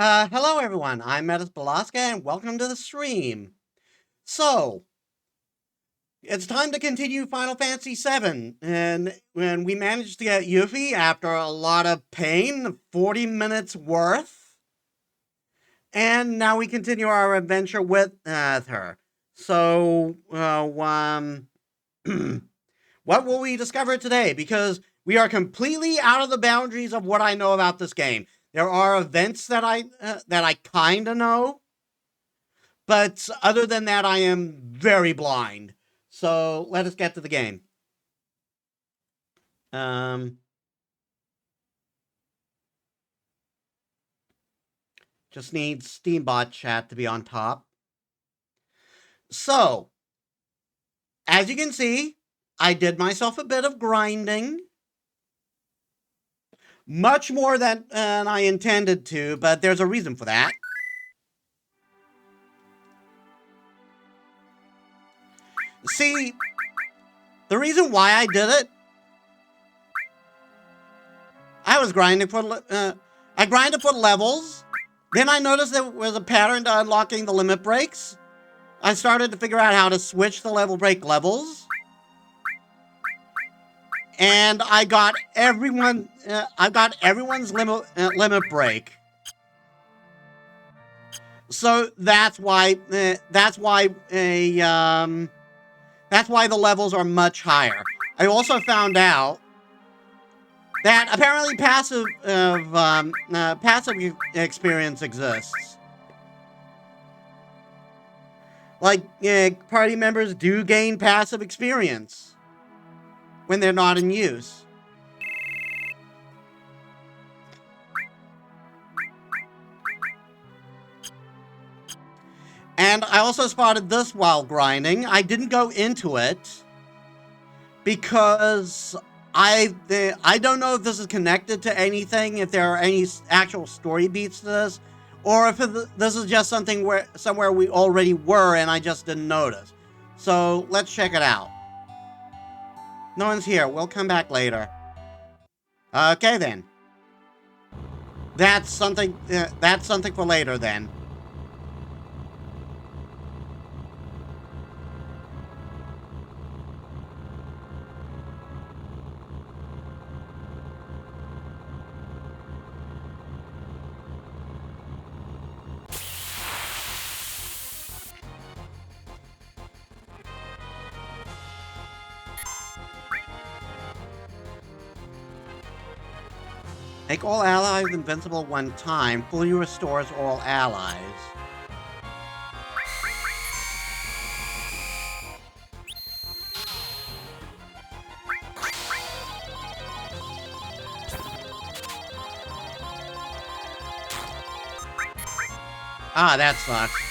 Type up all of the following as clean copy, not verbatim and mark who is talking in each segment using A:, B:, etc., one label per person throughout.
A: Hello everyone, I'm Metis Balaska and welcome to the stream. So, it's time to continue Final Fantasy VII, and when we managed to get Yuffie after a lot of pain, 40 minutes worth, and now we continue our adventure with her. So, what will we discover today? Because we are completely out of the boundaries of what I know about this game. There are events that I kind of know, but other than that, I am very blind. So let us get to the game. Just need Steambot chat to be on top. So, as you can see, I did myself a bit of grinding. Much more than I intended to, but there's a reason for that. See, the reason why I did it, I was grinding for, I grinded for levels. Then I noticed there was a pattern to unlocking the limit breaks. I started to figure out how to switch the level break levels. And I got everyone's limit break. So that's why the levels are much higher. I also found out that apparently passive experience exists. Like, party members do gain passive experience when they're not in use. And I also spotted this while grinding. I didn't go into it because I don't know if this is connected to anything, if there are any actual story beats to this, or if this is just somewhere we already were and I just didn't notice. So let's check it out. No one's here. We'll come back later. Okay then. That's something for later then. Make all allies invincible one time. Fully restores all allies. Ah, that sucks.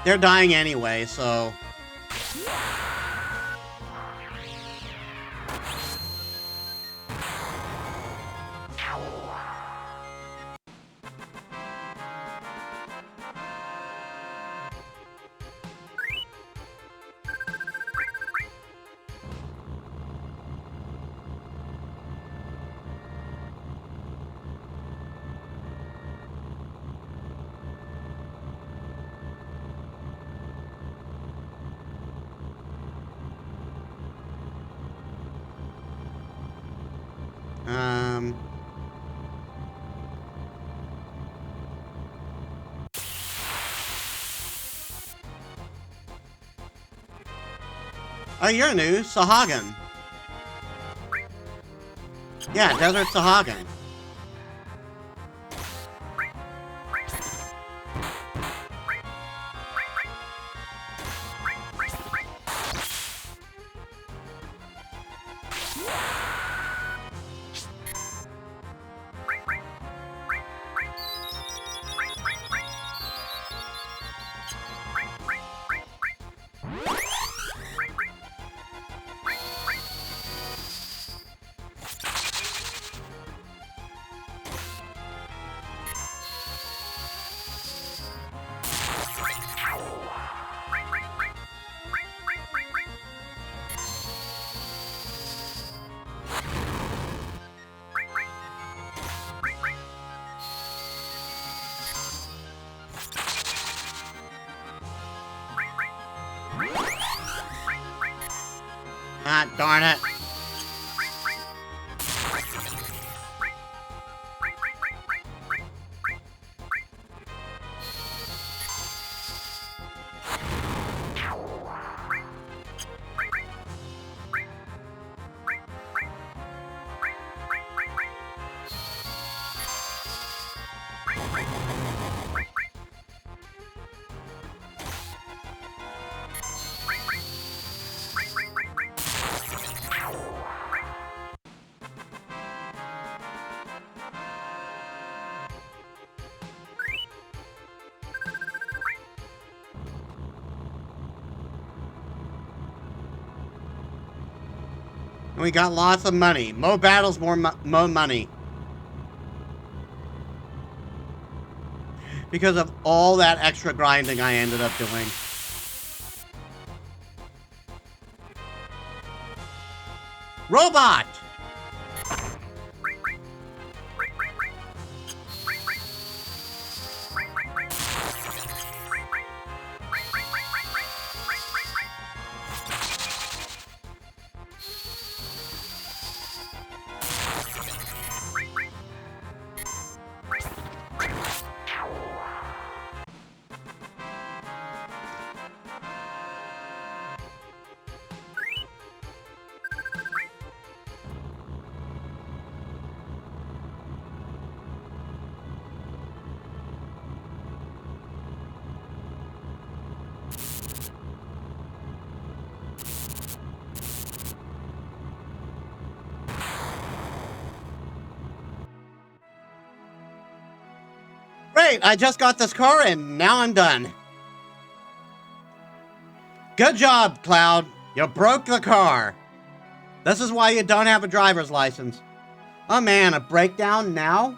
A: They're dying anyway, so... Oh, you're new. Sahagin. Yeah, Desert Sahagin. God darn it. We got lots of money. More battles, more money. Because of all that extra grinding I ended up doing. Robot! Great, I just got this car and now I'm done. Good job, Cloud. You broke the car. This is why you don't have a driver's license. Oh man, a breakdown now?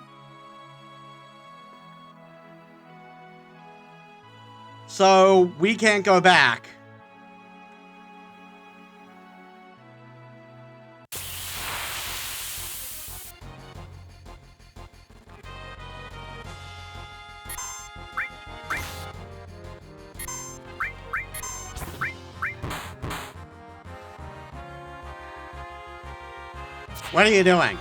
A: So we can't go back. What are you doing?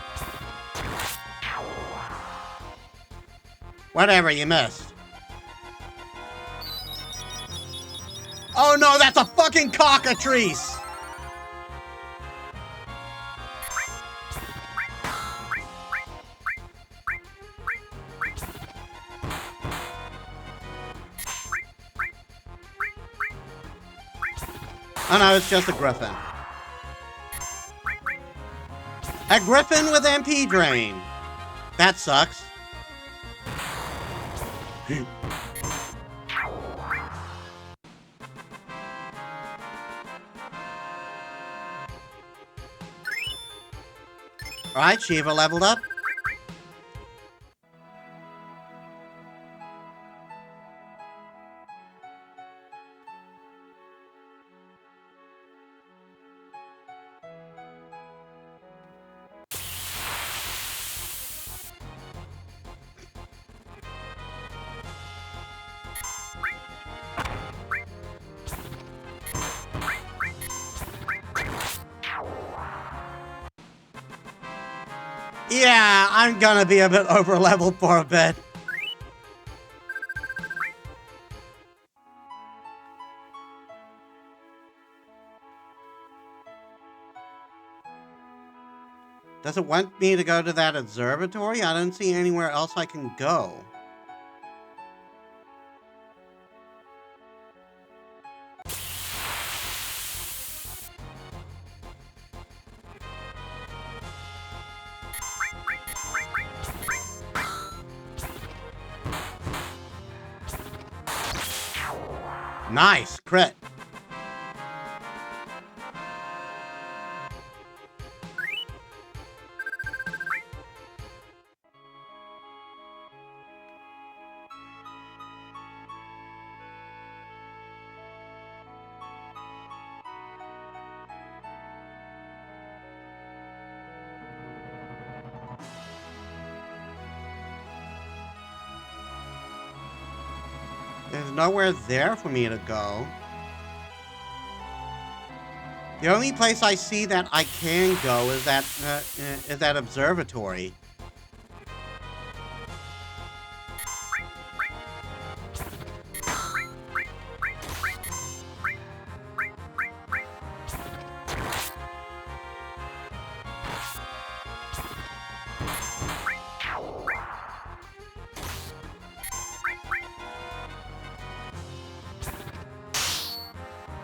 A: Whatever, you missed. Oh no, that's a fucking cockatrice! Oh no, it's just a griffin. A griffin with MP drain. That sucks. Alright, Shiva leveled up. Yeah, I'm gonna be a bit over-leveled for a bit. Does it want me to go to that observatory? I don't see anywhere else I can go. Nice, crit. There's nowhere there for me to go. The only place I see that I can go is that observatory.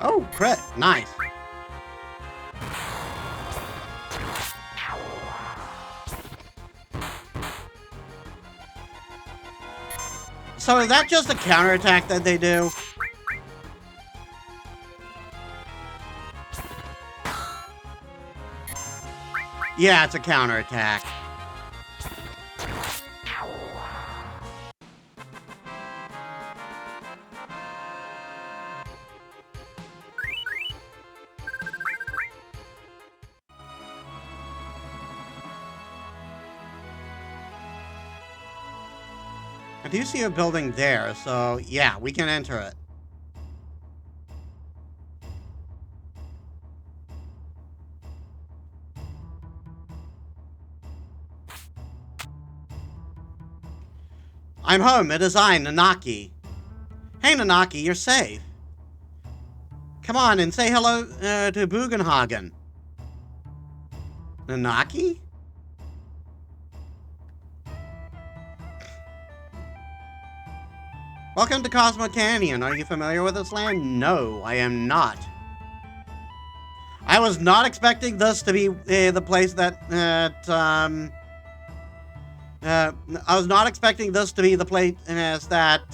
A: Oh, crit. Nice. So is that just a counterattack that they do? Yeah, it's a counterattack. I do see a building there, so yeah, we can enter it. I'm home. It is I, Nanaki. Hey, Nanaki, you're safe. Come on and say hello to Bugenhagen. Nanaki? Welcome to Cosmo Canyon. Are you familiar with this land? No, I am not. I was not expecting this to be the place that I was not expecting this to be the place as that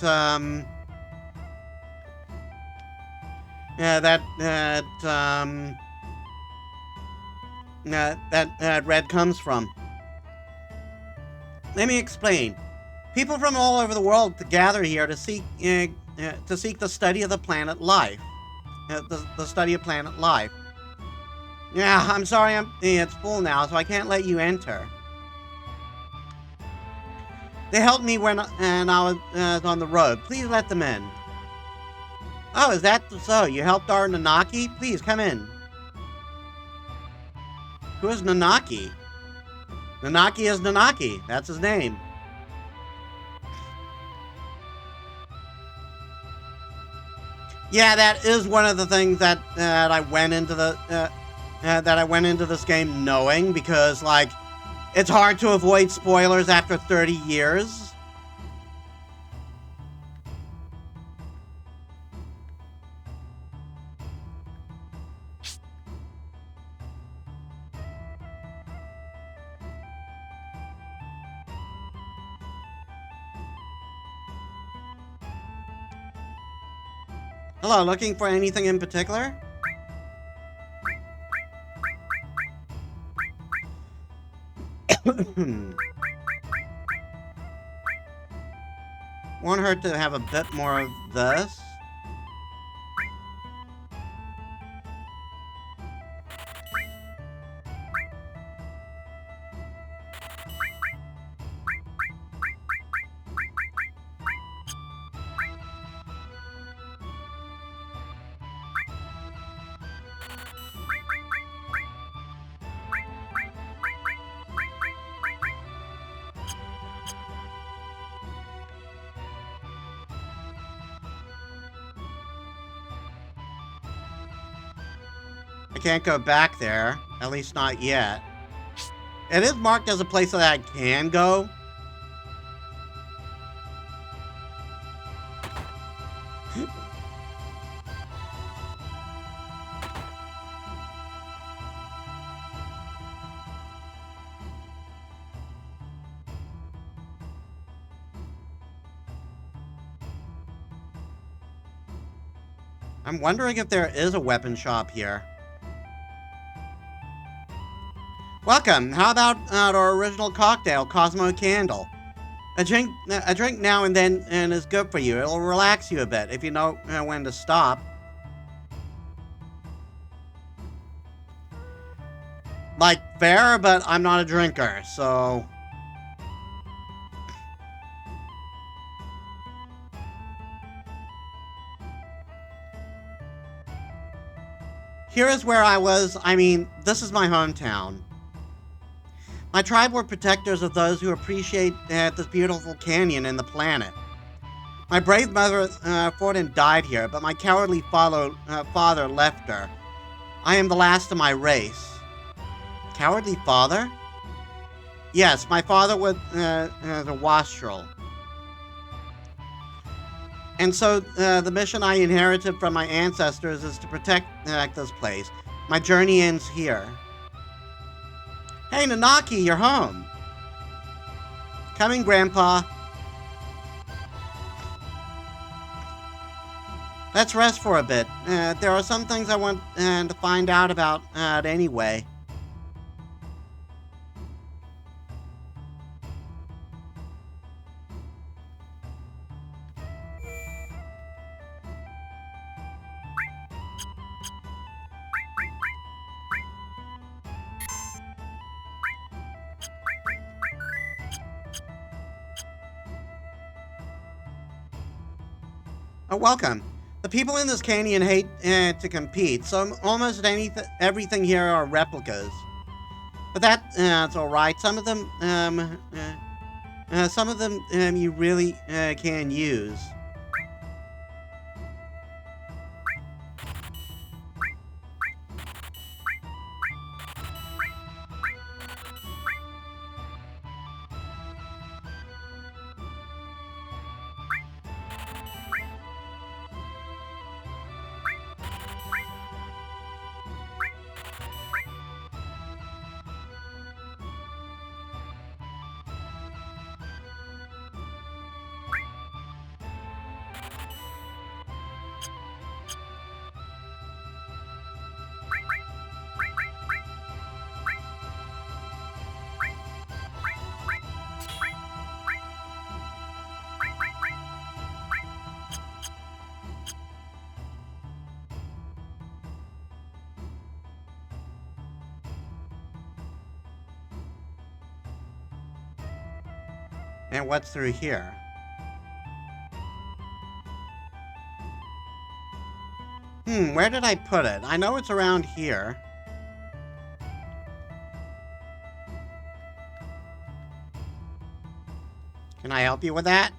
A: that red comes from. Let me explain. People from all over the world gather here to seek the study of the planet life. The study of planet life. Yeah, I'm sorry, it's full now, so I can't let you enter. They helped me when I was on the road. Please let them in. Oh, is that so? You helped our Nanaki? Please, come in. Who is Nanaki? Nanaki is Nanaki. That's his name. Yeah, that is one of the things that I went into this game knowing, because like it's hard to avoid spoilers after 30 years. Hello, looking for anything in particular? Want her to have a bit more of this? I can't go back there, at least not yet. It is marked as a place that I can go. I'm wondering if there is a weapon shop here. Welcome. How about our original cocktail, Cosmo Candle? A drink now and then is good for you. It'll relax you a bit if you know when to stop. Like, fair, but I'm not a drinker, so... Here is where I was. I mean, this is my hometown. My tribe were protectors of those who appreciate this beautiful canyon and the planet. My brave mother fought and died here, but my cowardly father left her. I am the last of my race. Cowardly father? Yes, my father was a wastrel. And so the mission I inherited from my ancestors is to protect this place. My journey ends here. Hey, Nanaki, you're home. Coming, Grandpa. Let's rest for a bit. There are some things I want to find out about anyway. Welcome. The people in this canyon hate to compete, so almost everything here are replicas. But that's all right. Some of them you really can use. And what's through here? Where did I put it? I know it's around here. Can I help you with that?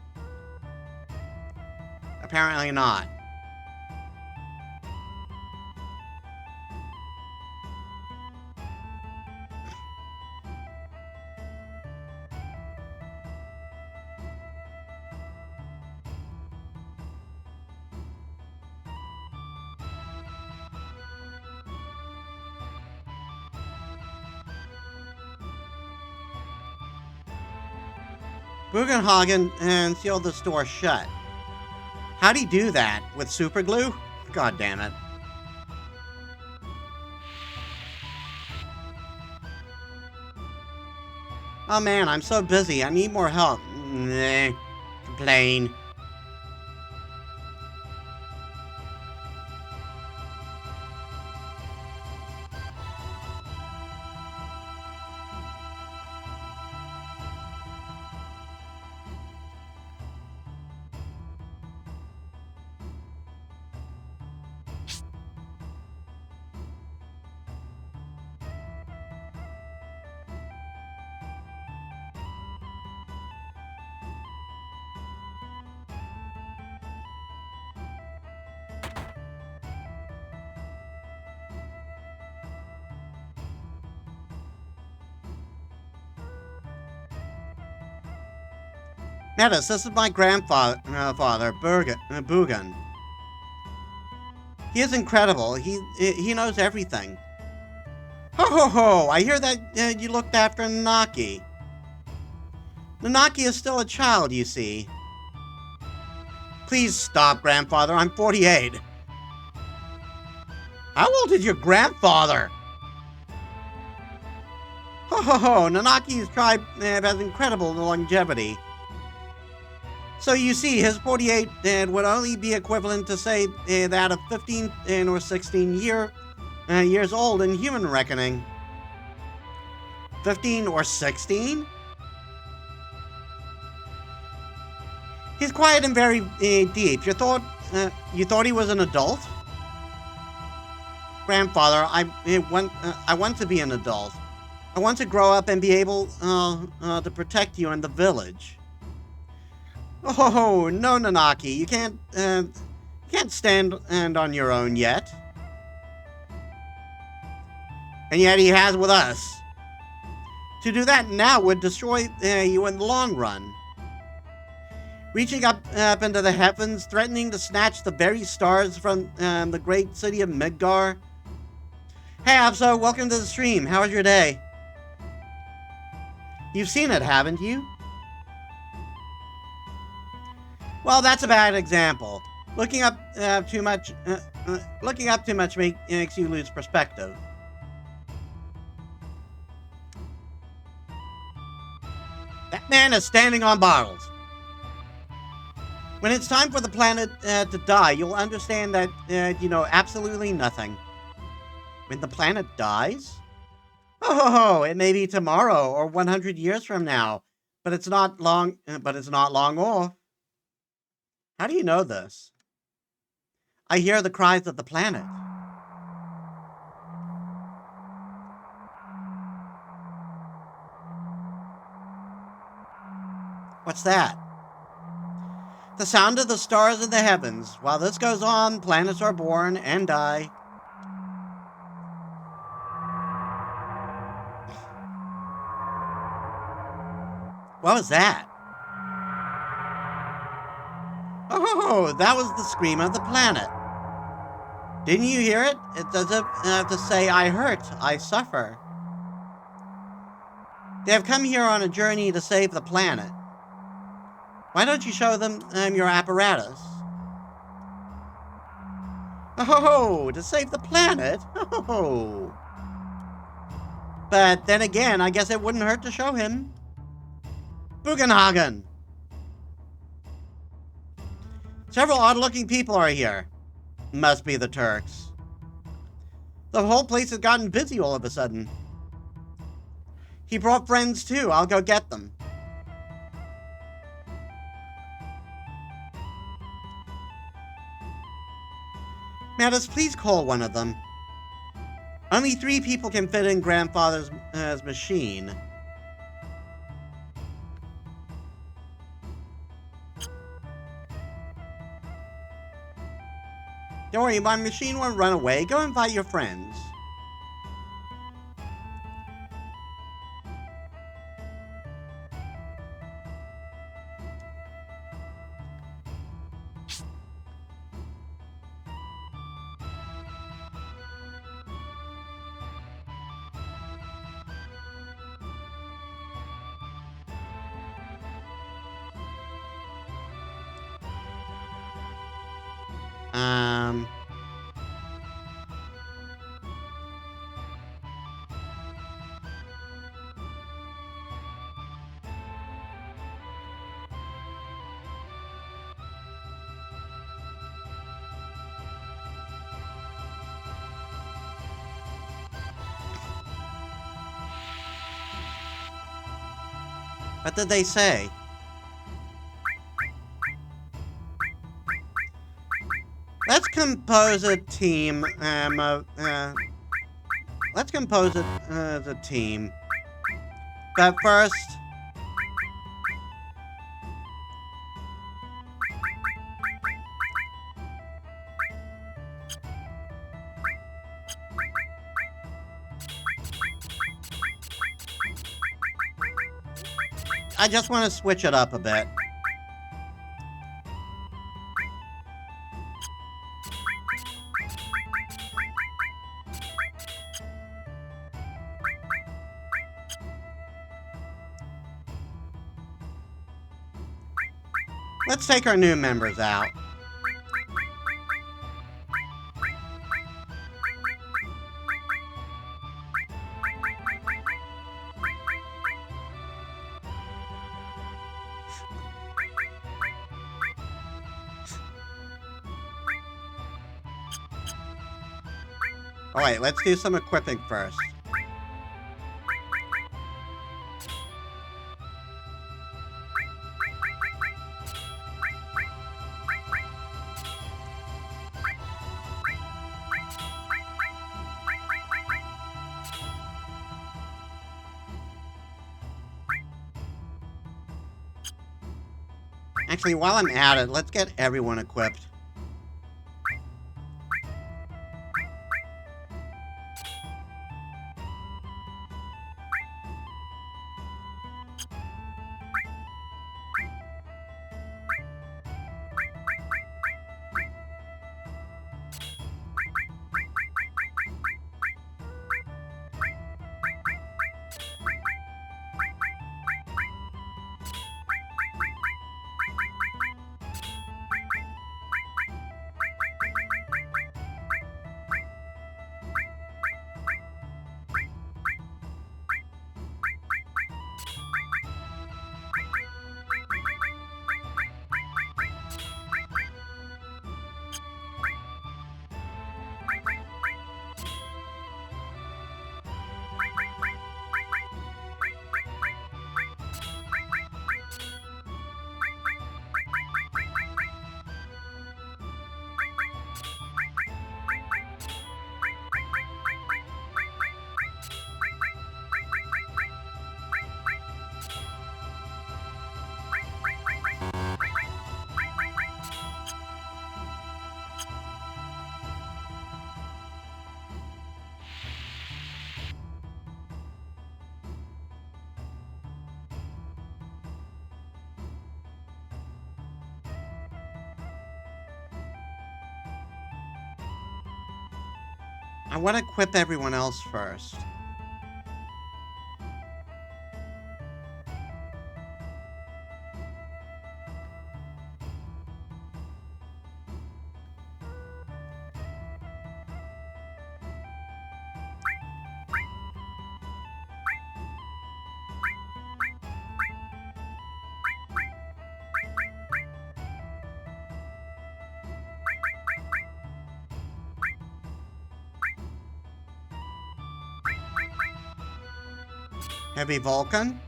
A: Apparently not. Bugenhagen and sealed the store shut. How'd he do that? With super glue? God damn it. Oh man, I'm so busy. I need more help. Nah. Complain. Metis, this is my grandfather, Bugan. He is incredible. He knows everything. Ho ho ho! I hear that you looked after Nanaki. Nanaki is still a child, you see. Please stop, grandfather. I'm 48. How old is your grandfather? Ho ho ho! Nanaki's tribe has incredible longevity. So you see, his 48 would only be equivalent to, say, that of 15 or 16 years old in human reckoning. 15 or 16? He's quiet and very deep. You thought he was an adult? Grandfather, I want to be an adult. I want to grow up and be able to protect you and the village. Oh, no, Nanaki, you can't stand on your own yet. And yet he has with us. To do that now would destroy you in the long run. Reaching up into the heavens, threatening to snatch the very stars from the great city of Midgar. Hey, Abso, welcome to the stream. How was your day? You've seen it, haven't you? Well, that's a bad example. Looking up too much makes you lose perspective. That man is standing on bottles. When it's time for the planet to die, you'll understand that you know absolutely nothing. When the planet dies? Oh, it may be tomorrow or 100 years from now, but it's not long. But it's not long off. How do you know this? I hear the cries of the planet. What's that? The sound of the stars in the heavens. While this goes on, planets are born and die. What was that? Oh, that was the scream of the planet. Didn't you hear it? It's as if to say, I hurt, I suffer. They have come here on a journey to save the planet. Why don't you show them your apparatus? Oh, to save the planet? Oh. But then again, I guess it wouldn't hurt to show him. Bugenhagen! Several odd-looking people are here. Must be the Turks. The whole place has gotten busy all of a sudden. He brought friends too. I'll go get them. Metis, please call one of them. Only 3 people can fit in Grandfather's machine. Don't worry, my machine won't run away. Go invite your friends. What did they say? Let's compose a team. Let's compose it as a team. But first, I just want to switch it up a bit. Let's take our new members out. Alright, let's do some equipping first. Actually, while I'm at it, let's get everyone equipped. I want to equip everyone else first. Heavy Vulcan.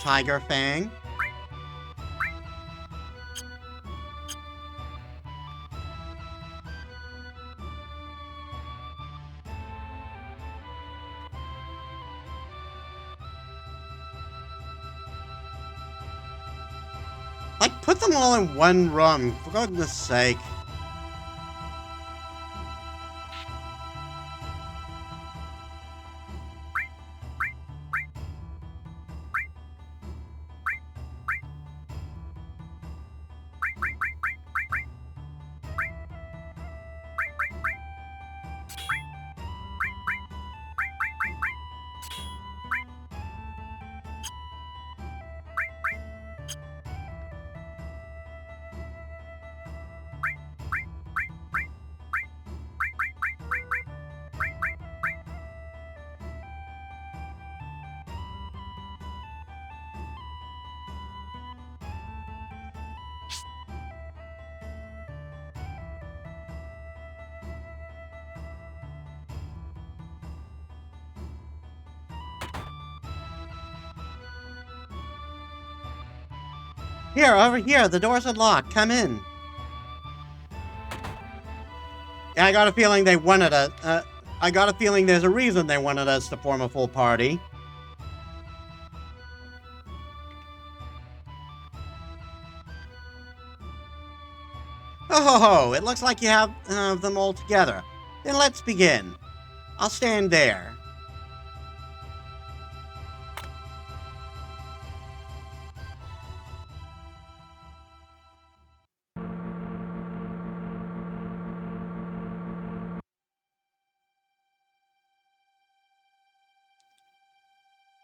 A: Tiger Fang. Like, put them all in one room, for goodness sake. Here, over here, the door's unlocked. Come in. I got a feeling they wanted us. I got a feeling there's a reason they wanted us to form a full party. Oh ho ho! It looks like you have them all together. Then let's begin. I'll stand there.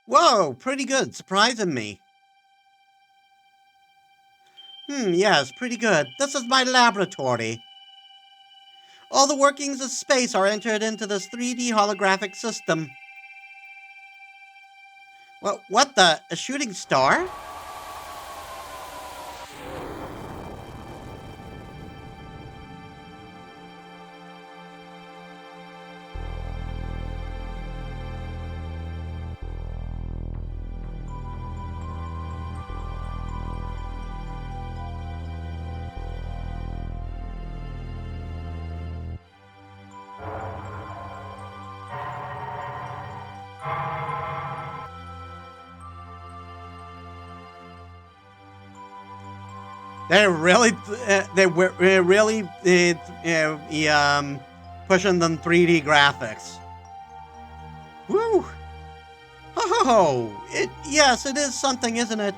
A: Whoa, pretty good, surprising me. Yes, pretty good. This is my laboratory. All the workings of space are entered into this 3D holographic system. What the? A shooting star? They were really pushing them 3D graphics. Woo! Oh, yes, it is something, isn't it?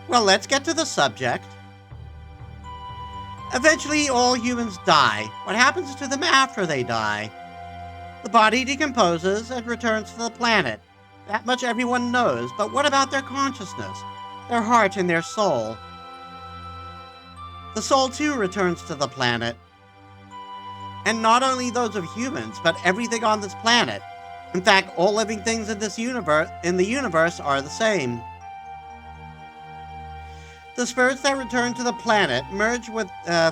A: Well, let's get to the subject. Eventually, all humans die. What happens to them after they die? The body decomposes and returns to the planet. That much everyone knows, but what about their consciousness, their heart and their soul? The soul too returns to the planet. And not only those of humans, but everything on this planet. In fact, all living things in the universe are the same. The spirits that return to the planet merge with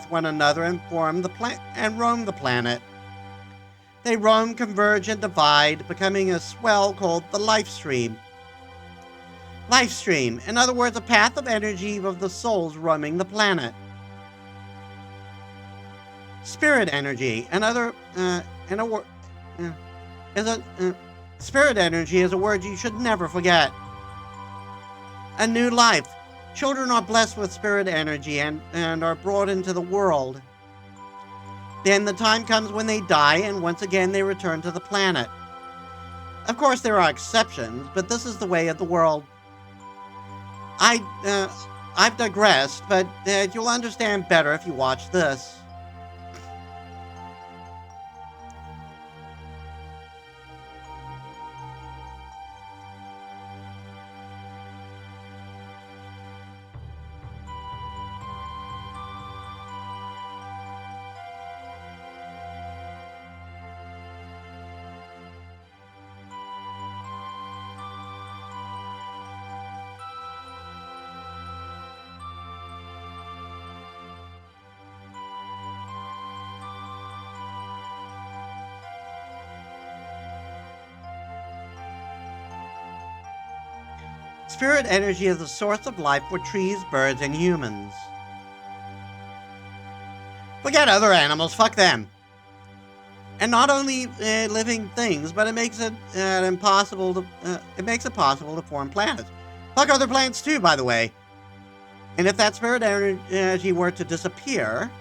A: one another and roam the planet. They roam, converge, and divide, becoming a swell called the life stream. Life stream, in other words, a path of energy of the souls roaming the planet. Spirit energy, spirit energy is a word you should never forget. A new life. Children are blessed with spirit energy and are brought into the world. Then the time comes when they die, and once again they return to the planet. Of course, there are exceptions, but this is the way of the world. I've digressed, but you'll understand better if you watch this. Spirit energy is the source of life for trees, birds, and humans. Forget other animals, fuck them. And not only living things, but it makes it possible to form planets. Fuck other planets too, by the way. And if that spirit energy were to disappear,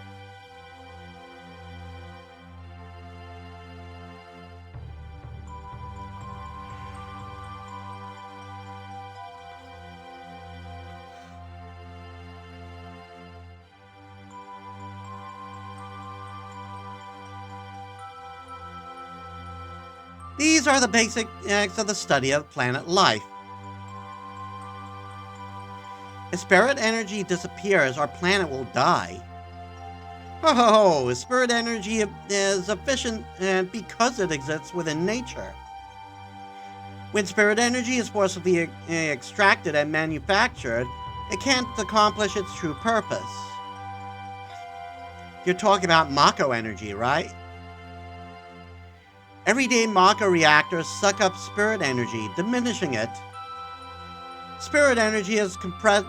A: these are the basics of the study of planet life. If spirit energy disappears, our planet will die. Oh, spirit energy is efficient because it exists within nature. When spirit energy is forcibly extracted and manufactured, it can't accomplish its true purpose. You're talking about Mako energy, right? Everyday Mako reactors suck up spirit energy, diminishing it. Spirit energy is compressed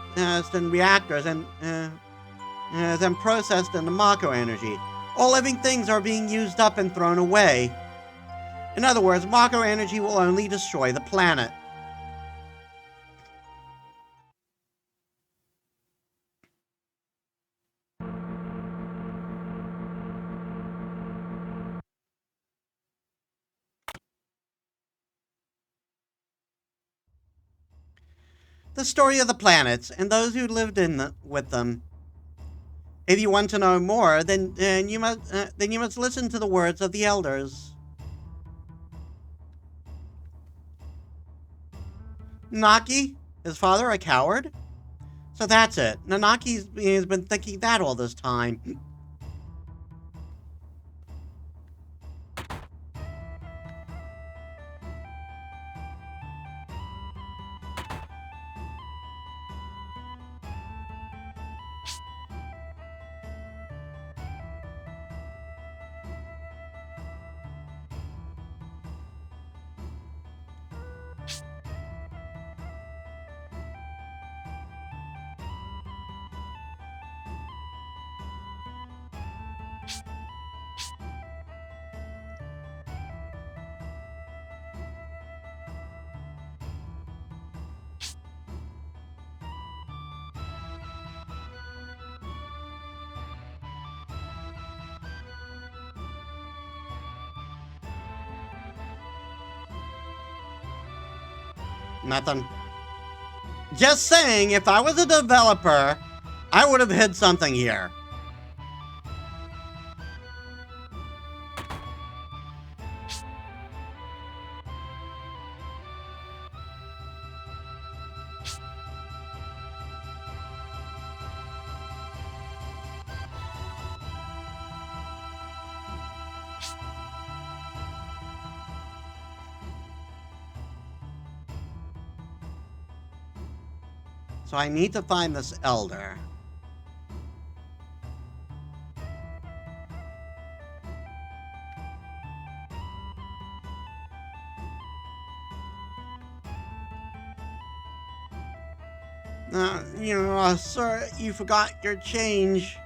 A: in reactors and then processed into Mako energy. All living things are being used up and thrown away. In other words, Mako energy will only destroy the planet. The story of the planets and those who lived with them. If you want to know more, then you must listen to the words of the elders. Nanaki, his father, a coward? So that's it. Nanaki's has been thinking that all this time. Nothing. Just saying, if I was a developer, I would have hid something here. So I need to find this elder. Sir, you forgot your change.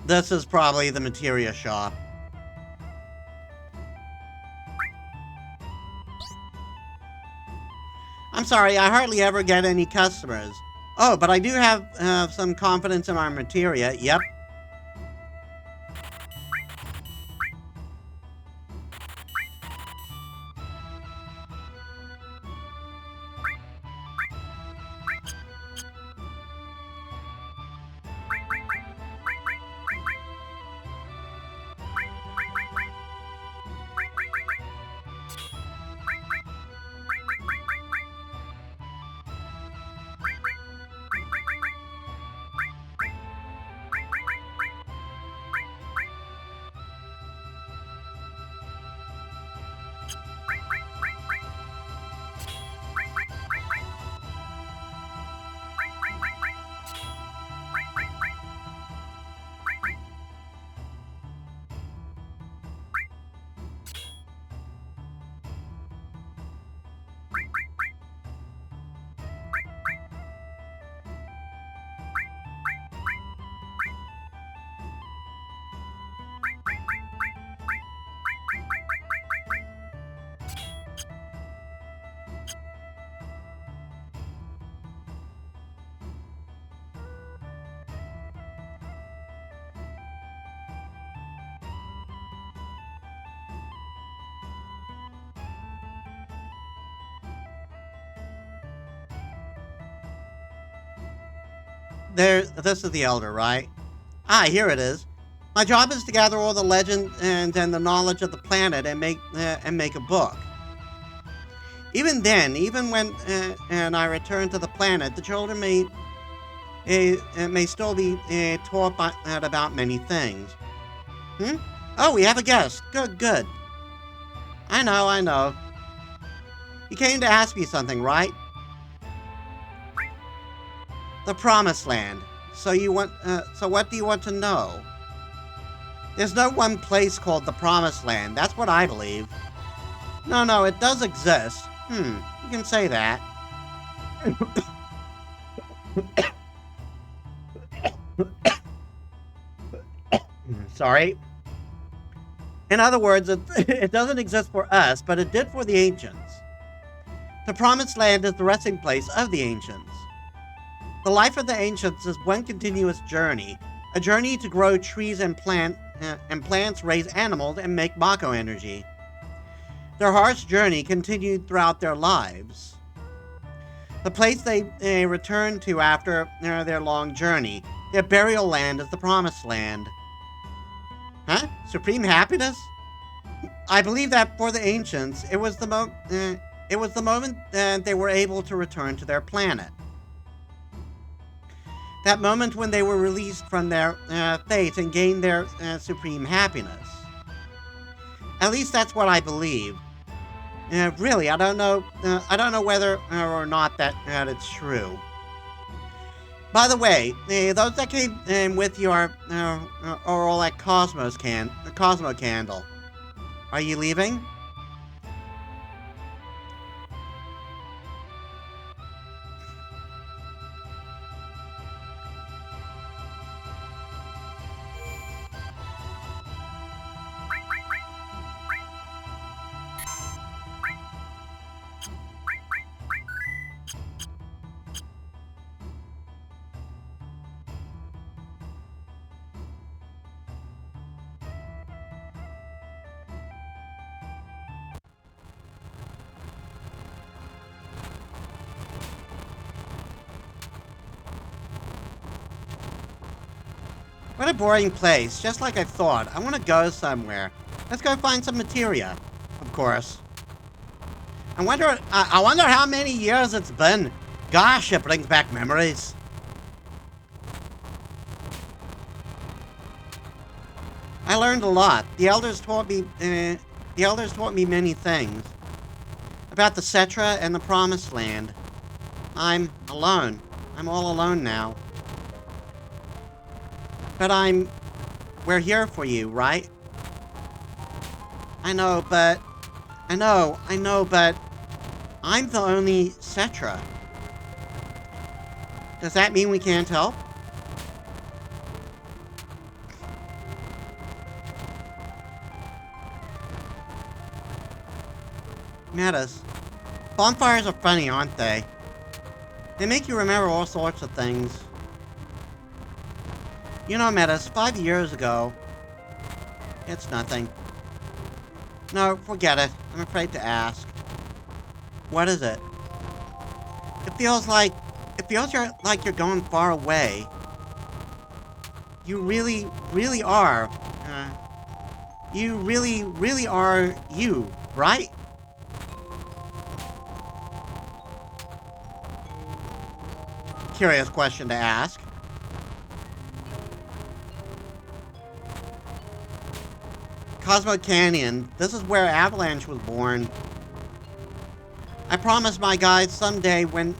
A: This is probably the materia shop. I'm sorry, I hardly ever get any customers. Oh, but I do have some confidence in our materia. Yep. This is the elder, right? Ah, here it is. My job is to gather all the legend and the knowledge of the planet and make a book. Even then, even when and I return to the planet, the children may still be taught about many things. Hmm? Oh, we have a guest. Good, good. I know. You came to ask me something, right? The Promised Land. So what do you want to know? There's no one place called the Promised Land. That's what I believe. No, it does exist. You can say that. Sorry. In other words, it doesn't exist for us, but it did for the ancients. The Promised Land is the resting place of the ancients. The life of the ancients is one continuous journey, a journey to grow trees and plants, raise animals, and make Mako energy. Their harsh journey continued throughout their lives. The place they returned to after their long journey, their burial land, is the Promised Land. Huh? Supreme happiness? I believe that for the ancients, it was the moment they were able to return to their planet. That moment when they were released from their fate and gained their supreme happiness. At least that's what I believe. Really, I don't know. I don't know whether or not that it's true. By the way, those that came in with you are all at Cosmo Candle. Are you leaving? What a boring place, just like I thought. I want to go somewhere. Let's go find some materia, of course. I wonder how many years it's been. Gosh, it brings back memories. I learned a lot. The elders taught me many things. About the Cetra and the Promised Land. I'm alone. I'm all alone now. But we're here for you, right? I know, but I'm the only Cetra. Does that mean we can't help? Metis, bonfires are funny, aren't they? They make you remember all sorts of things. You know, Metis, 5 years ago... It's nothing. No, forget it. I'm afraid to ask. What is it? It feels like you're going far away. You really, really are. You really, really are you, right? Curious question to ask. Cosmo Canyon. This is where Avalanche was born. I promised my guides someday when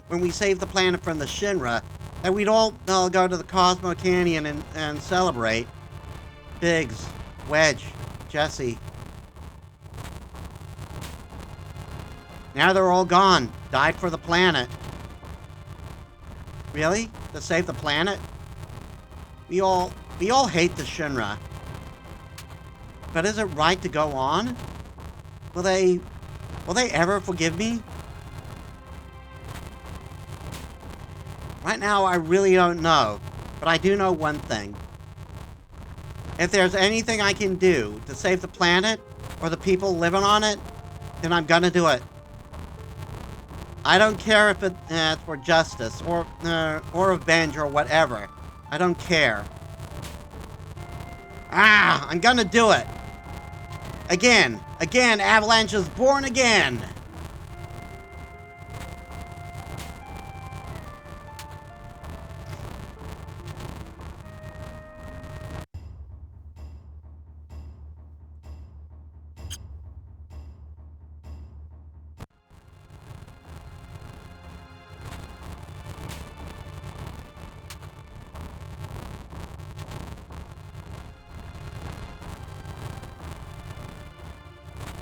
A: we save the planet from the Shinra that we'd all go to the Cosmo Canyon and celebrate. Biggs, Wedge, Jesse. Now they're all gone. Died for the planet. Really? To save the planet? We all hate the Shinra. But is it right to go on? Will they ever forgive me? Right now, I really don't know. But I do know one thing. If there's anything I can do to save the planet or the people living on it, then I'm gonna do it. I don't care if it's for justice or revenge or whatever. I don't care. I'm gonna do it. Again, Avalanche is born again.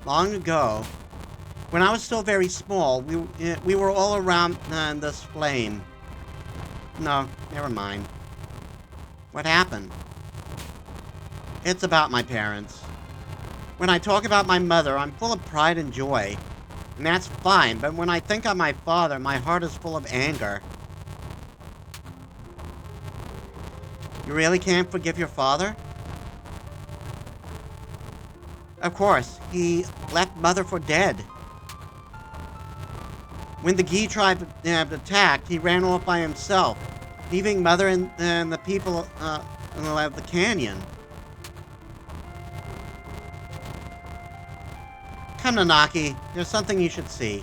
A: Long ago, when I was still very small, we were all around this flame. No, never mind. What happened? It's about my parents. When I talk about my mother, I'm full of pride and joy. And that's fine, but when I think of my father, my heart is full of anger. You really can't forgive your father? Of course, he left Mother for dead. When the Gi tribe attacked, he ran off by himself, leaving Mother and the people of the canyon. Come, Nanaki, there's something you should see.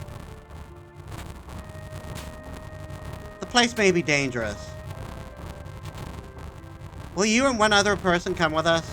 A: The place may be dangerous. Will you and one other person come with us?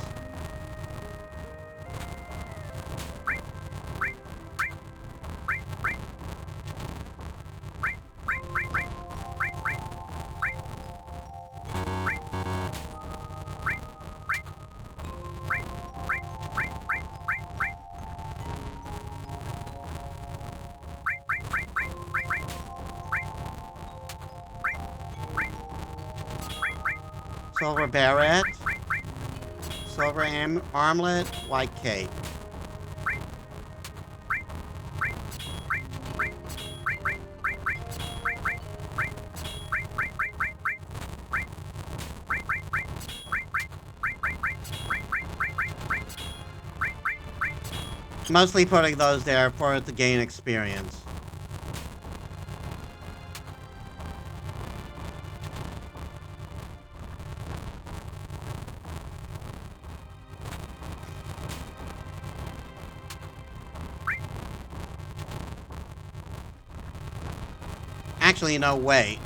A: Silver beret, silver armlet, white cape. Mostly putting those there for it to gain experience. Actually, no, wait.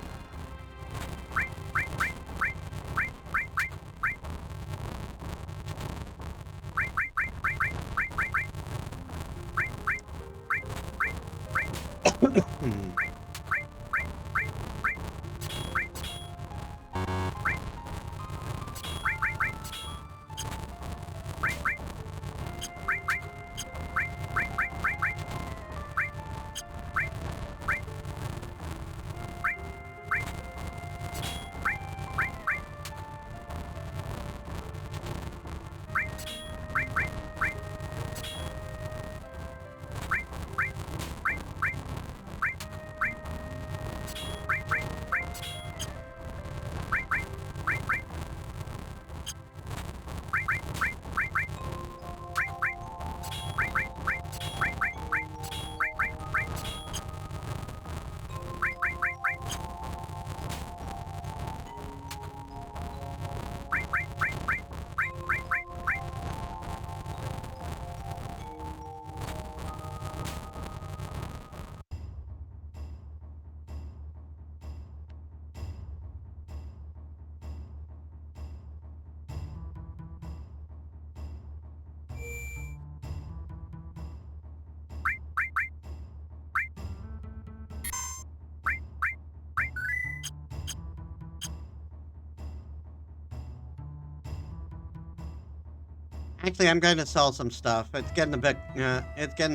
A: Actually, I'm going to sell some stuff. It's getting a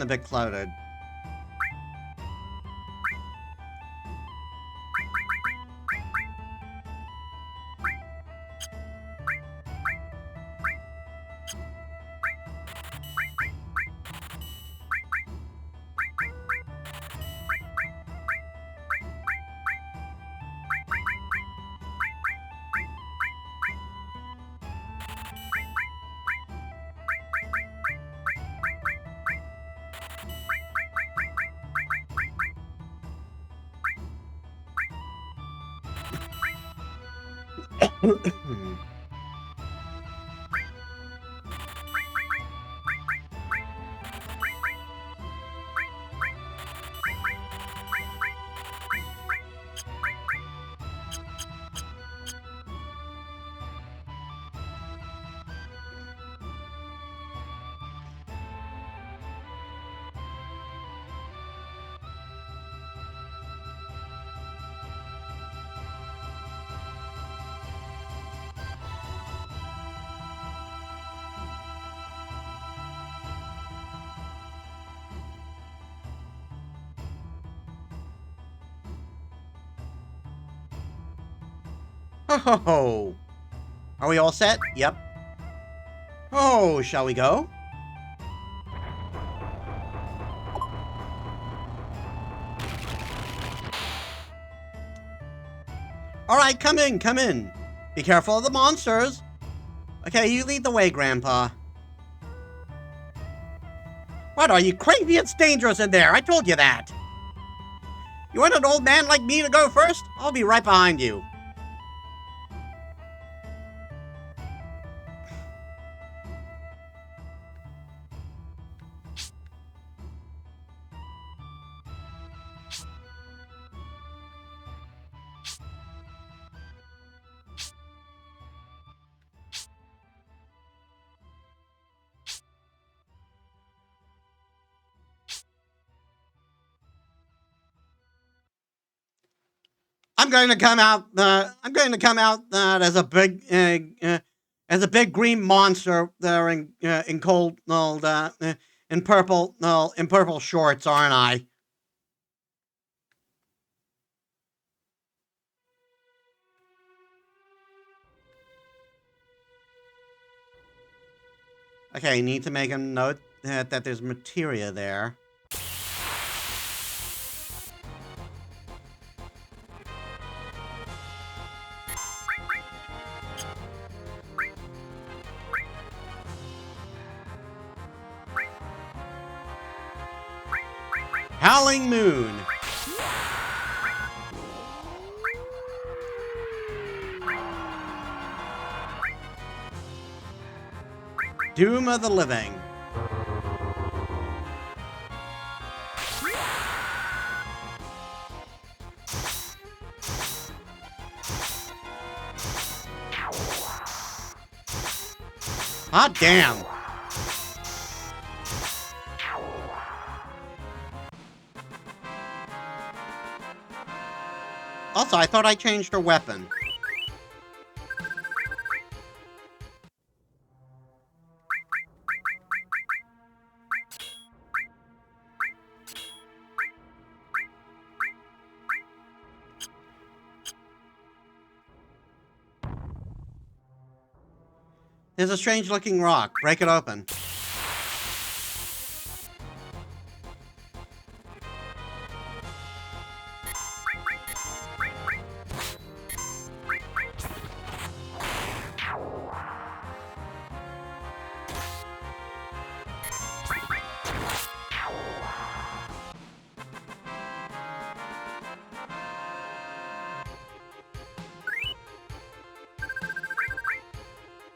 A: bit cluttered. Oh, are we all set? Yep. Oh, shall we go? All right, come in, come in. Be careful of the monsters. Okay, you lead the way, Grandpa. What, are you crazy? It's dangerous in there. I told you that. You want an old man like me to go first? I'll be right behind you. I'm going to come out. As a big green monster there in cold, in purple shorts, aren't I? Okay, need to make a note that there's materia there. Howling Moon. Doom of the Living. Hot damn. Also, I thought I changed her weapon. There's a strange-looking rock. Break it open.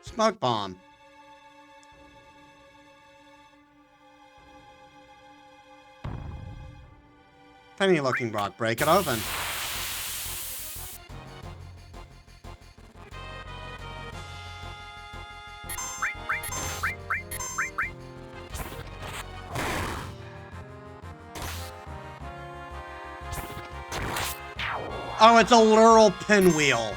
A: Smoke bomb. Funny-looking rock. Break it open. Oh, it's a literal pinwheel.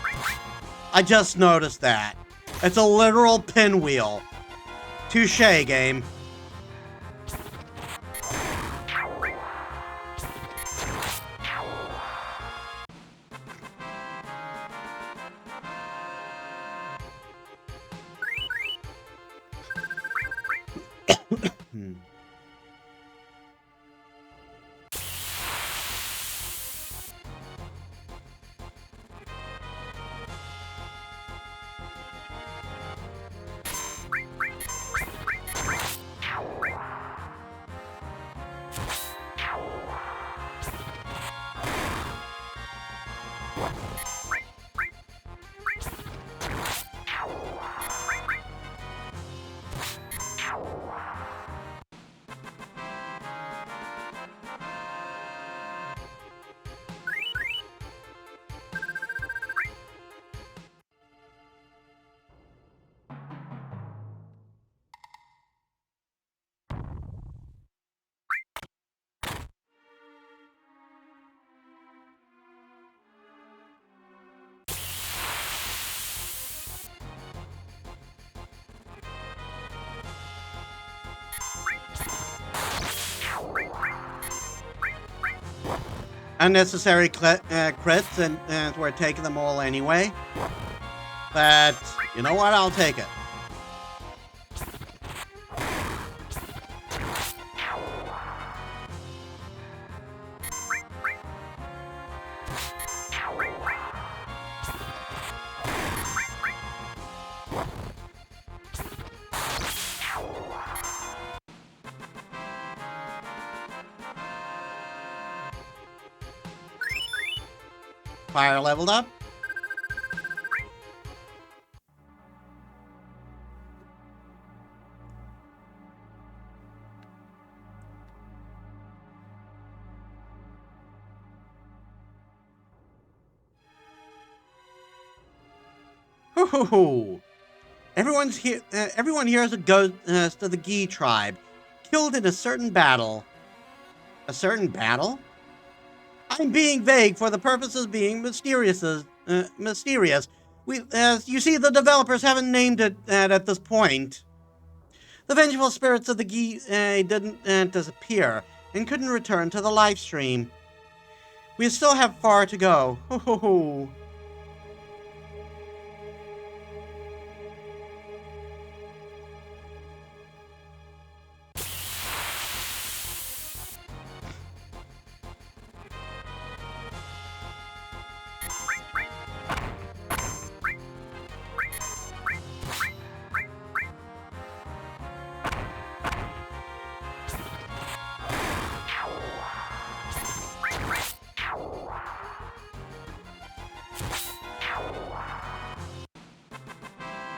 A: I just noticed that. It's a literal pinwheel. Touché, game. Unnecessary crits, and we're taking them all anyway. But, you know what? I'll take it. Fire leveled up. Hoo-hoo-hoo. Everyone here is a ghost to the Gi tribe, killed in a certain battle. A certain battle? I'm being vague for the purposes of being mysterious. You see, the developers haven't named it at this point. The vengeful spirits of the Gi didn't disappear and couldn't return to the live stream. We still have far to go. Ho ho ho.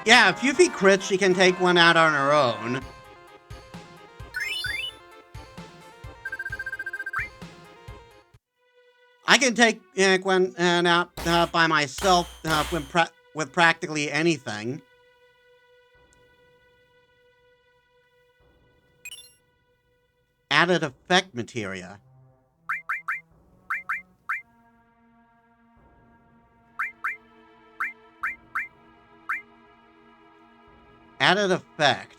A: Yeah, if Yuffie crits, she can take one out on her own. I can take one out by myself with practically anything. added effect materia. Added effect.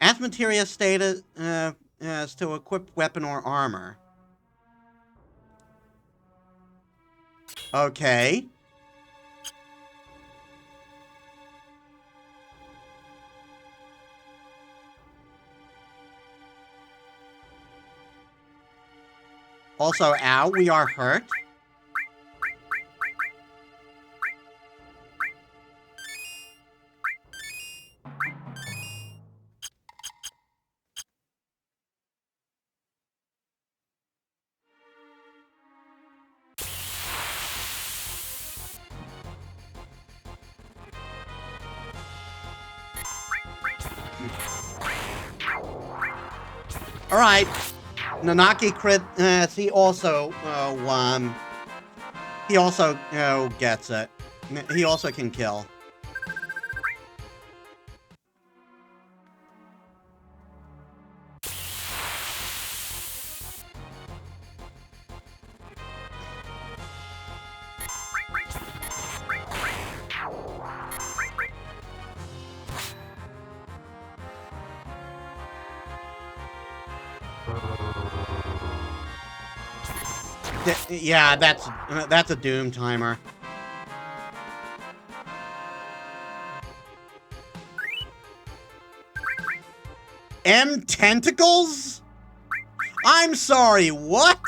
A: Adds materia stated as to equip weapon or armor. Okay. Also, ow, we are hurt. Alright. Nanaki crit, he also gets it. He also can kill. Yeah, that's a doom timer. M tentacles? I'm sorry, what?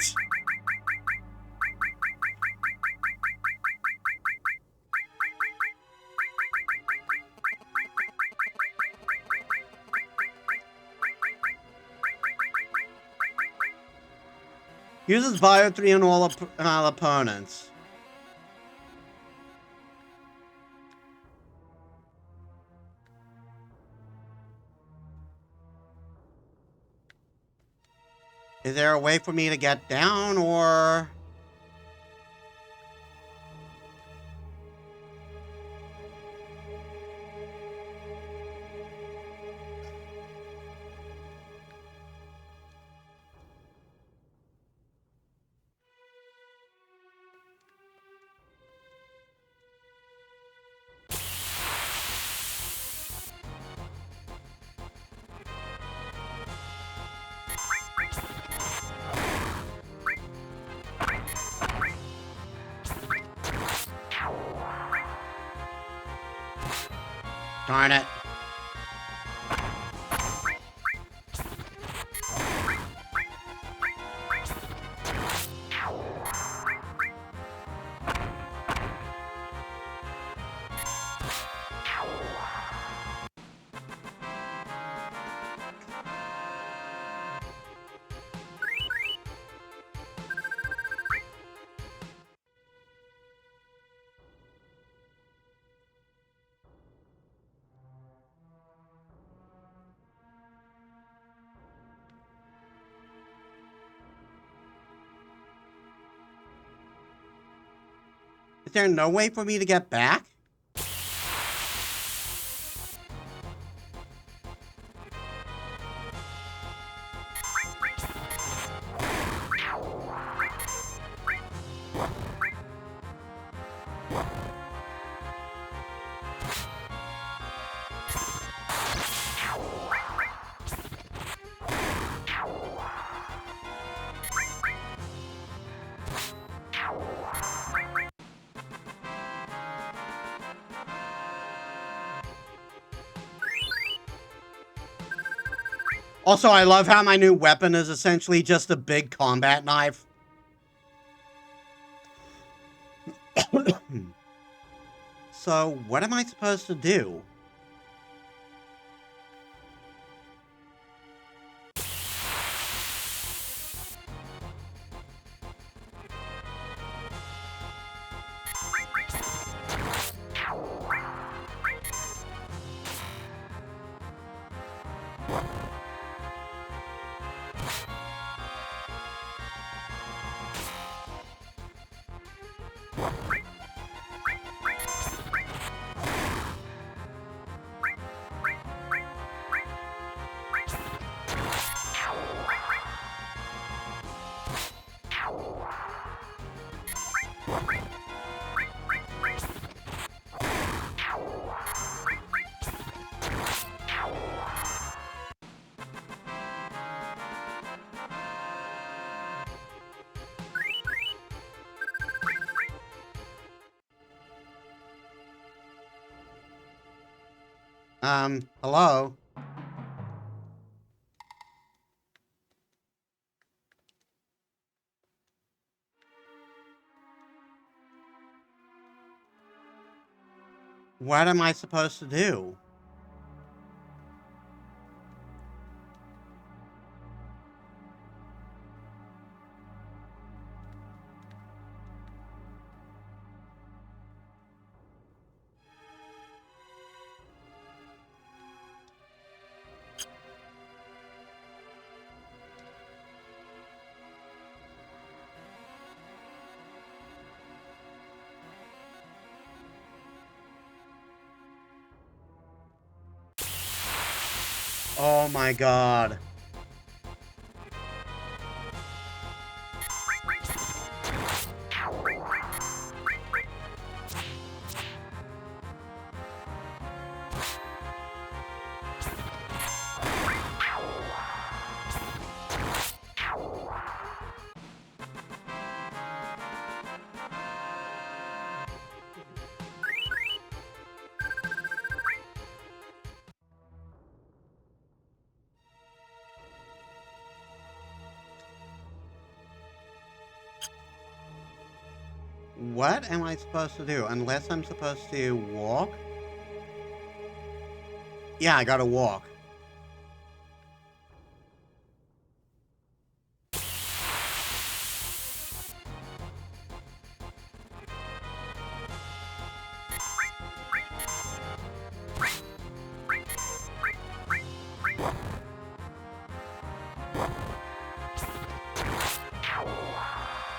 A: Uses Bio 3 on all opponents. Is there a way for me to get down, or... Darn it. Is there no way for me to get back? Also, I love how my new weapon is essentially just a big combat knife. So, what am I supposed to do? Hello? What am I supposed to do? Oh my god. What am I supposed to do? Unless I'm supposed to walk? Yeah, I gotta walk.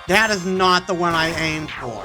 A: That is not the one I aimed for.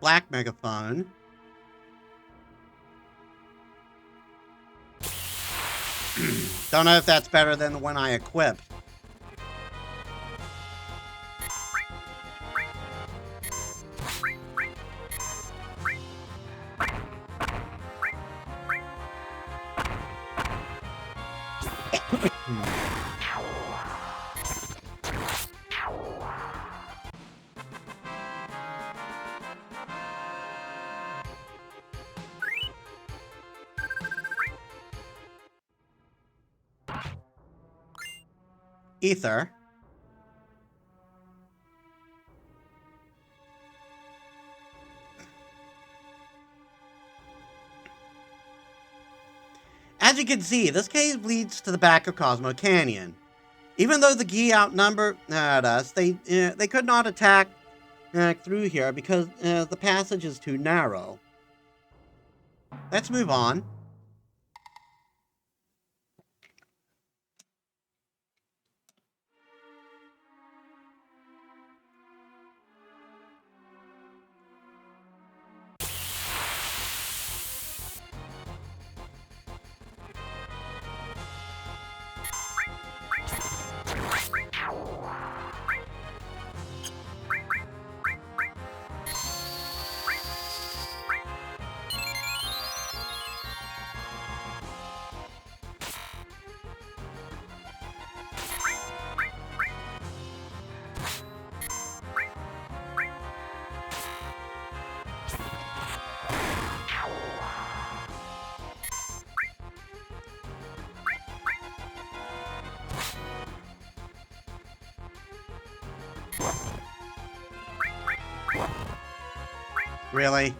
A: Black megaphone. Don't know if that's better than the one I equipped. Ether. As you can see, this cave leads to the back of Cosmo Canyon. Even though the Gi outnumber us, they could not attack through here because the passage is too narrow. Let's move on. Really?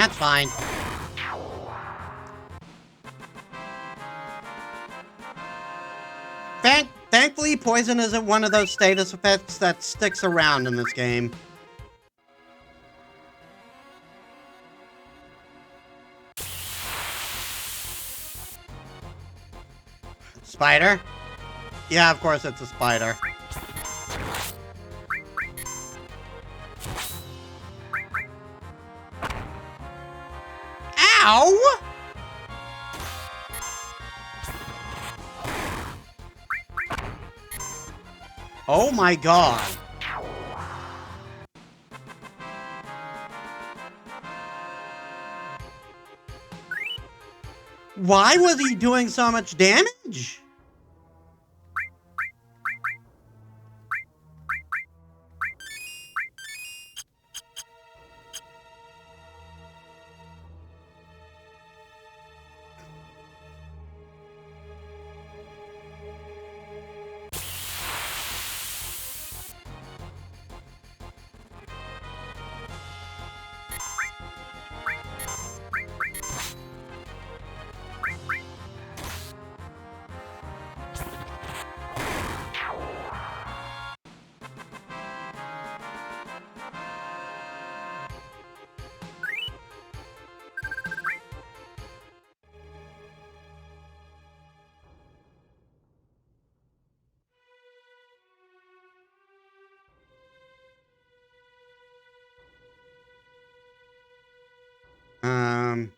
A: That's fine. Thankfully, poison isn't one of those status effects that sticks around in this game. Spider? Yeah, of course it's a spider. Ow! Oh my god. Why was he doing so much damage? Um...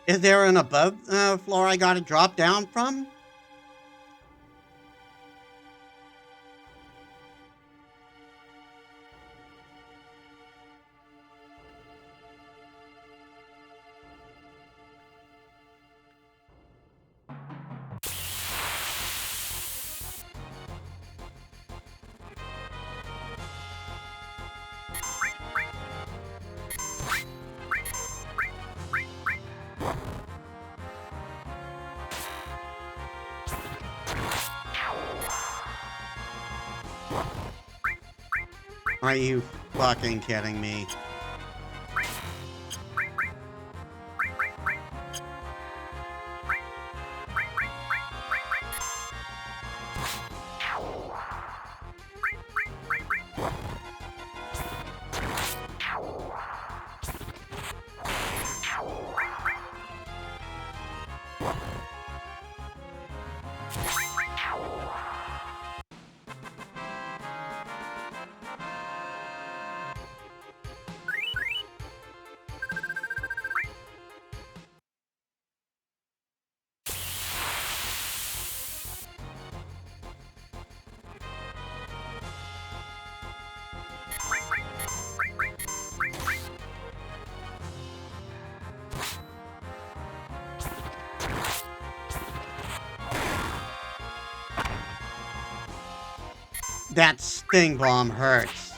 A: Is there an above floor I gotta drop down from? Are you fucking kidding me? That sting bomb hurts.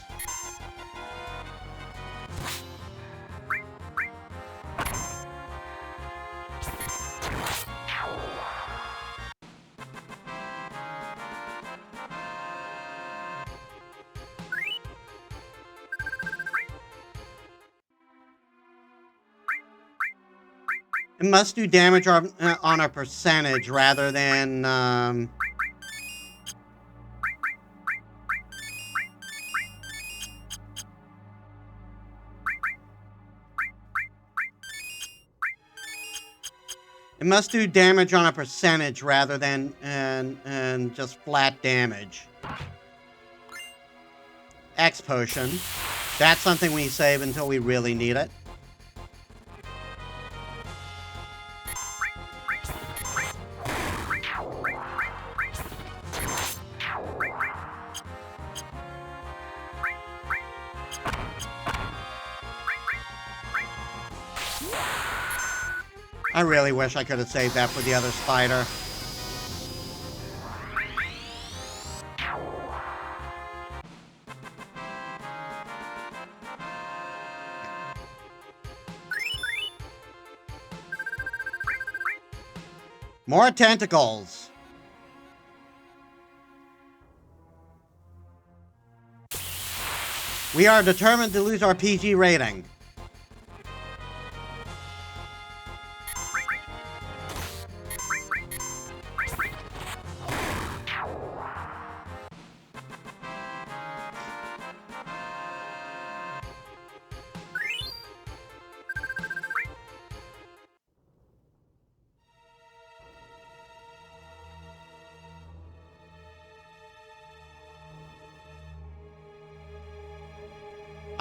A: It must do damage on a percentage rather than, it must do damage on a percentage rather than and just flat damage. X potion. That's something we save until we really need it. I really wish I could have saved that for the other spider. More tentacles. We are determined to lose our PG rating.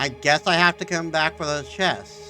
A: I guess I have to come back for those chests.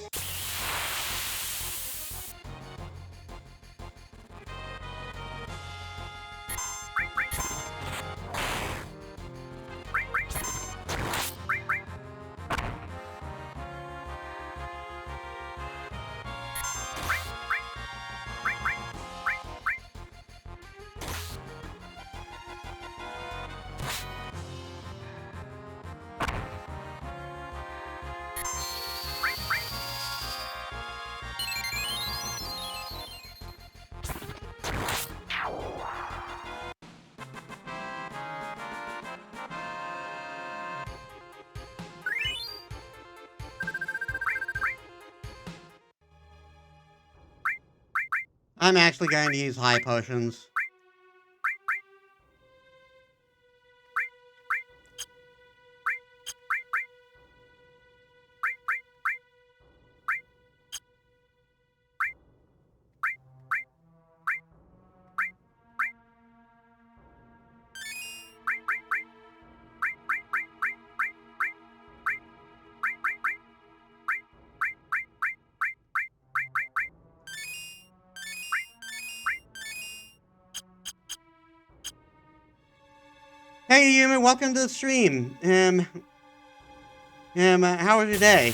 A: I'm actually going to use high potions. Hey, Yumi, welcome to the stream. How was your day?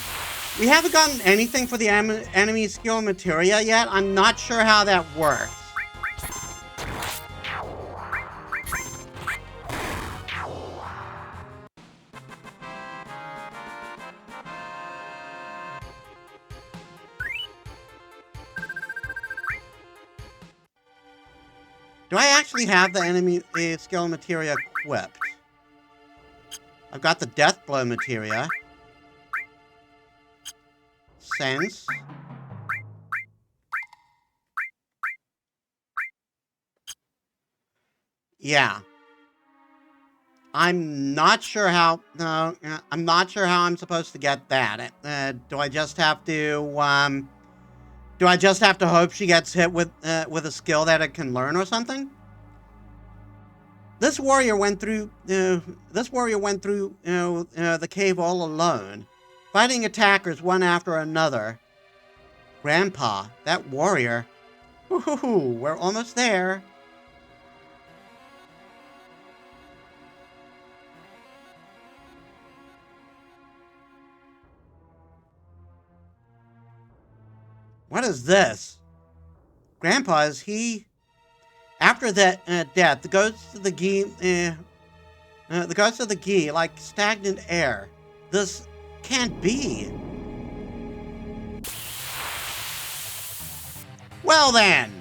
A: We haven't gotten anything for the enemy skill materia yet. I'm not sure how that works. Do I actually have the enemy skill materia equipped? I've got the death blow materia. Sense. Yeah. I'm not sure how. No, I'm not sure how I'm supposed to get that. Do I just have to? Do I just have to hope she gets hit with a skill that it can learn or something? This warrior went through. This warrior went through the cave all alone, fighting attackers one after another. Grandpa, that warrior. Woohoo! We're almost there. What is this? Grandpa, is he? After that death, the ghosts of the Gi, like stagnant air. This can't be. Well then.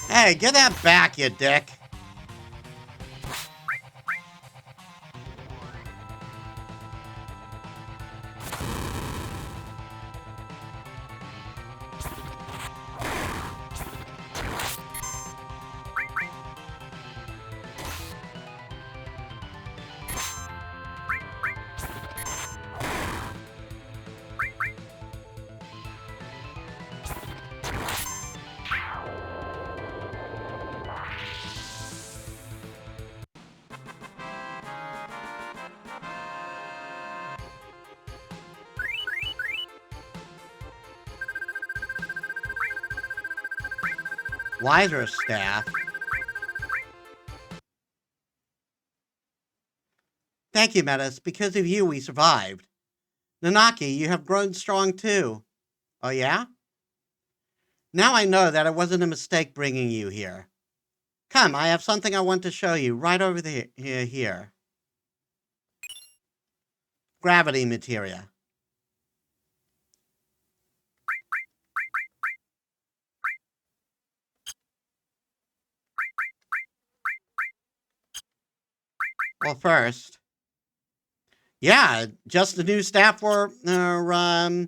A: Hey, get that back, you dick. Wiser staff. Thank you, Metis. Because of you, we survived. Nanaki, you have grown strong too. Oh yeah? Now I know that it wasn't a mistake bringing you here. Come, I have something I want to show you right over here. Gravity materia. Well, first, yeah, just a new staff for Aerith.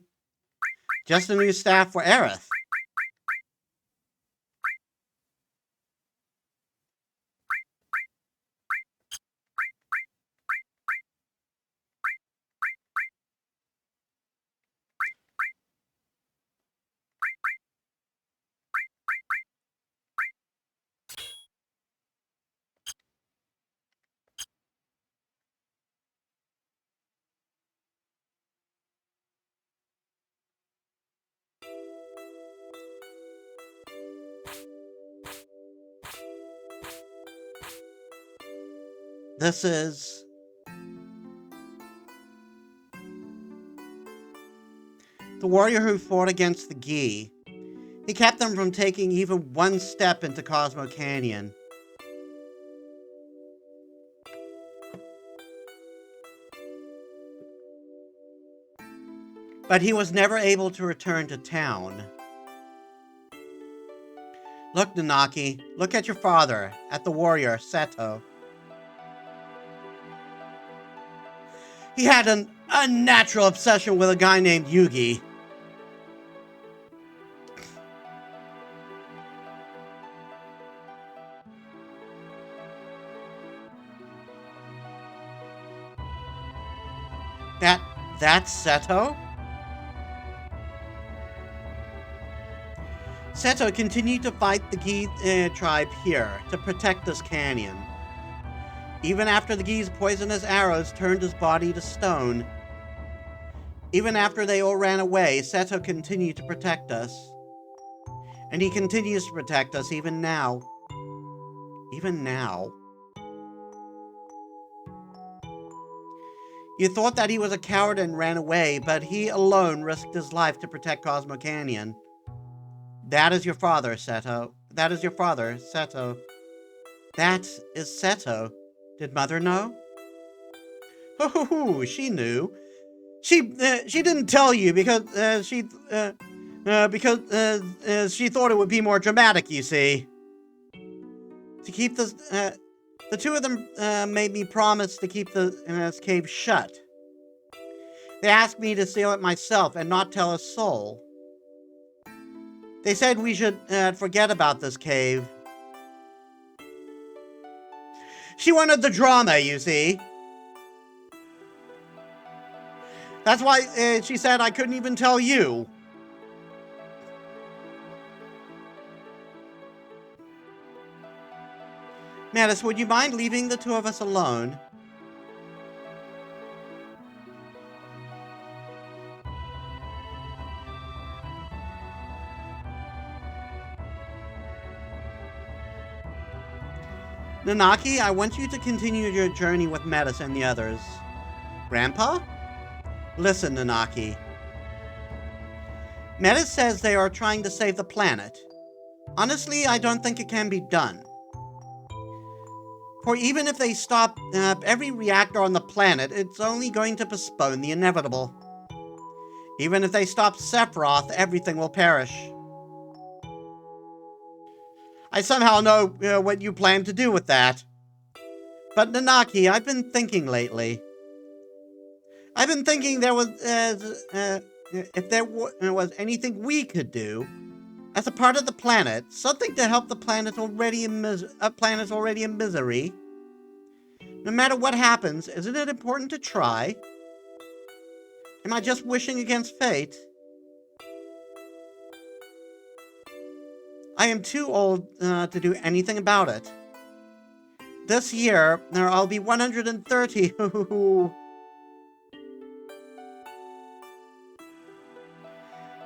A: This is the warrior who fought against the Gi. He kept them from taking even one step into Cosmo Canyon. But he was never able to return to town. Look, Nanaki, look at your father, at the warrior, Seto. He had an unnatural obsession with a guy named Yugi. That's Seto? Seto continued to fight the Gi tribe here to protect this canyon. Even after the Gi's poisonous arrows turned his body to stone, even after they all ran away, Seto continued to protect us. And he continues to protect us even now. Even now. You thought that he was a coward and ran away, but he alone risked his life to protect Cosmo Canyon. That is your father, Seto. That is your father, Seto. That is Seto. Did Mother know? Oh, she knew. She didn't tell you because she thought it would be more dramatic. You see. To keep this, the two of them made me promise to keep this cave shut. They asked me to seal it myself and not tell a soul. They said we should forget about this cave. She wanted the drama, you see. That's why she said I couldn't even tell you. Metis, would you mind leaving the two of us alone? Nanaki, I want you to continue your journey with Metis and the others. Grandpa? Listen, Nanaki. Metis says they are trying to save the planet. Honestly, I don't think it can be done. For even if they stop every reactor on the planet, it's only going to postpone the inevitable. Even if they stop Sephiroth, everything will perish. I somehow know what you plan to do with that. But Nanaki, I've been thinking lately. I've been thinking there was, if there was anything we could do, as a part of the planet, something to help the planet already in misery. No matter what happens, isn't it important to try? Am I just wishing against fate? I am too old to do anything about it. This year, I'll be 130.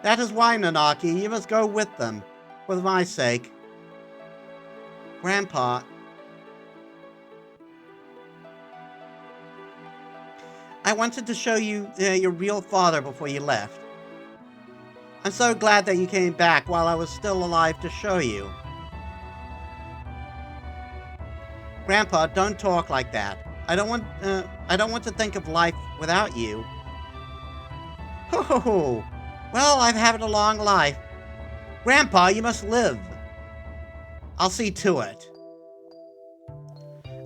A: That is why, Nanaki, you must go with them, for my sake. Grandpa. I wanted to show you your real father before you left. I'm so glad that you came back while I was still alive to show you. Grandpa, don't talk like that. I don't want to think of life without you. Ho! Well, I've had a long life. Grandpa, you must live. I'll see to it.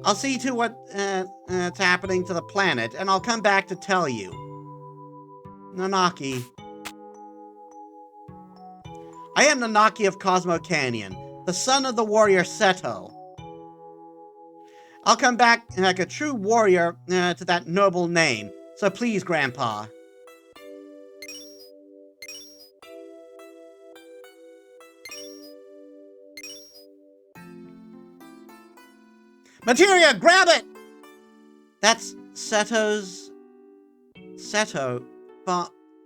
A: I'll see to what's happening to the planet, and I'll come back to tell you. Nanaki. I am Nanaki of Cosmo Canyon, the son of the warrior Seto. I'll come back like a true warrior to that noble name, so please, Grandpa. Materia, grab it! That's Seto's...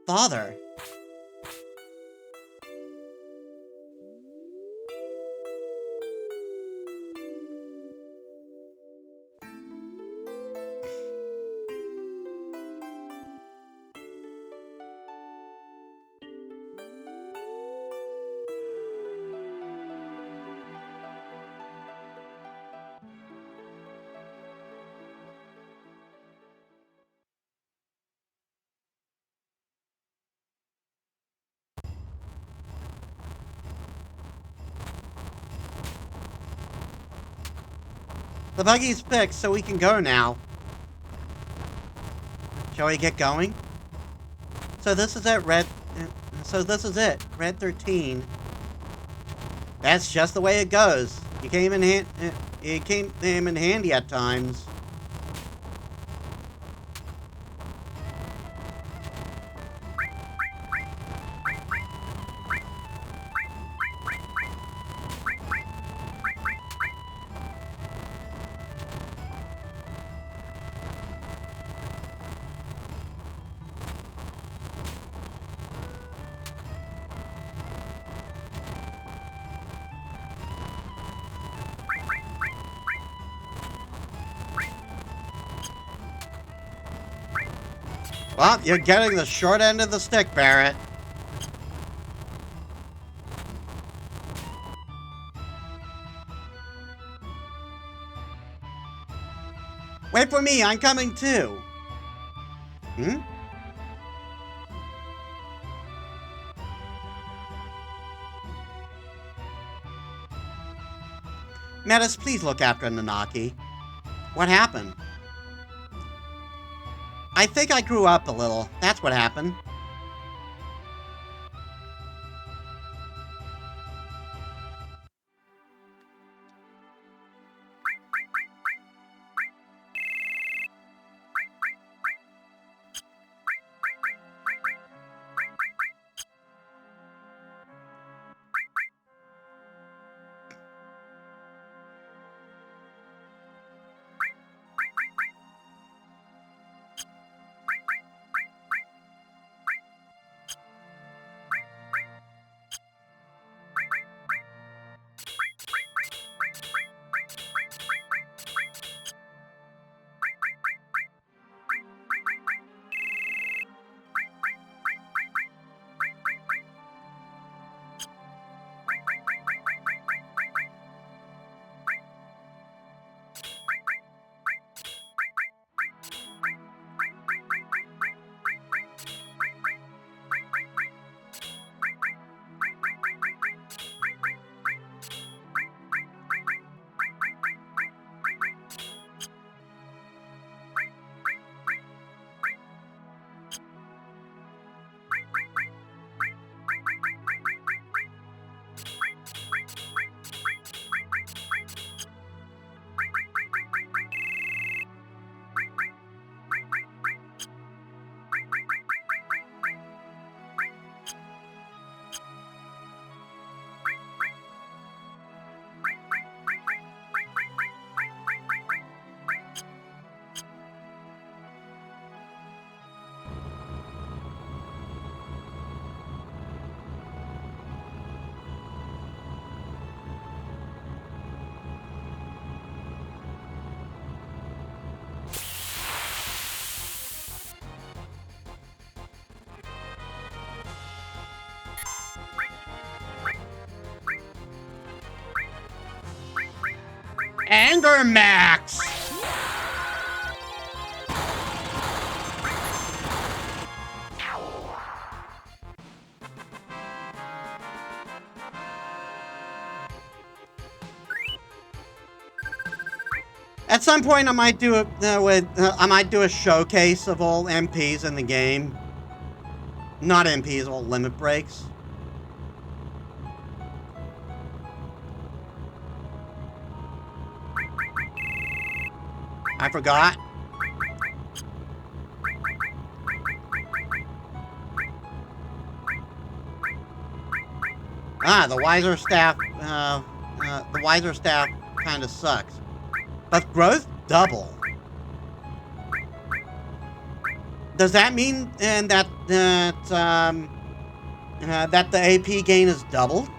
A: father. The buggy's fixed, so we can go now. Shall we get going? So this is it, Red 13. That's just the way it goes. You came in handy at times. Well, you're getting the short end of the stick, Barrett. Wait for me, I'm coming too. Metis, please look after Nanaki. What happened? I think I grew up a little. That's what happened. Anger Max! At some point, I might do a showcase of all MPs in the game. Not MPs, all limit breaks. I forgot. The wiser staff. The wiser staff kind of sucks. But growth double. Does that mean that the AP gain is doubled?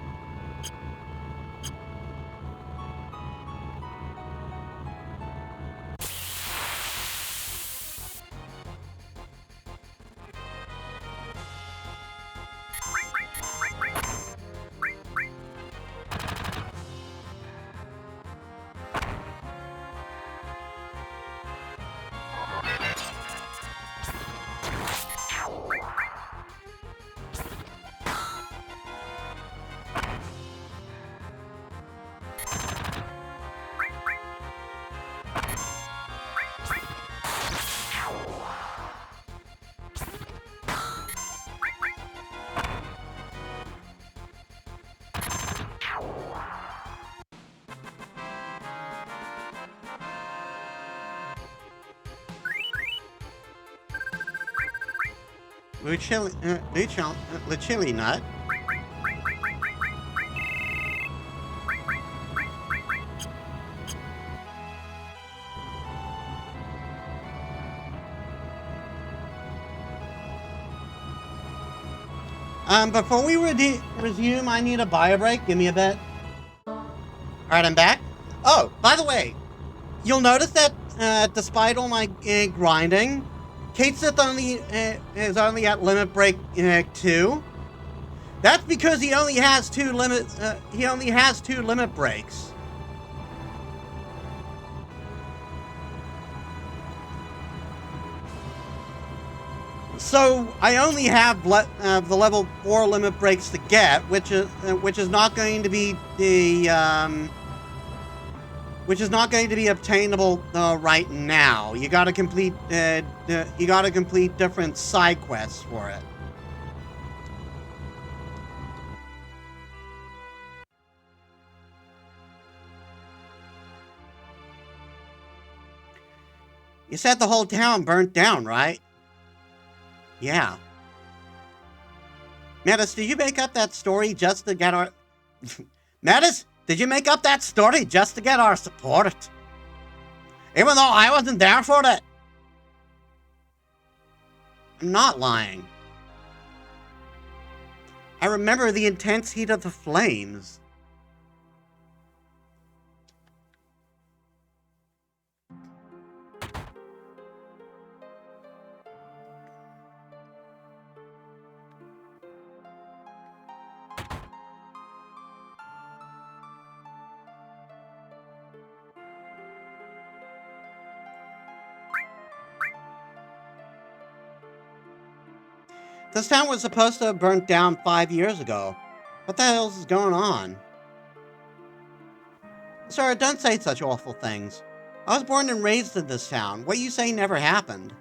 A: Chili nut. Before we resume, I need a bio break. Give me a bit. Alright, I'm back. Oh, by the way, you'll notice that despite all my grinding, Kate's is only at limit break 2. That's because he only has two limit breaks. So I only have the level 4 limit breaks to get, which is not going to be obtainable right now. You got to complete different side quests for it. You said the whole town burnt down, right? Yeah. Metis, did you make up that story just to get our... Metis, did you make up that story just to get our support? Even though I wasn't there for it? I'm not lying. I remember the intense heat of the flames. This town was supposed to have burnt down 5 years ago. What the hell is going on? Sir, don't say such awful things. I was born and raised in this town. What you say never happened.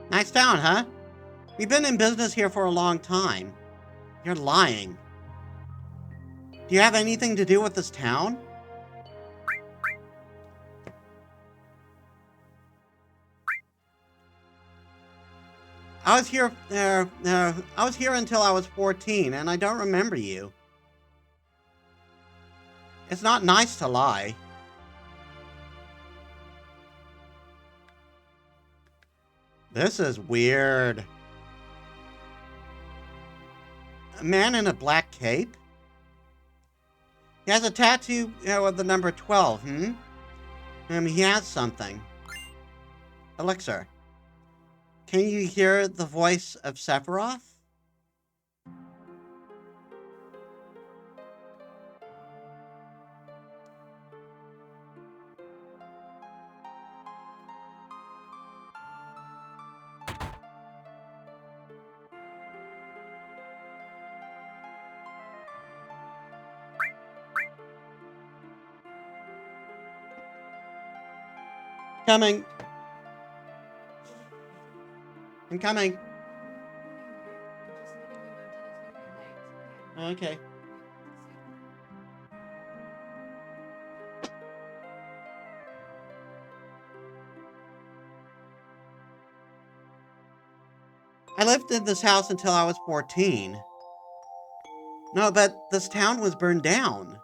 A: Nice town, huh? We've been in business here for a long time. You're lying. Do you have anything to do with this town? I was here until I was 14, and I don't remember you. It's not nice to lie. This is weird. A man in a black cape? He has a tattoo with the number 12, he has something. Elixir. Can you hear the voice of Sephiroth? Coming. I'm coming. Okay. I lived in this house until I was 14. No, but this town was burned down.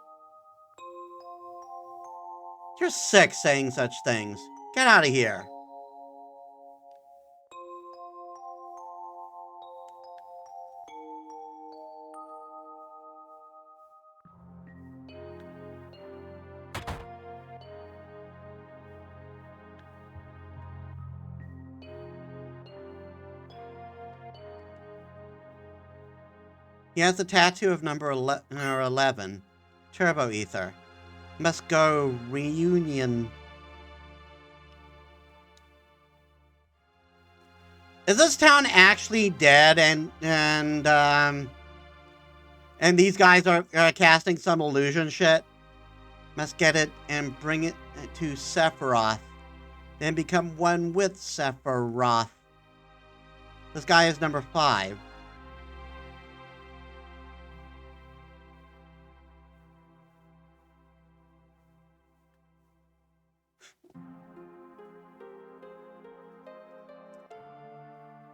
A: You're sick saying such things. Get out of here. He has a tattoo of number 11. Turbo Ether. Must go reunion. Is this town actually dead and these guys are casting some illusion shit? Must get it and bring it to Sephiroth. Then become one with Sephiroth. This guy is number 5.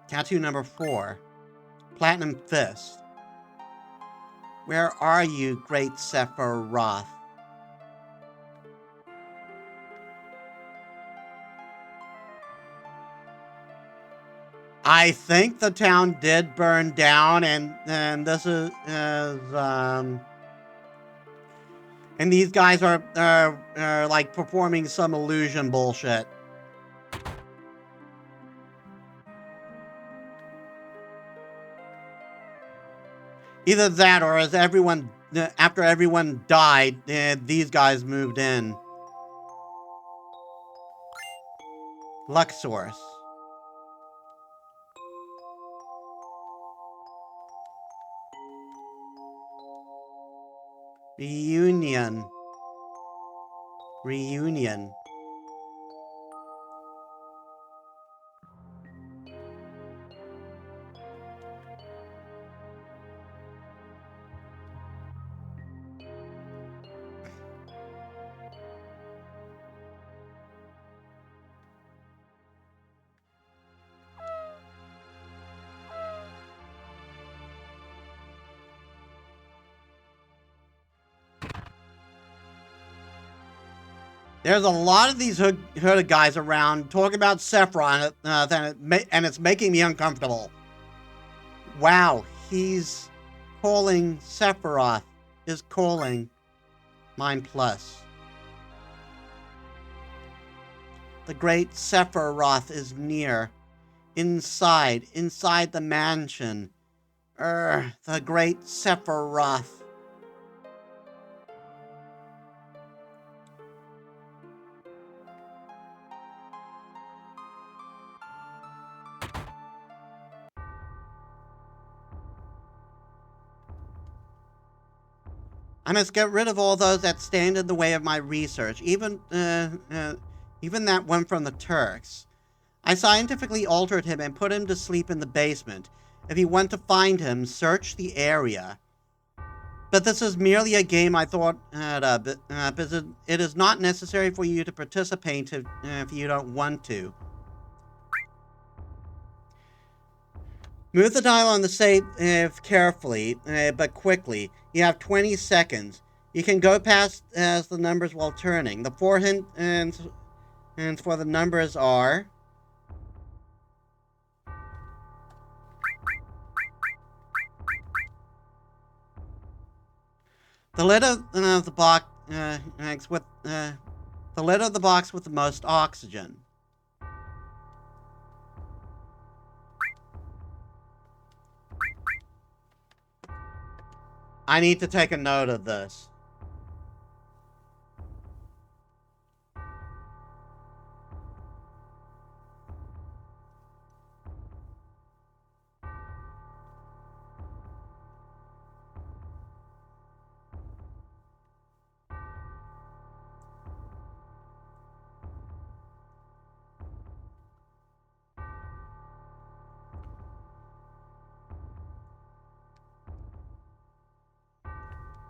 A: Tattoo number 4. Platinum Fist. Where are you, great Sephiroth? I think the town did burn down, and this is and these guys are like performing some illusion bullshit. Either that, or as everyone after everyone died, these guys moved in. Luck source. Reunion. Reunion. There's a lot of these hooded guys around talking about Sephiroth, and it's making me uncomfortable. Wow, he's calling Sephiroth. Is calling Mine Plus. The great Sephiroth is near. Inside the mansion. The great Sephiroth. I must get rid of all those that stand in the way of my research, even that one from the Turks. I scientifically altered him and put him to sleep in the basement. If you want to find him, search the area. But this is merely a game I thought because it is not necessary for you to participate if you don't want to. Move the dial on the safe carefully, but quickly. You have 20 seconds. You can go past as the numbers while turning. The 4 hints for the numbers are The lid of the box with the lid of the box with the most oxygen. I need to take a note of this.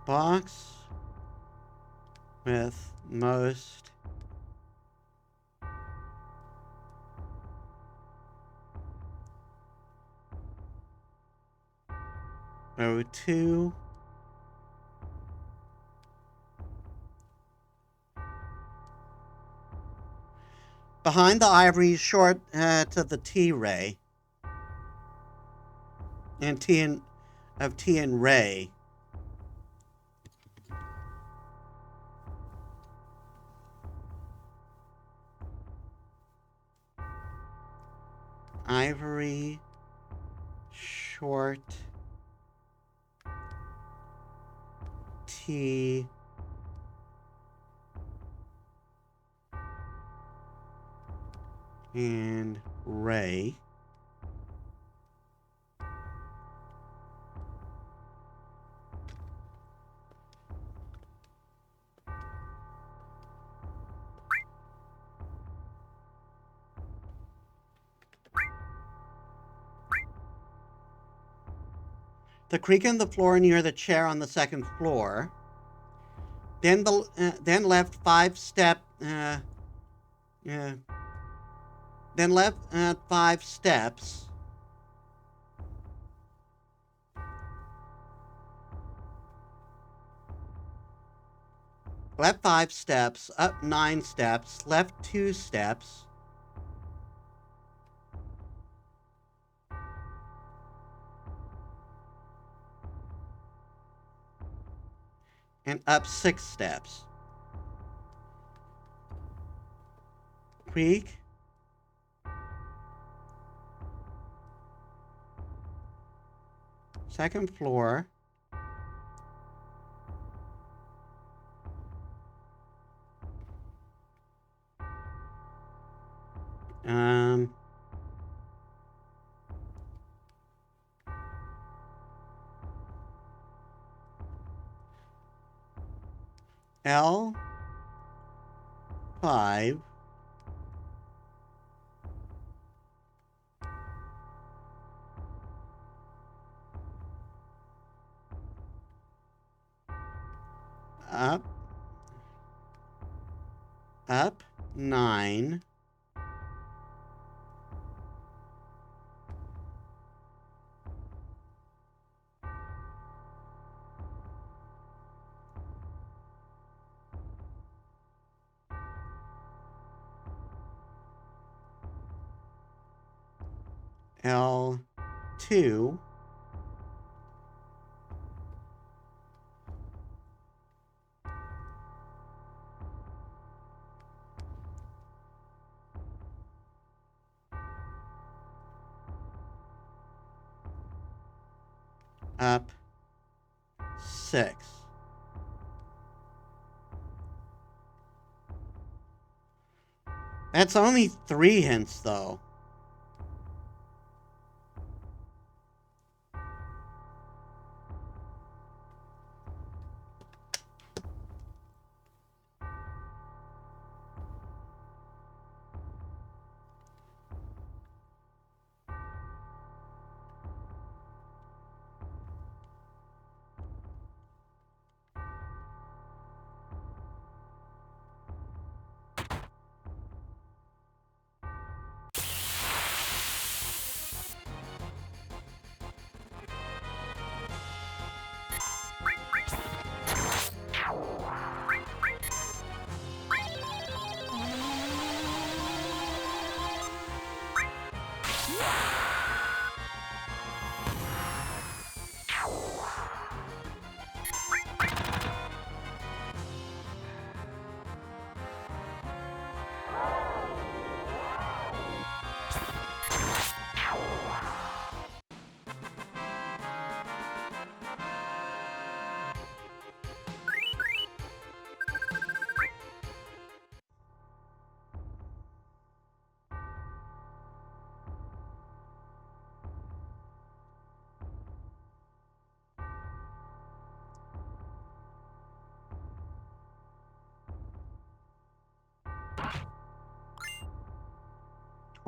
A: Box with most O2 behind the ivory short to the T ray and T and ray. Ivory short T and ray. The creak in the floor near the chair on the second floor. Then left 5 step. Then left 5 steps. Left 5 steps, up 9 steps, left 2 steps. And up 6 steps. Creak. Second floor. L5 up 9 L2 up 6. That's only 3 hints, though.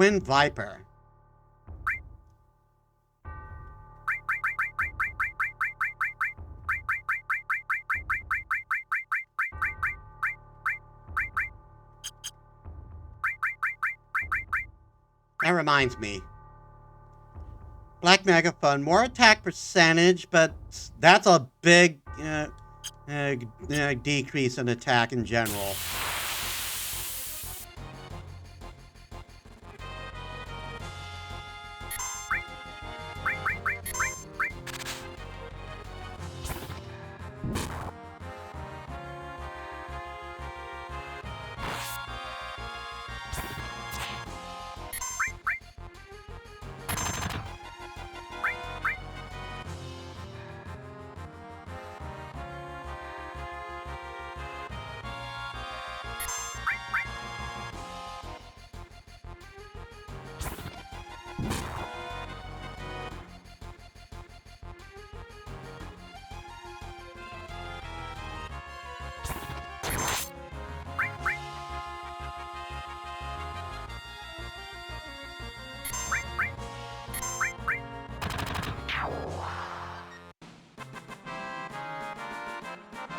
A: Twin Viper. That reminds me. Black Megaphone, more attack percentage, but that's a big decrease in attack in general.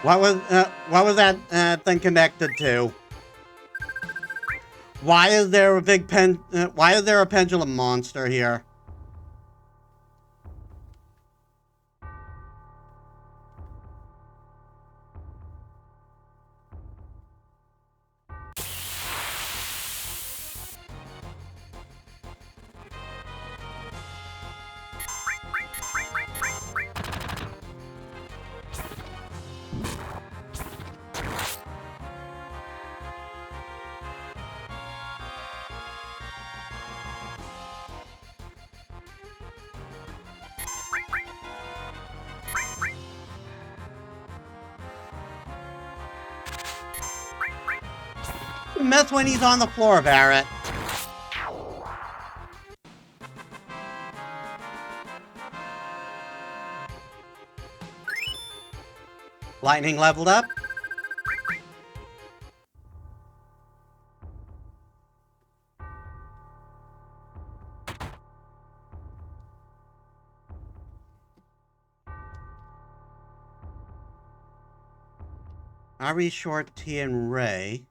A: What was that thing connected to? Why is there a big why is there a pendulum monster here? Mess when he's on the floor, Barrett. Lightning leveled up. Ari, Short, T, and Ray.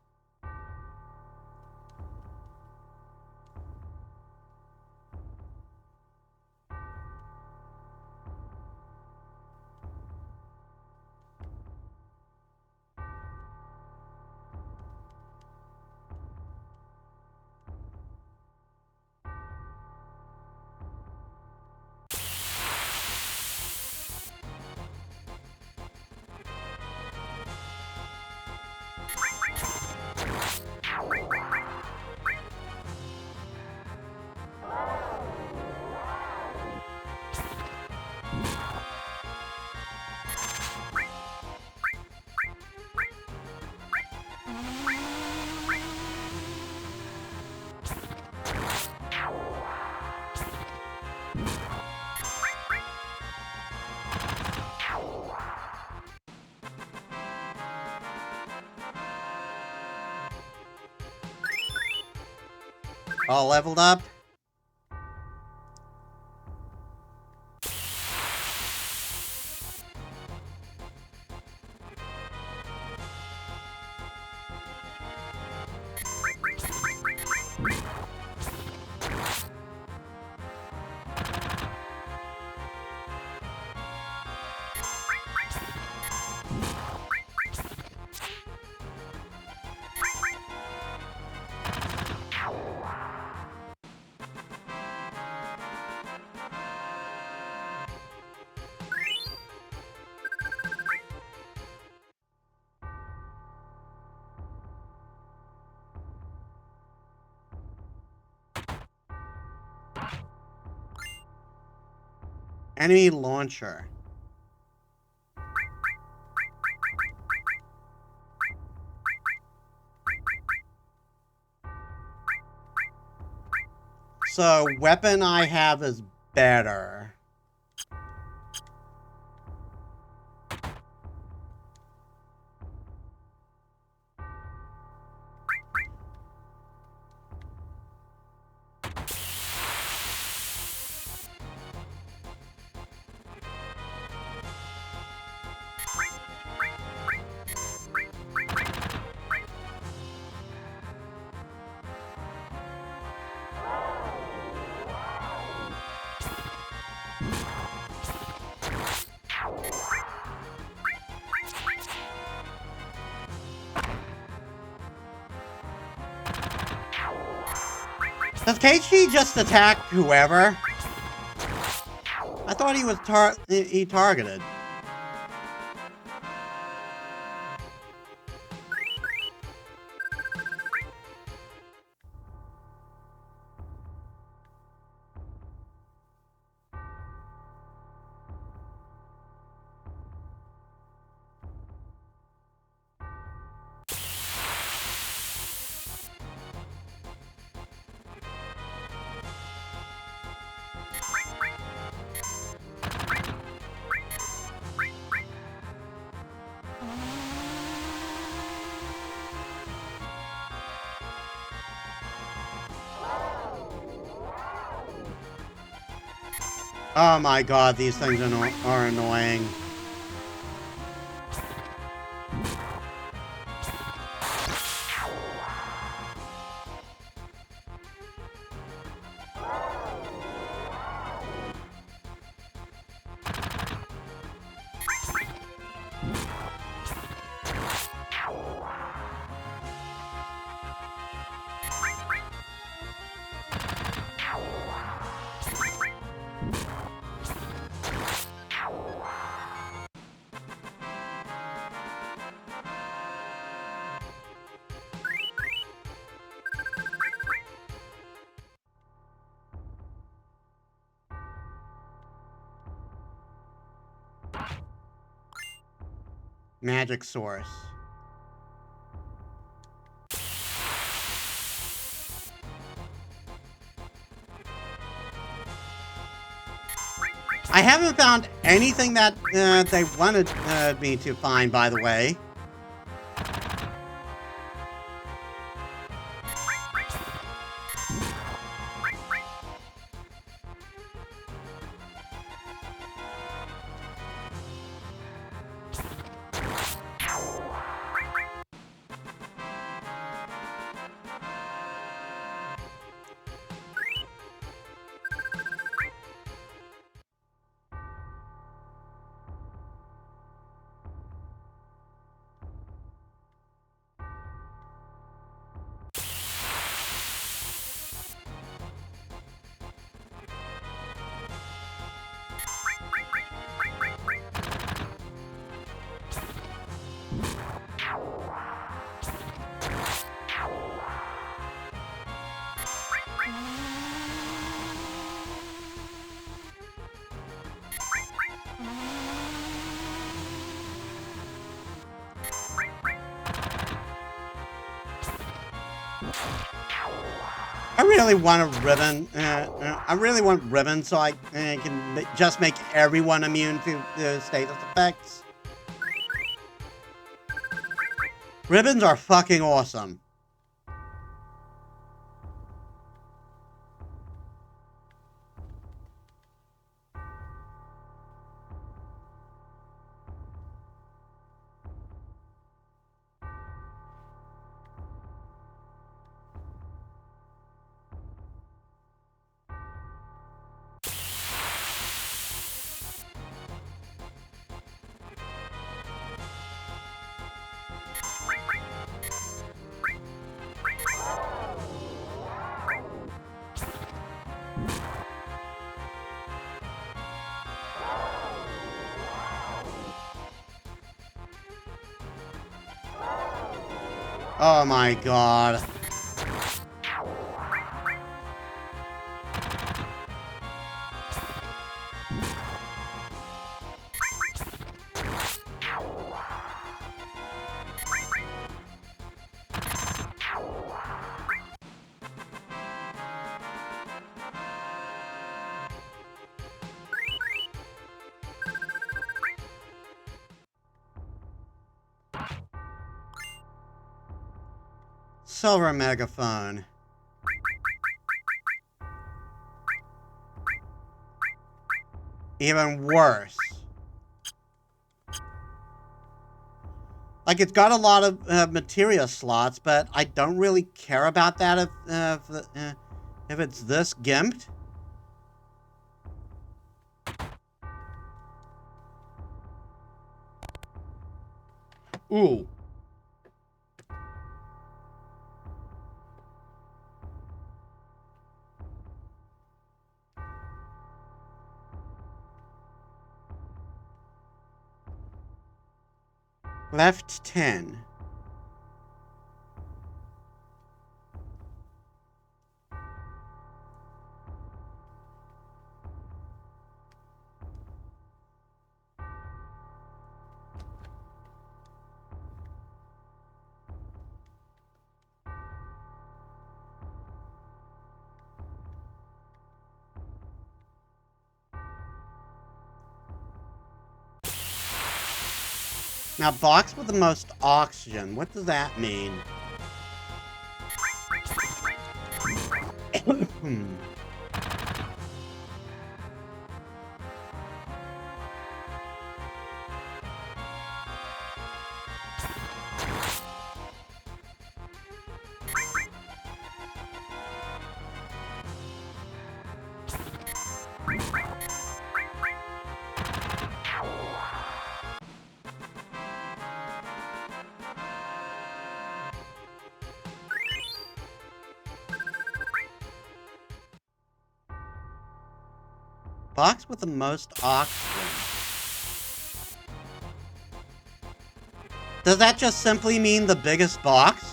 A: All leveled up. Enemy launcher. So, weapon I have is better. Does KG just attack whoever? I thought he was he targeted. Oh my god, these things are annoying. Magic source. I haven't found anything that they wanted me to find, by the way. I really want a ribbon. I really want ribbon so I can just make everyone immune to status effects. Ribbons are fucking awesome. Oh my god. Silver megaphone. Even worse. Like, it's got a lot of materia slots, but I don't really care about that if it's this gimped. Ooh. Left 10. Now, box with the most oxygen. What does that mean? Box with the most oxygen. Does that just simply mean the biggest box?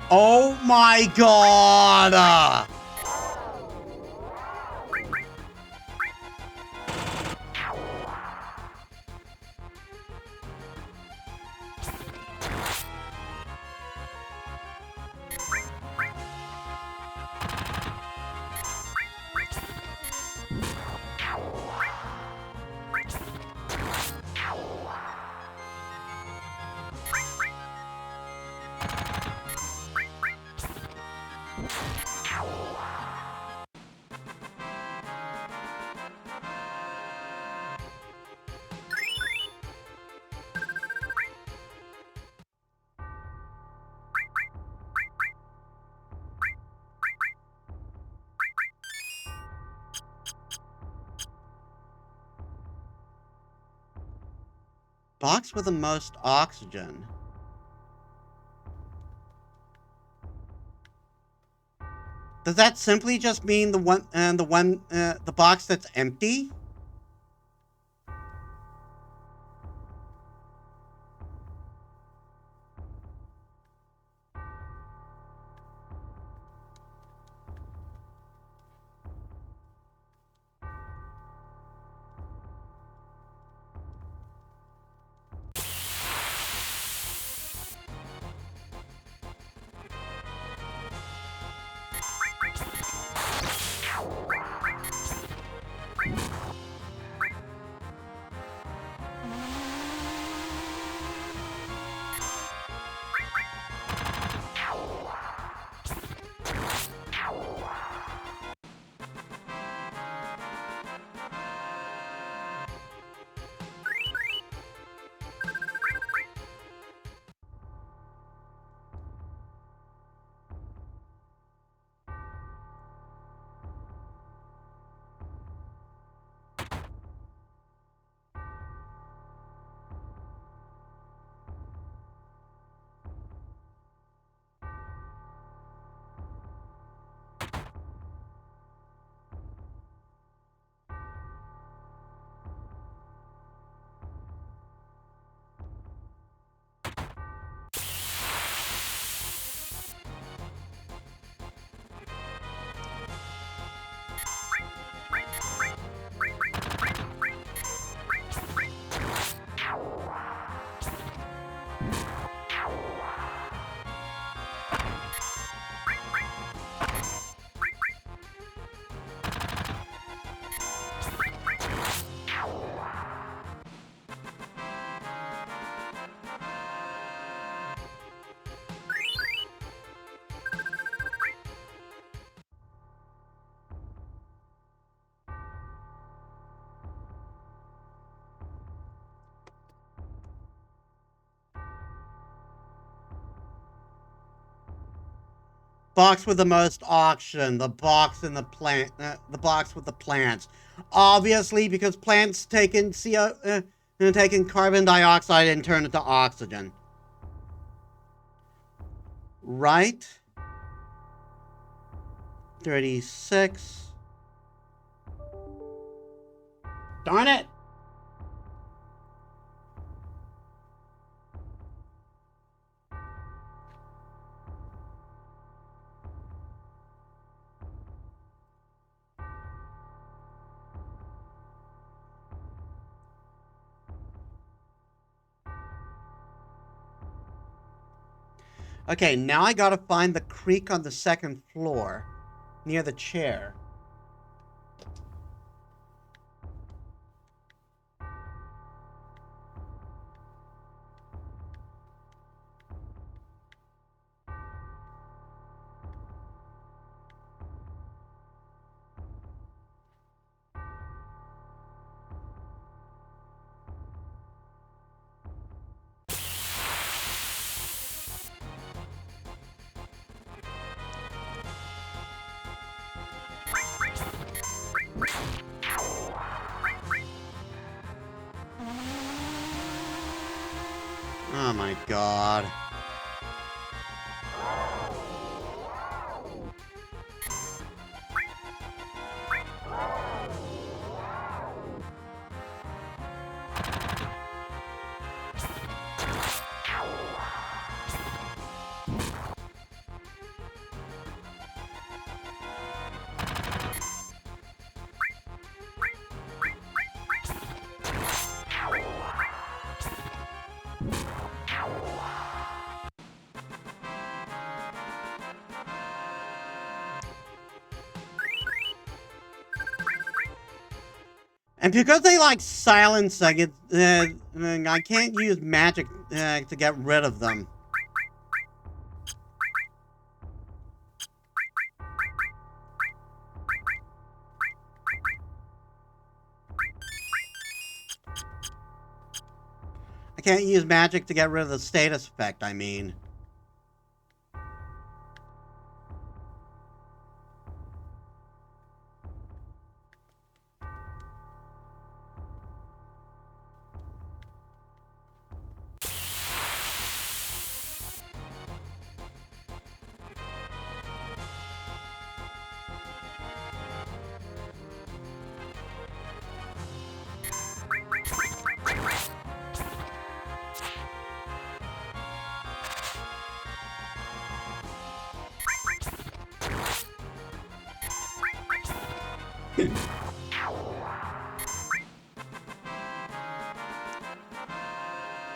A: Oh my god! Box with the most oxygen. Does that simply just mean the box that's empty? Box with the most oxygen. The box in the plant. The box with the plants. Obviously, because plants taking taking carbon dioxide and turn it to oxygen. Right. 36. Darn it! Okay, now I gotta find the creek on the second floor, near the chair. Oh my god. And because they like silence, I can't use magic to get rid of them. I can't use magic to get rid of the status effect, I mean.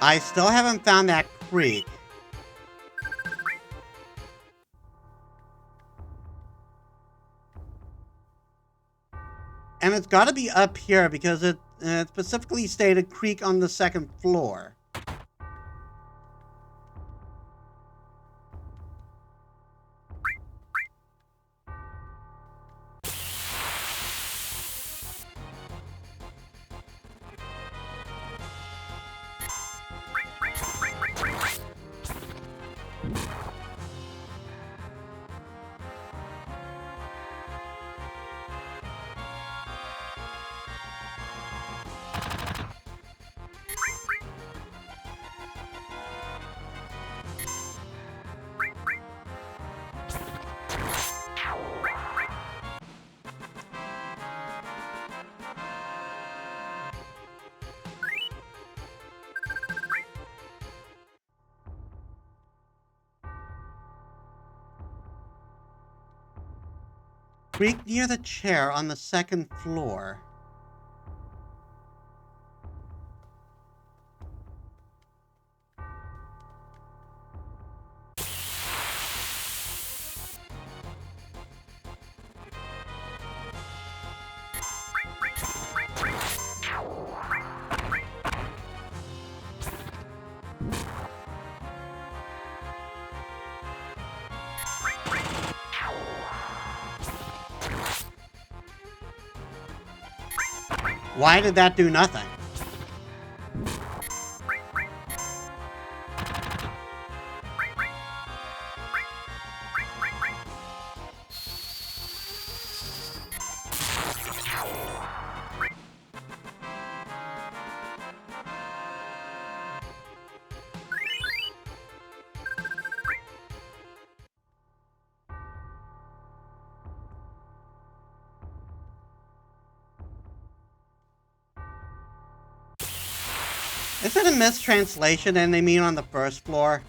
A: I still haven't found that creek. And it's got to be up here because it specifically stated creek on the second floor. Creek near the chair on the second floor. Why did that do nothing? Is it a mistranslation and they mean on the first floor?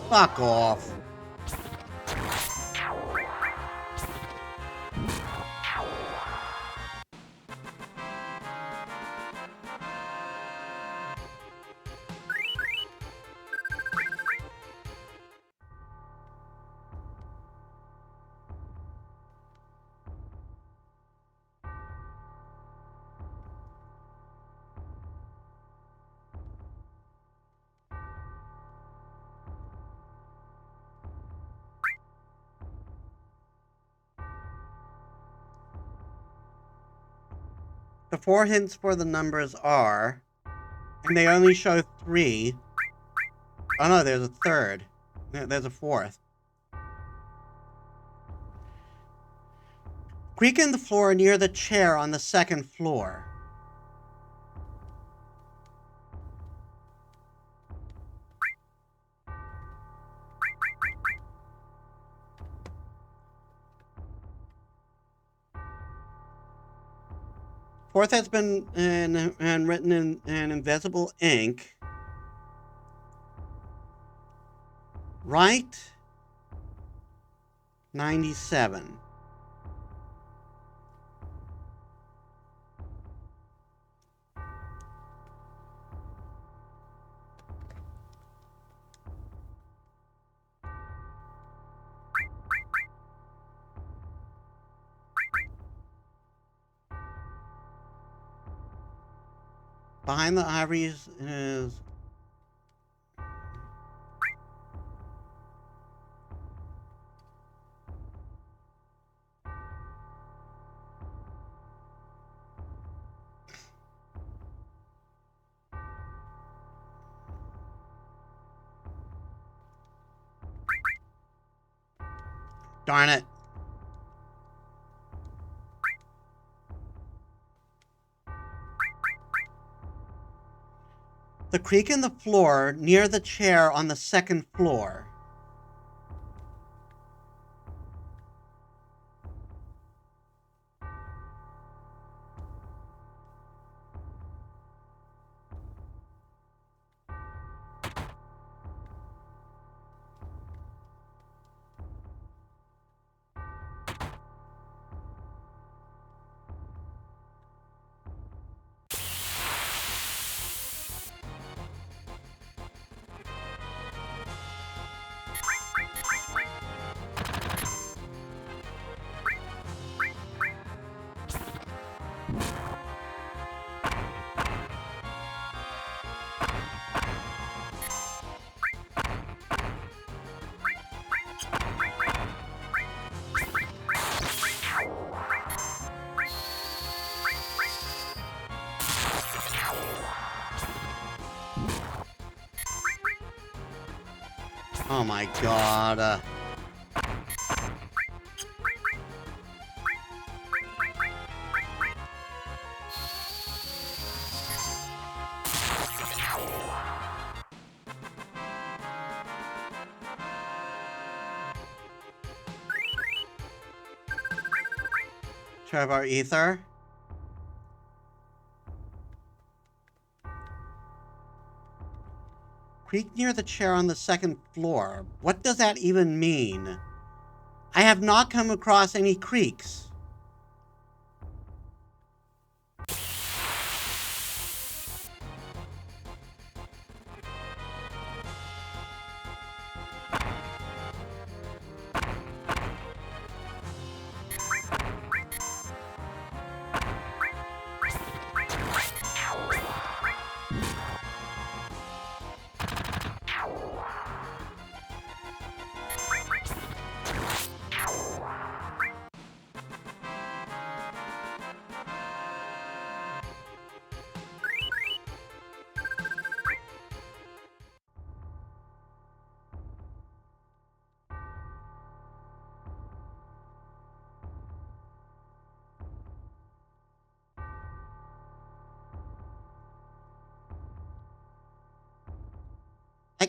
A: Fuck off. The 4 hints for the numbers are, and they only show 3. Oh no, there's a third. There's a fourth. Creak in the floor near the chair on the 2nd floor. Fourth has been and written in invisible ink. Right? 97. Behind the ivories is... Darn it. The creak in the floor near the chair on the 2nd floor. Oh my god. Trevor Ether. Creak near the chair on the 2nd floor. What does that even mean? I have not come across any creaks.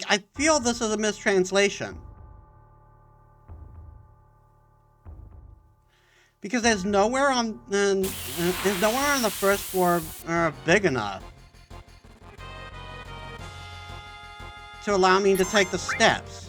A: I feel this is a mistranslation. Because there's nowhere on the first floor big enough to allow me to take the steps.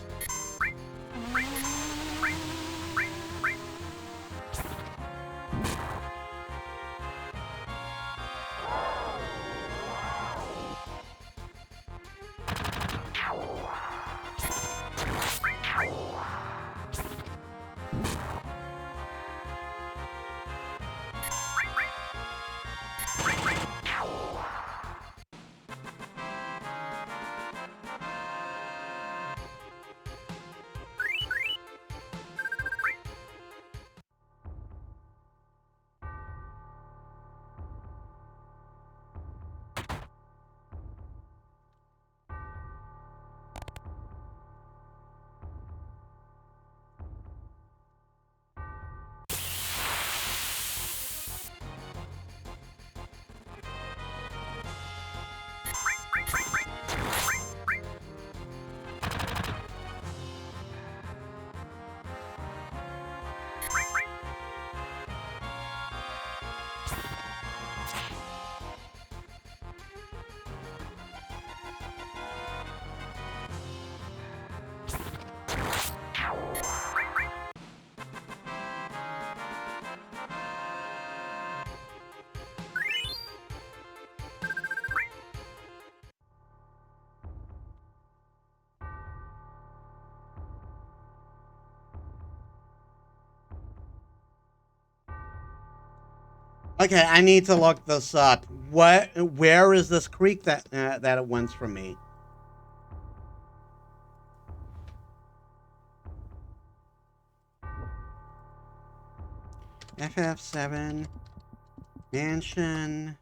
A: Okay, I need to look this up. Where is this creek that it went from me? FF7 mansion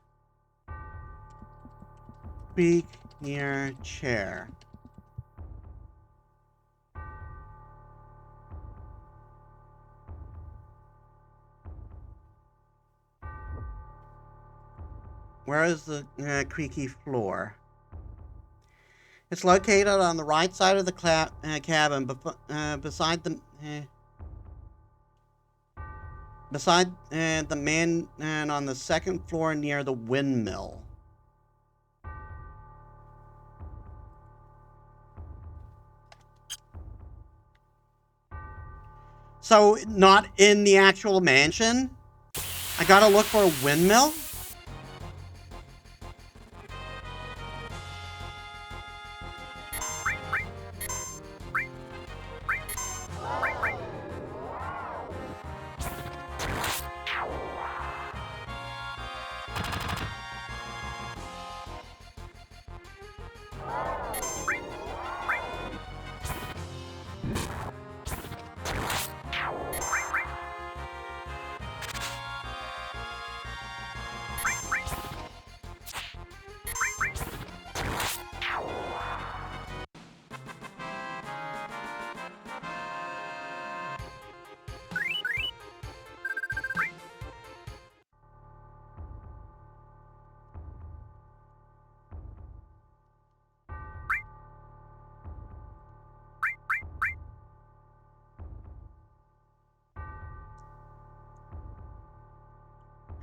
A: creek near chair. Where is the creaky floor? It's located on the right side of the cabin, beside the man and on the second floor near the windmill. So, not in the actual mansion? I gotta look for a windmill?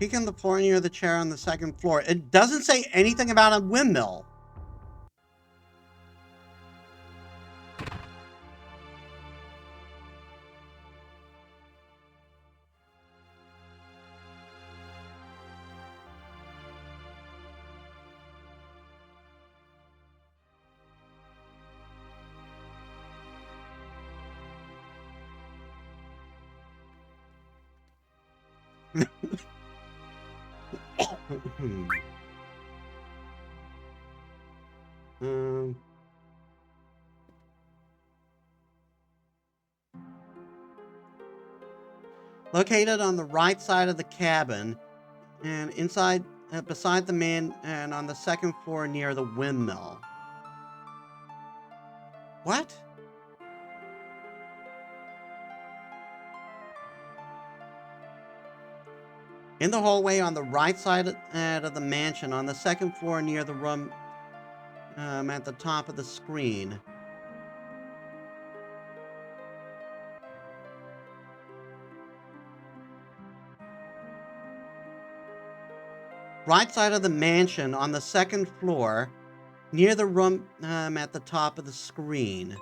A: Peek on the floor near the chair on the second floor. It doesn't say anything about a windmill. um, located on the right side of the cabin and inside beside the man and on the second floor near the windmill. What? In the hallway on the right side of the mansion on the second floor near the room at the top of the screen. right side of the mansion on the second floor, near the room at the top of the screen.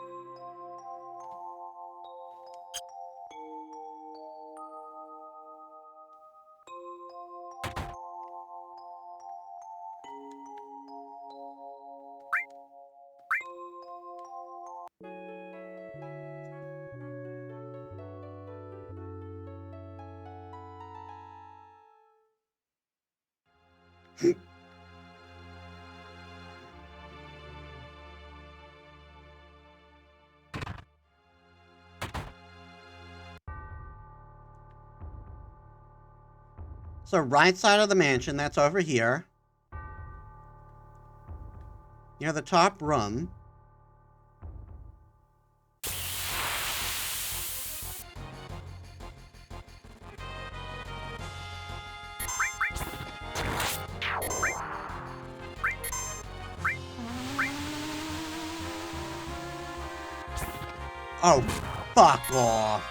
A: So right side of the mansion, that's over here. Near the top room. Oh, fuck off.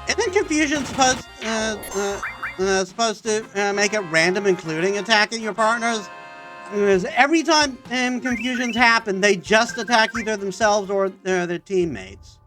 A: Isn't confusion supposed to make it random, including attacking your partners? Because every time confusions happen, they just attack either themselves or their teammates.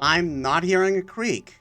A: I'm not hearing a creak.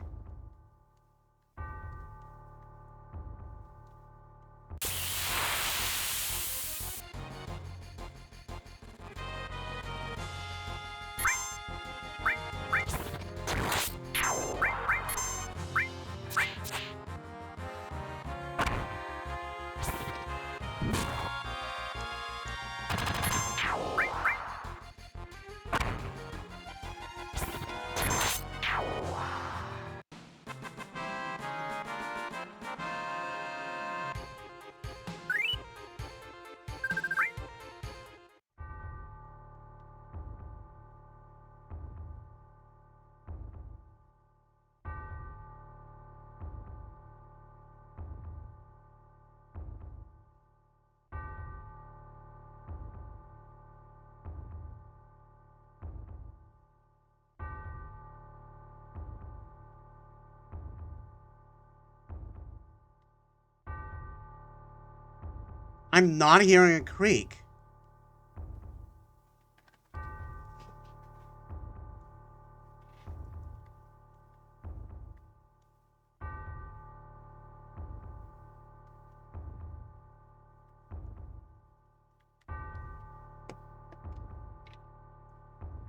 A: I'm not hearing a creak.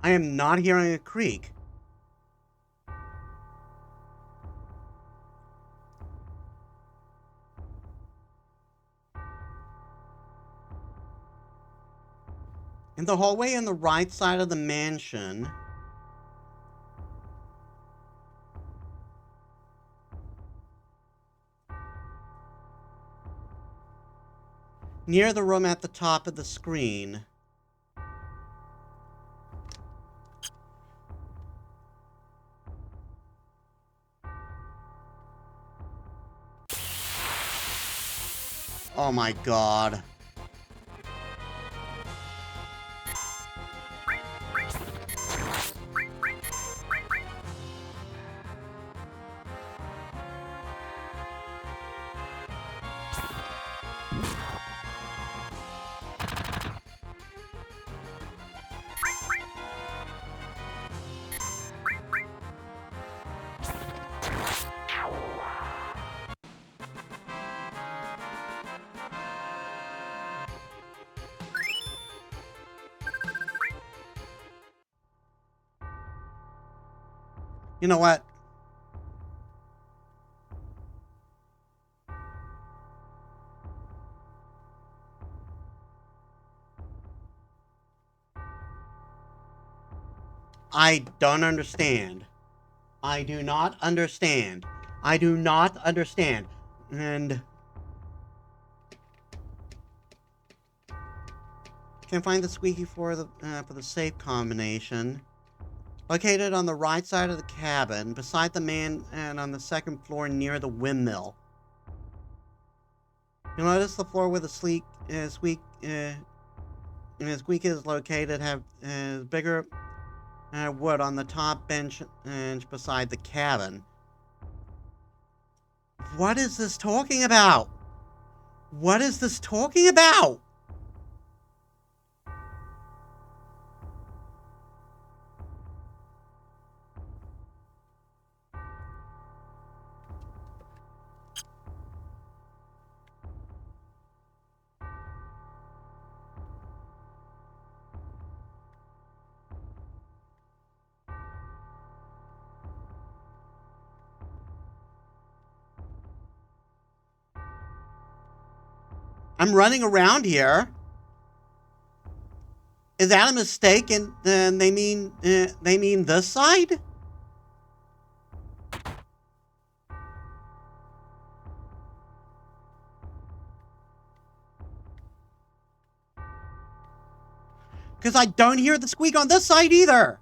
A: I am not hearing a creak. In the hallway on the right side of the mansion, near the room at the top of the screen. Oh my god. You know what? I don't understand. I do not understand. I do not understand. And can't find the squeaky for the safe combination. Located on the right side of the cabin, beside the man and on the second floor near the windmill. You'll notice the floor where the squeak is located have bigger wood on the top bench beside the cabin. What is this talking about? What is this talking about? I'm running around here. Is that a mistake? And they mean this side? Because I don't hear the squeak on this side either.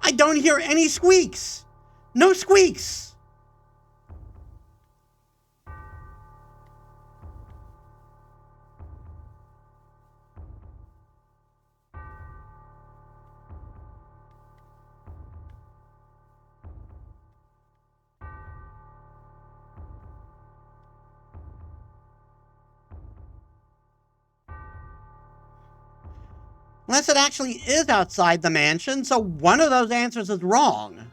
A: I don't hear any squeaks. No squeaks. Unless it actually is outside the mansion, so one of those answers is wrong.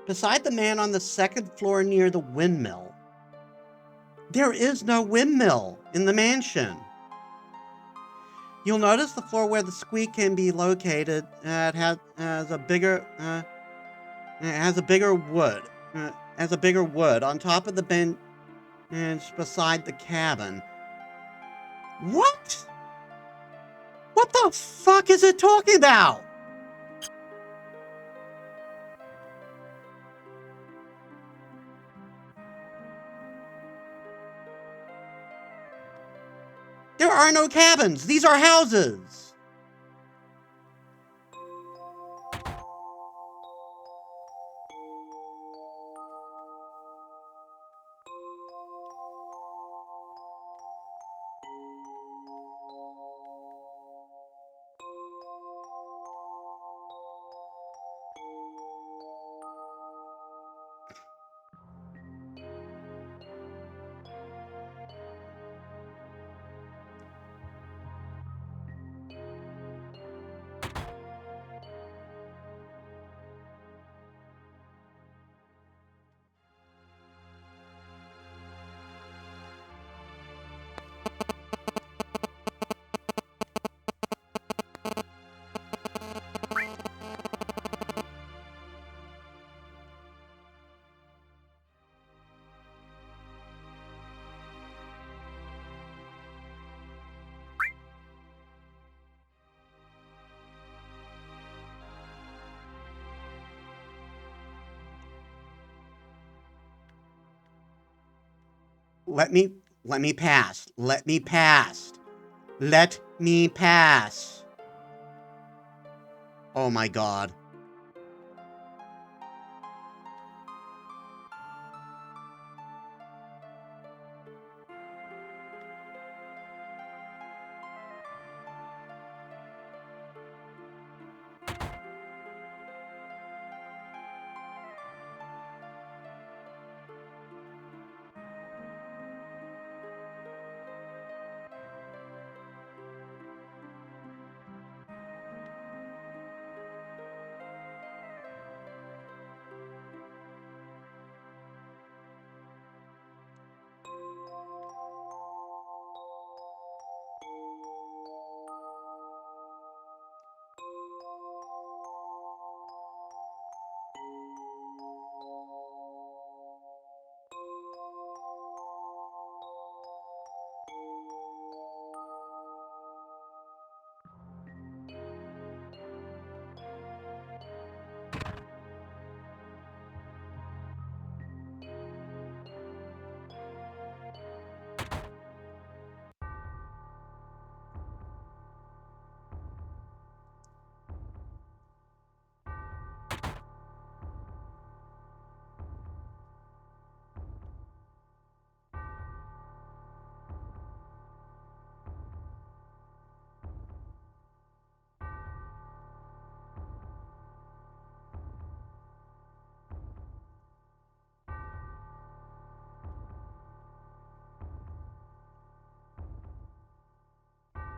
A: Beside the man on the second floor near the windmill. There is no windmill in the mansion. You'll notice the floor where the squeak can be located. It has a bigger wood. Has a bigger wood on top of the bench beside the cabin. What? What the fuck is it talking about? There are no cabins. These are houses. Let me pass. Let me pass. Let me pass. Oh my god.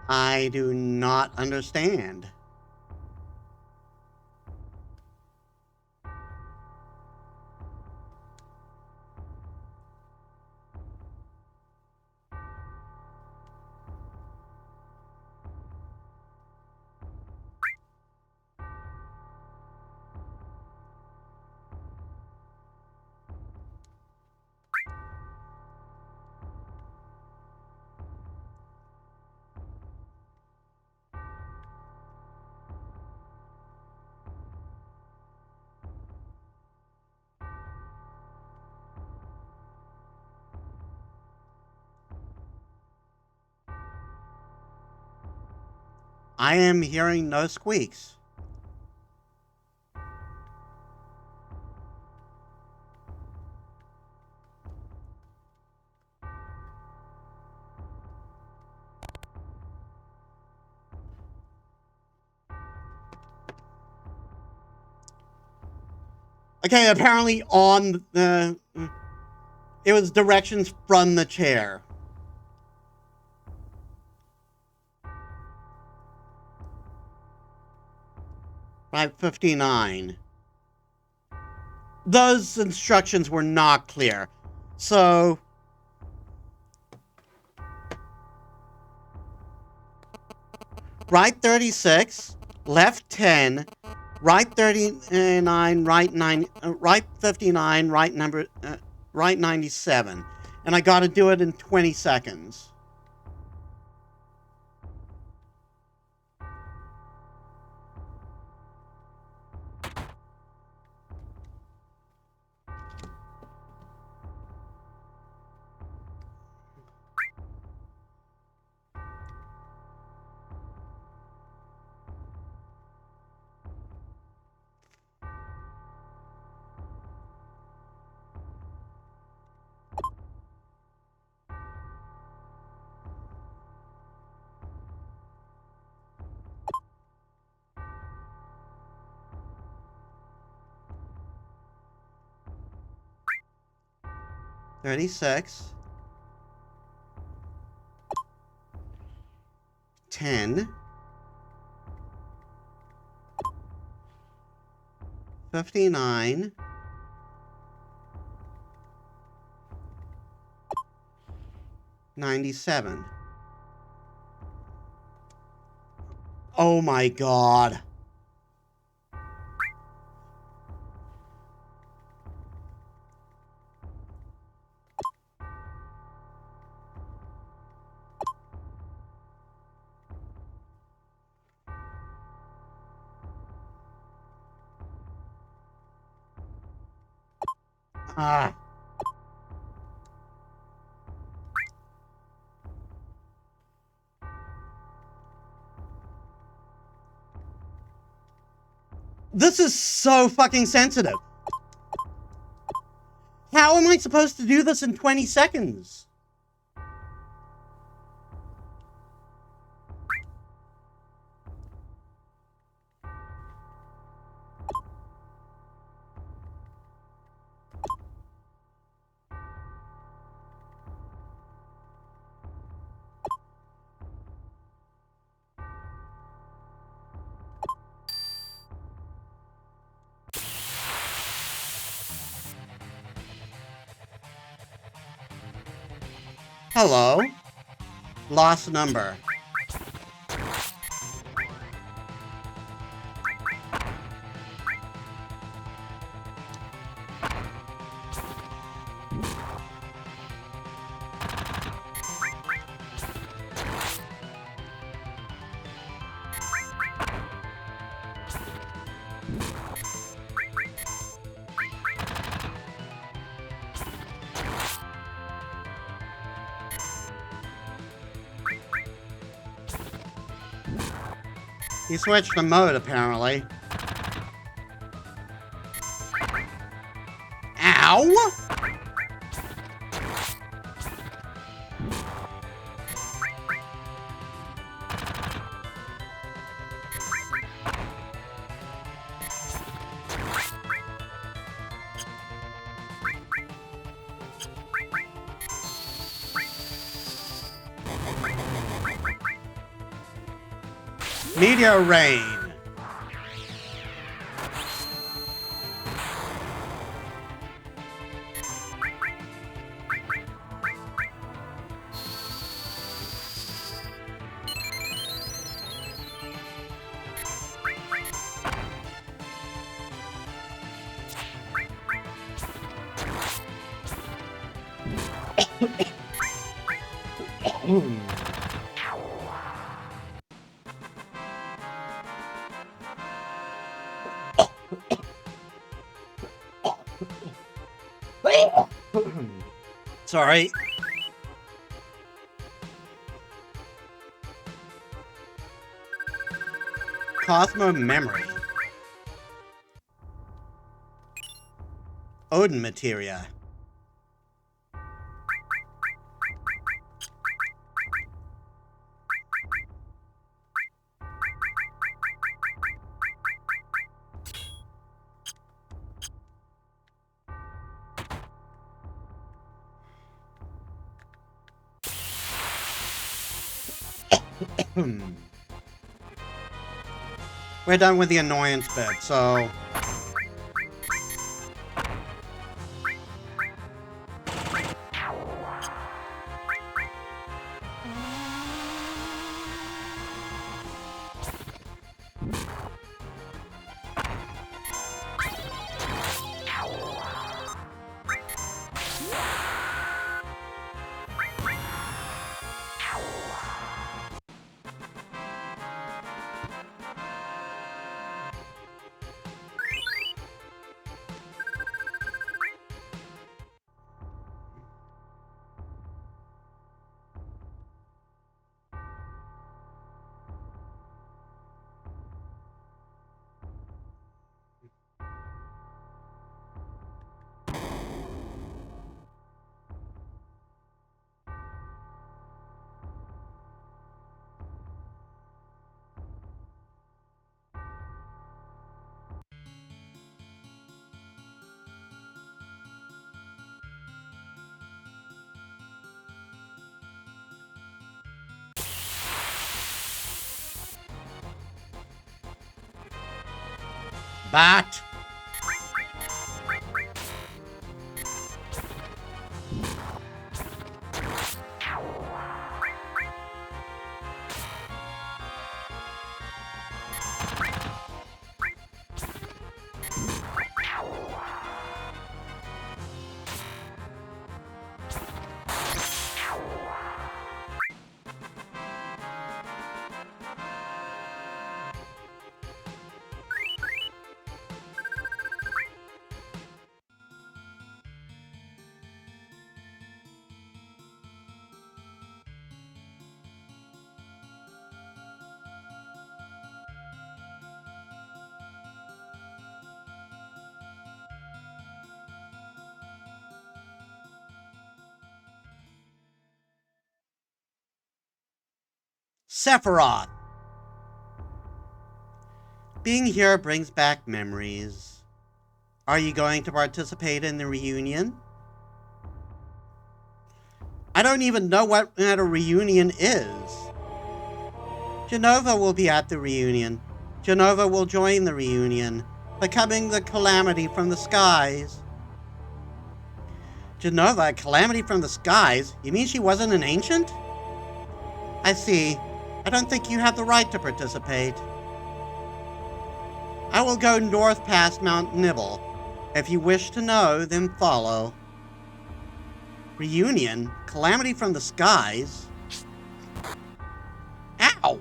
A: I do not understand. I am hearing no squeaks. Okay, apparently on the... It was directions from the chair. Right, 59. Those instructions were not clear. So... Right 36, left 10, right 39, right 9, right 59, right 97. And I got to do it in 20 seconds. $36, 10, 59, 97. Oh my god. Ah. This is so fucking sensitive. How am I supposed to do this in 20 seconds? Hello? Lost number. He switched the mode, apparently. Ow! Meteor rain. Sorry. Cosmo memory. Odin materia. We're done with the annoyance bit, so... Bat! Sephiroth. Being here brings back memories. Are you going to participate in the reunion? I don't even know what a reunion is. Jenova will be at the reunion. Jenova will join the reunion, becoming the calamity from the skies. Jenova, a calamity from the skies? You mean she wasn't an ancient? I see. I don't think you have the right to participate. I will go north past Mount Nibble. If you wish to know, then follow. Reunion? Calamity from the skies? Ow!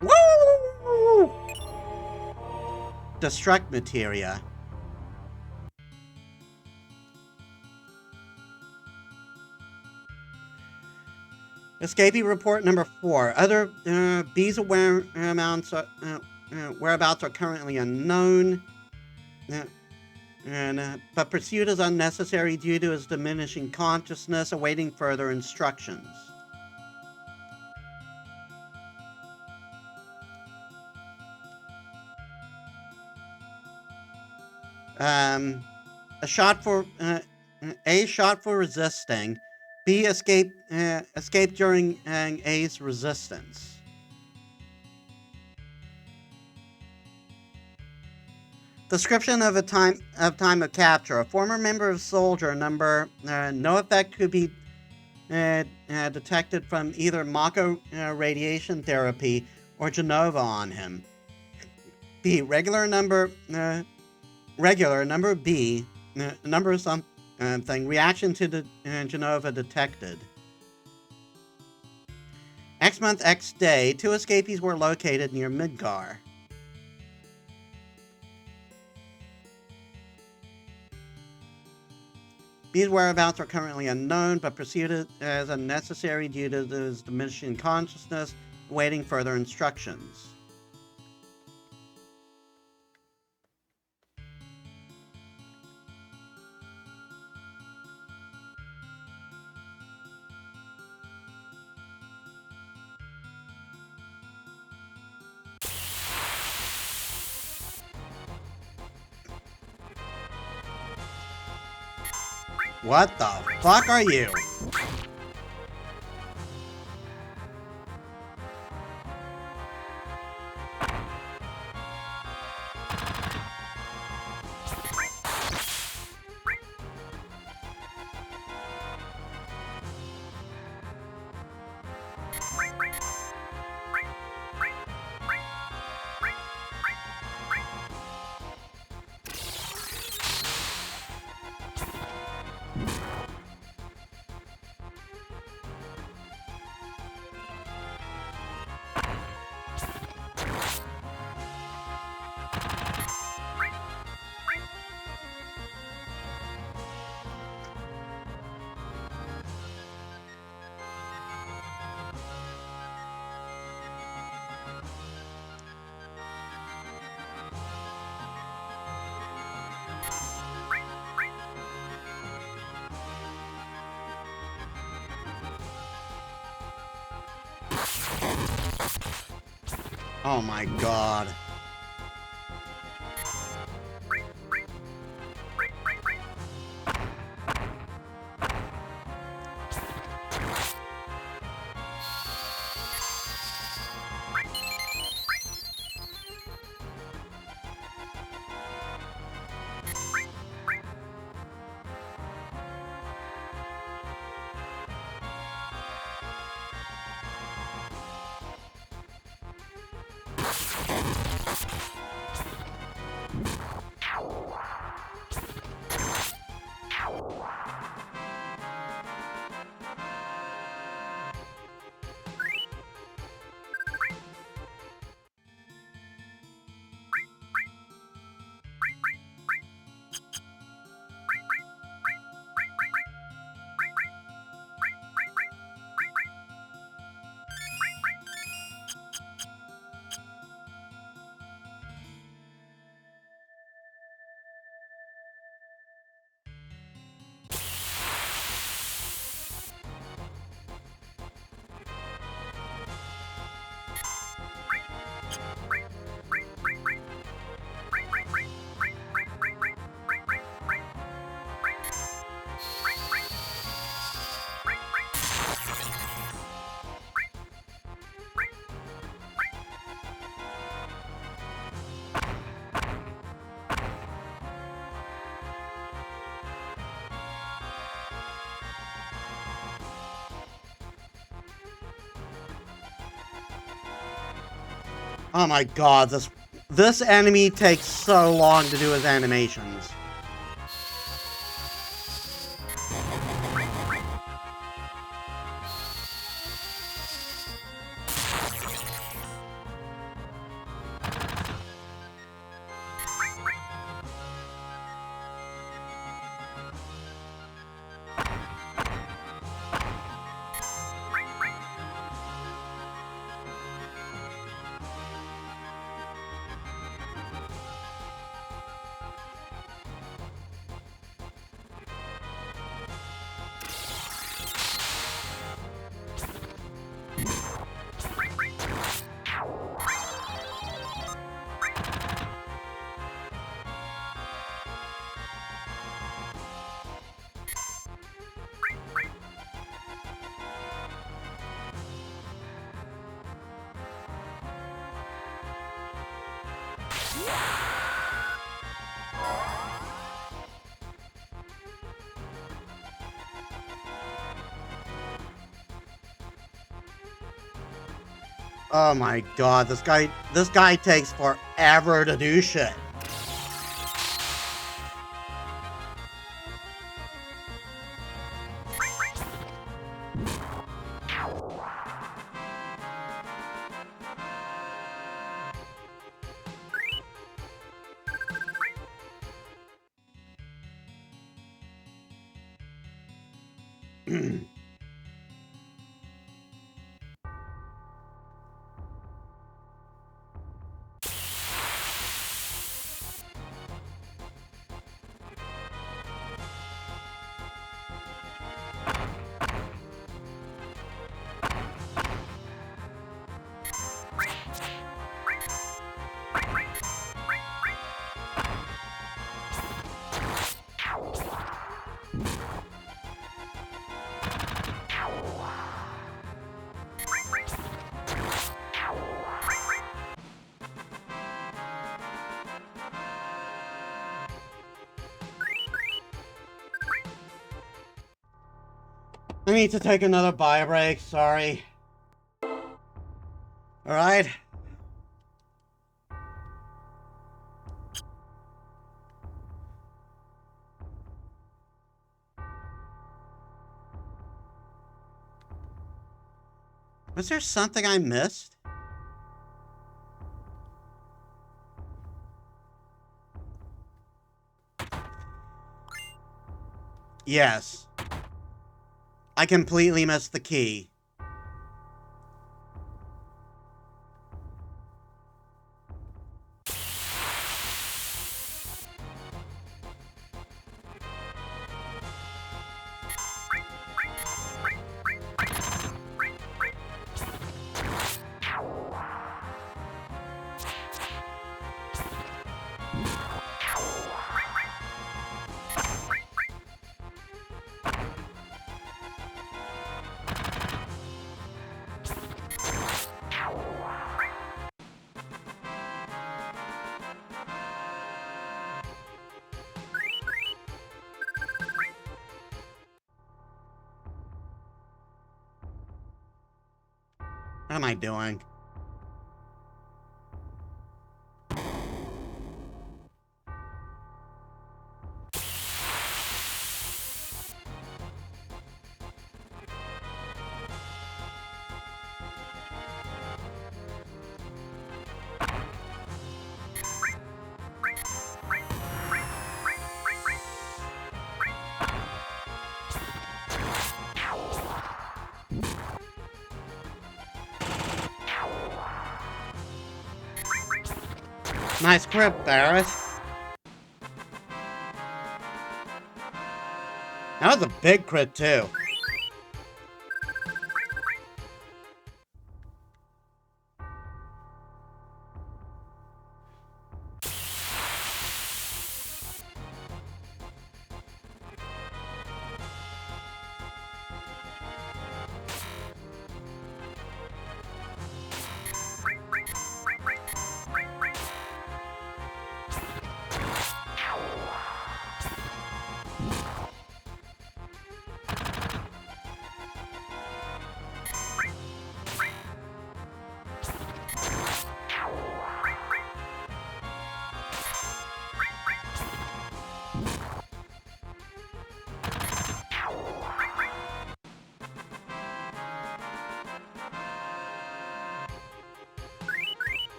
A: Woo! Destruct materia. Escapee report number 4. Other bees' whereabouts are currently unknown, but pursuit is unnecessary due to his diminishing consciousness, awaiting further instructions. A shot for resisting. B, escape during A's resistance. Description of time of capture. A former member of soldier number. No effect could be detected from either Mako radiation therapy or Jenova on him. B, regular number B, number of something, reaction to the Jenova detected. X month, X day, 2 escapees were located near Midgar. B's whereabouts are currently unknown, but pursued as unnecessary due to his diminishing consciousness, awaiting further instructions. What the fuck are you? Oh my god. Oh my god, this enemy takes so long to do his animations. Oh my god, this guy takes forever to do shit. I need to take another bio break, sorry. Alright. Was there something I missed? Yes. I completely missed the key. What am I doing? Nice crit, Barret. That was a big crit, too.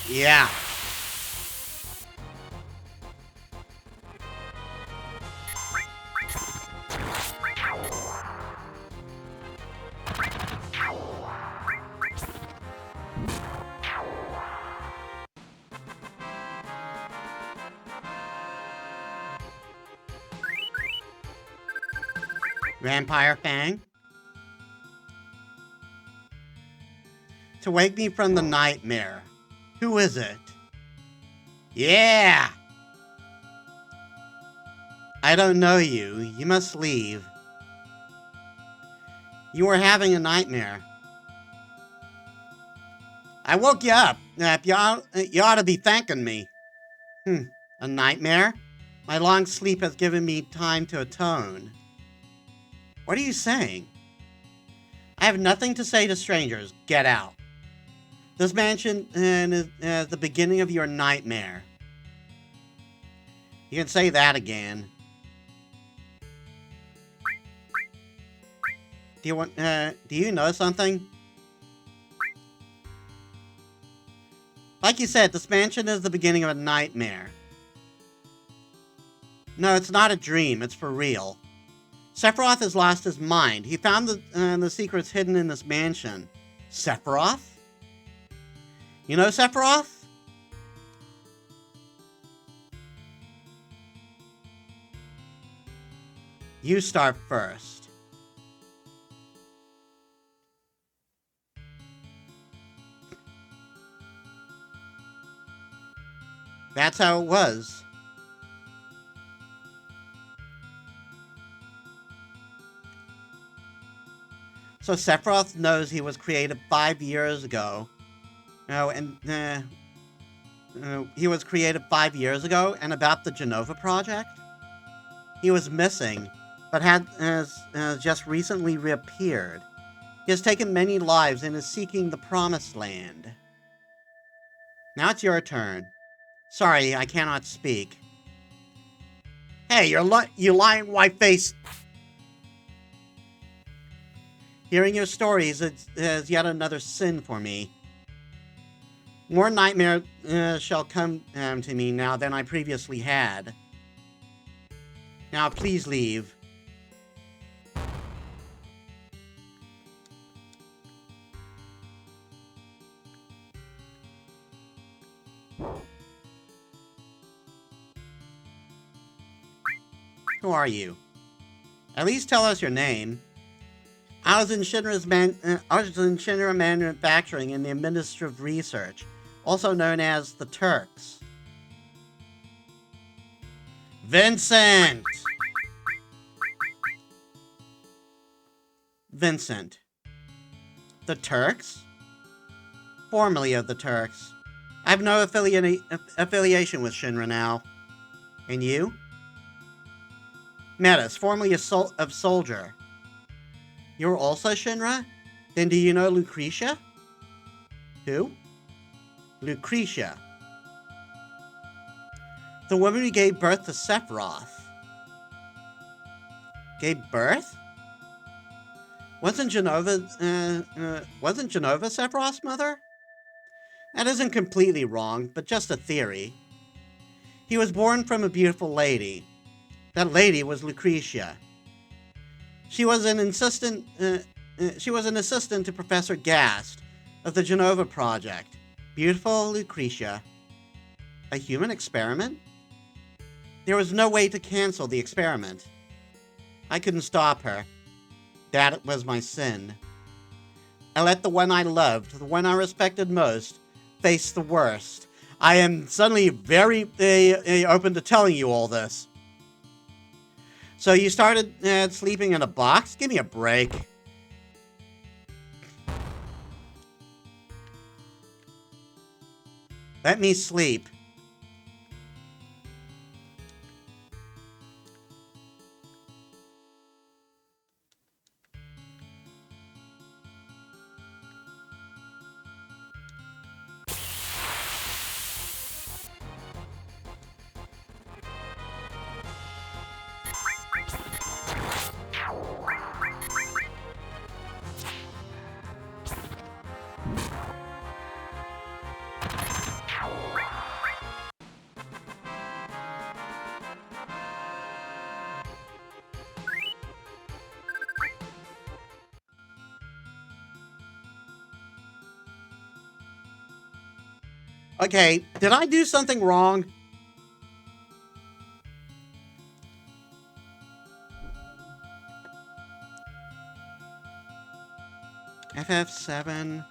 A: Yeah. Vampire Fang? To wake me from the nightmare. Who is it? Yeah! I don't know you. You must leave. You were having a nightmare. I woke you up. You ought to be thanking me. A nightmare? My long sleep has given me time to atone. What are you saying? I have nothing to say to strangers. Get out. This mansion is the beginning of your nightmare. You can say that again. Do you know something? Like you said, this mansion is the beginning of a nightmare. No, it's not a dream. It's for real. Sephiroth has lost his mind. He found the secrets hidden in this mansion. Sephiroth? You know Sephiroth? You start first. That's how it was. So Sephiroth knows he was created 5 years ago. He was created 5 years ago, and about the Genova project? He was missing, but has just recently reappeared. He has taken many lives and is seeking the Promised Land. Now it's your turn. Sorry, I cannot speak. Hey, you lying white-faced... Hearing your stories is yet another sin for me. More nightmares shall come to me now than I previously had. Now, please leave. Who are you? At least tell us your name. I was in Shinra Manufacturing in the Administrative Research, also known as the Turks. Vincent! Vincent. The Turks? Formerly of the Turks. I have no affiliation with Shinra now. And you? Metis, formerly of Soldier. You're also Shinra? Then do you know Lucretia? Who? Lucretia. The woman who gave birth to Sephiroth. Gave birth? Wasn't Genova Sephiroth's mother? That isn't completely wrong, but just a theory. He was born from a beautiful lady. That lady was Lucretia. She was an assistant to Professor Gast of the Genova Project. Beautiful Lucretia. A human experiment? There was no way to cancel the experiment. I couldn't stop her. That was my sin. I let the one I loved, the one I respected most, face the worst. I am suddenly very open to telling you all this. So you started sleeping in a box? Give me a break. Let me sleep. Okay, did I do something wrong? FF7.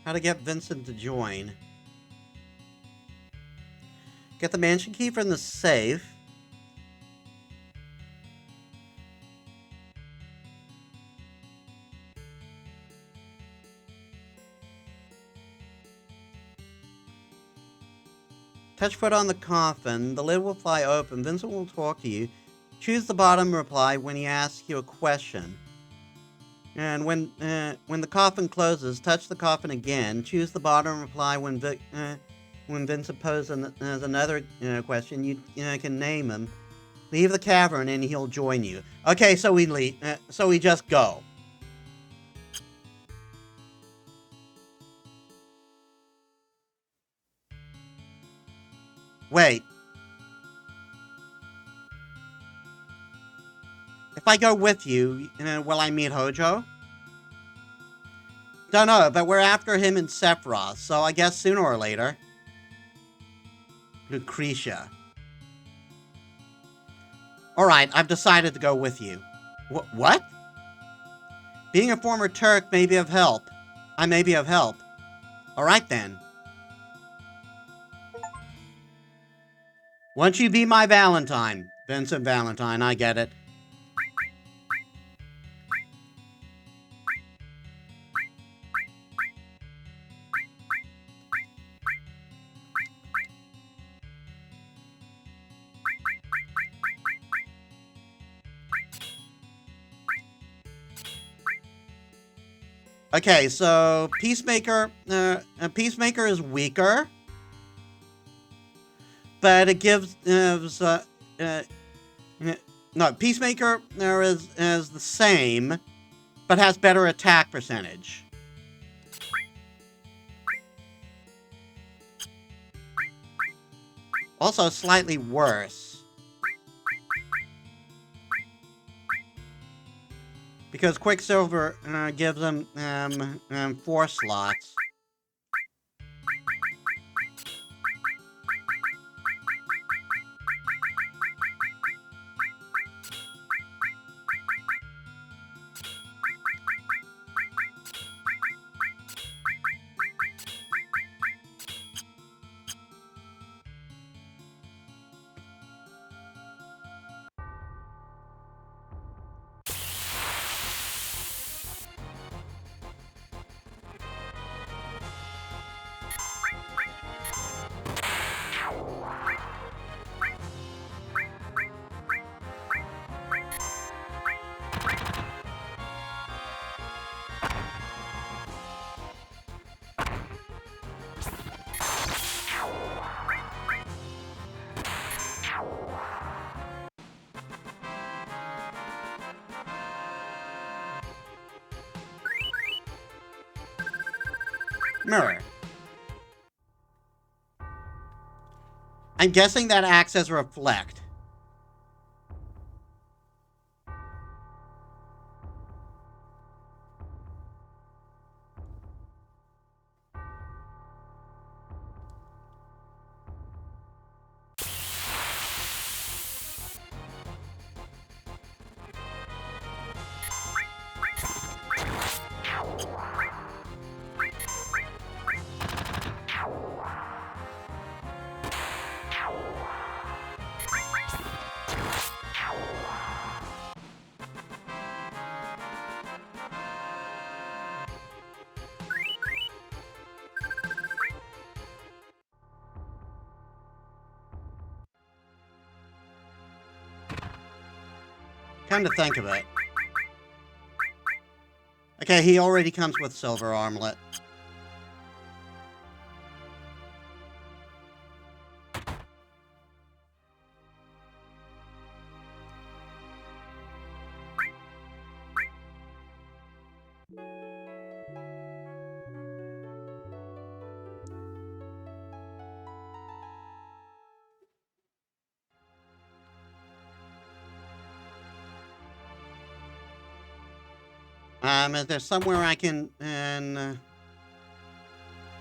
A: How to get Vincent to join. Get the mansion key from the safe. Touch foot on the coffin. The lid will fly open. Vincent will talk to you. Choose the bottom reply when he asks you a question. And when the coffin closes, touch the coffin again. Choose the bottom reply when Vincent poses another question. You can name him. Leave the cavern and he'll join you. Okay, so we leave. So we just go. Wait. If I go with you, will I meet Hojo? Don't know, but we're after him in Sephiroth, so I guess sooner or later. Lucretia. Alright, I've decided to go with you. What? Being a former Turk may be of help. I may be of help. Alright then. Won't you be my Valentine? Vincent Valentine, I get it. Okay, so Peacemaker is weaker, but it gives no, Peacemaker is the same, but has better attack percentage. Also slightly worse. Because Quicksilver gives them 4 slots. Mirror. I'm guessing that acts as reflect. Come to think of it. Okay, he already comes with silver armlet. Is there somewhere I can...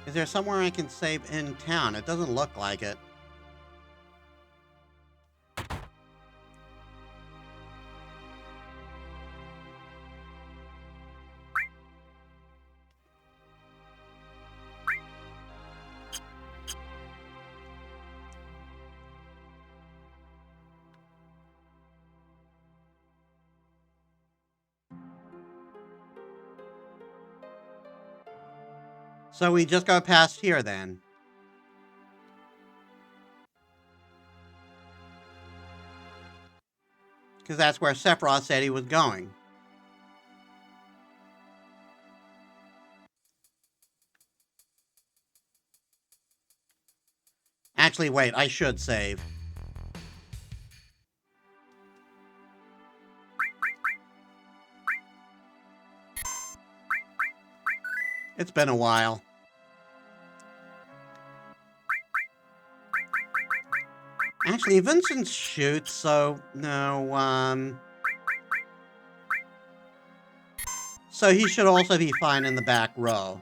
A: is there somewhere I can save in town? It doesn't look like it. So we just go past here, then. Because that's where Sephiroth said he was going. Actually, wait, I should save. It's been a while. Actually, Vincent shoots, so no, so he should also be fine in the back row.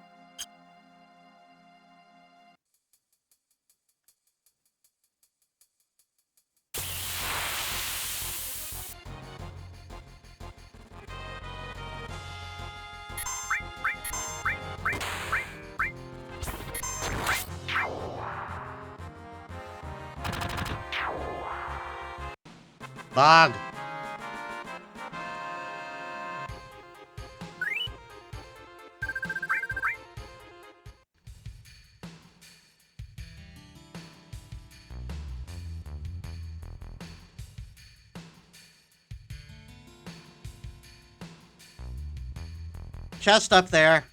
A: Bog. Chest up there.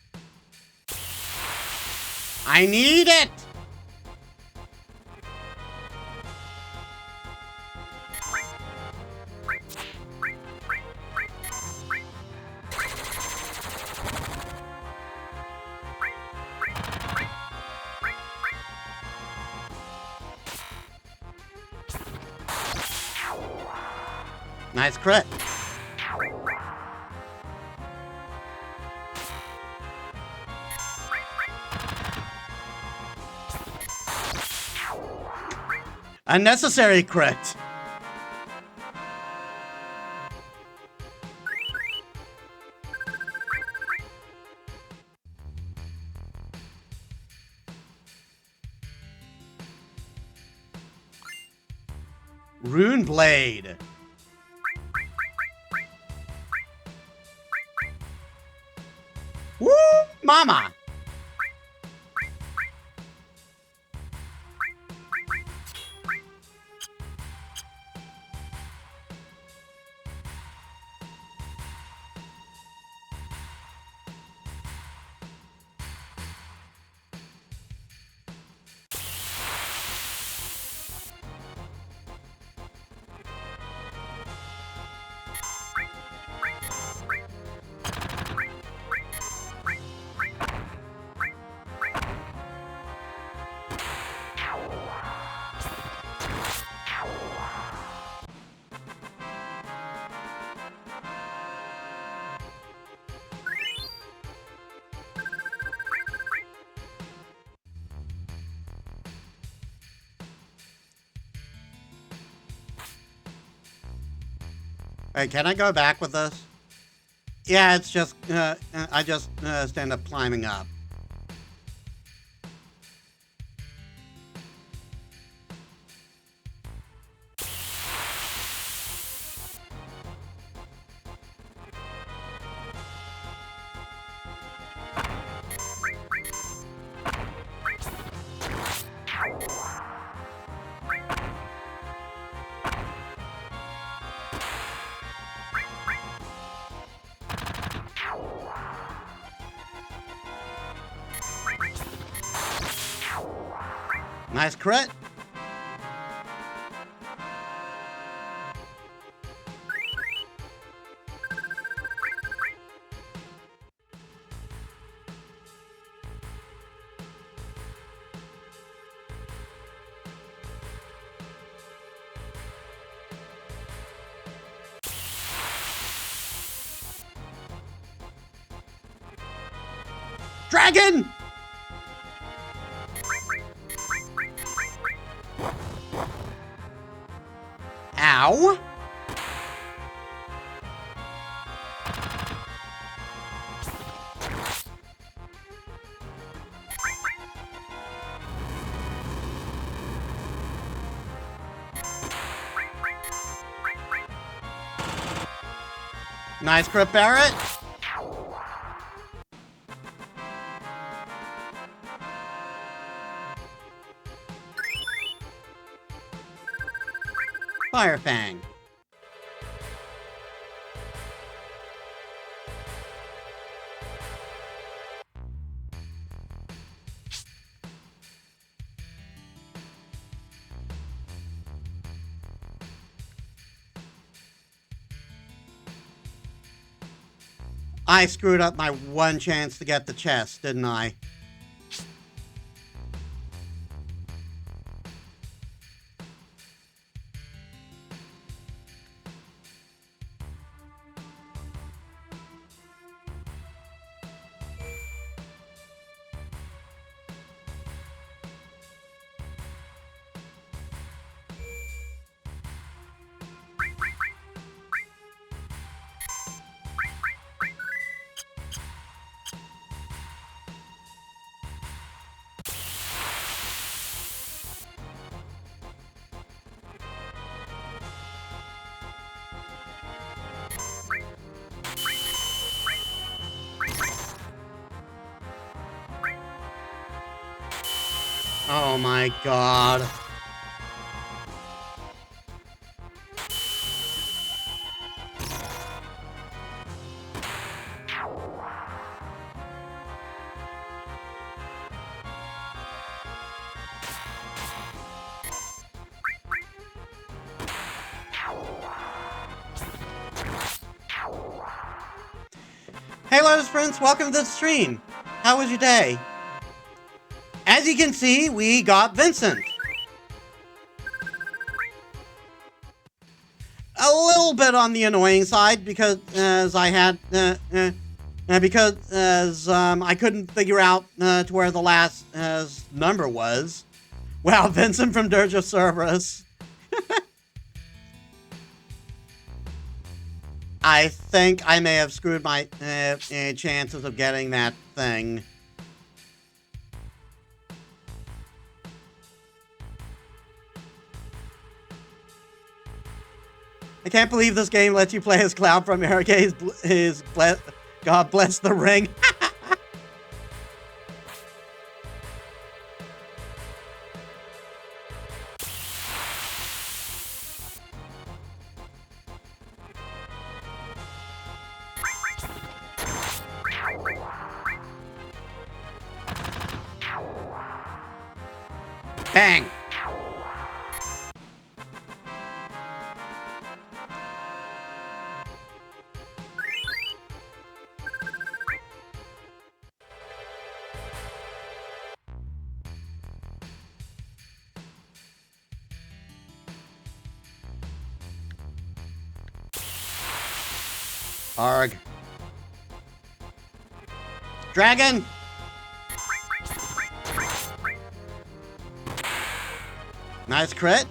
A: I need it! Nice crit. Unnecessary crit. Rune Blade. Woo! Mama! Hey, can I go back with this? Yeah, it's just, I just stand up climbing up. Nice crit. Dragon! Ow! Nice crit, Barret. Fire Fang. I screwed up my one chance to get the chest, didn't I? Oh my god. Hey Lotus Prince, welcome to the stream. How was your day? As you can see, we got Vincent. A little bit on the annoying side because I couldn't figure out to where the last number was. Wow, Vincent from Dirge of Cerberus. I think I may have screwed my chances of getting that thing. I can't believe this game lets you play as Cloud from America. God bless the ring. Bang! Arg. Dragon! Nice crit.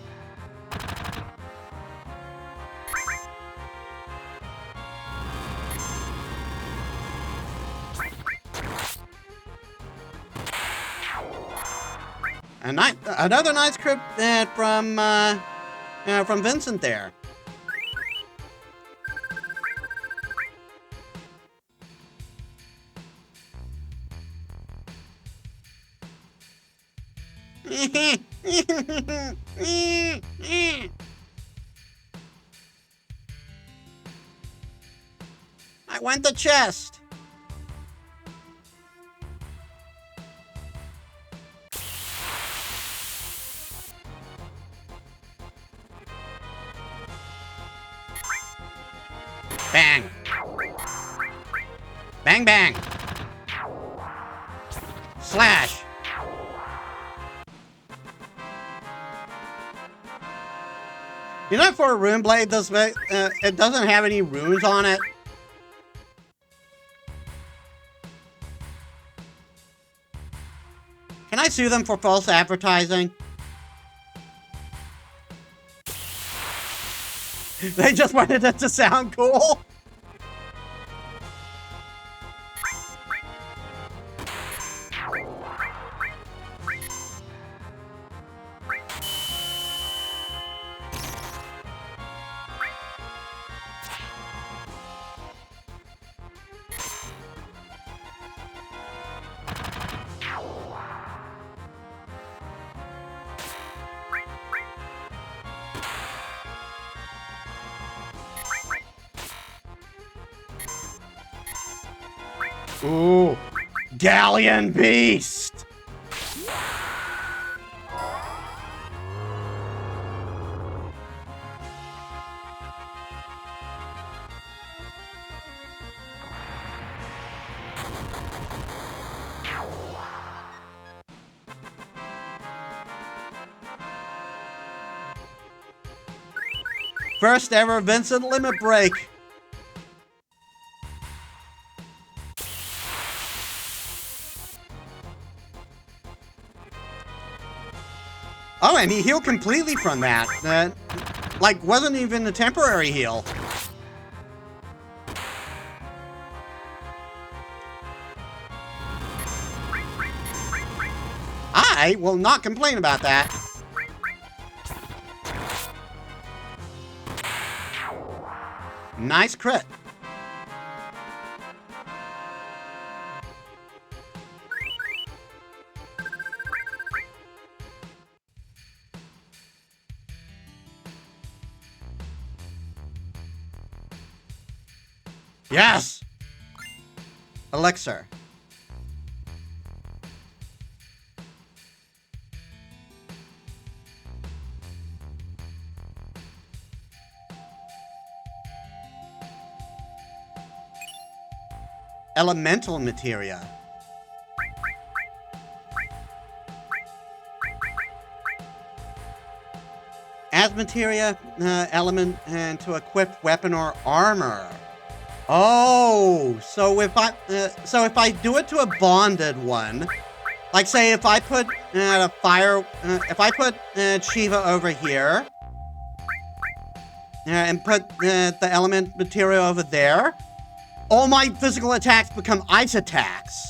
A: Another nice crit from Vincent there. I went the chest. Bang. Bang, bang. Slash. You know, for a rune blade, it doesn't have any runes on it. Can I sue them for false advertising? They just wanted it to sound cool? Ooh, Galleon Beast! First ever Vincent limit break. Oh, and he healed completely from that. Like, wasn't even a temporary heal. I will not complain about that. Nice crit. Yes! Elixir. Elemental materia. As materia element and to equip weapon or armor. Oh, so if I do it to a bonded one, like say if I put Shiva over here and put the element materia over there, all my physical attacks become ice attacks.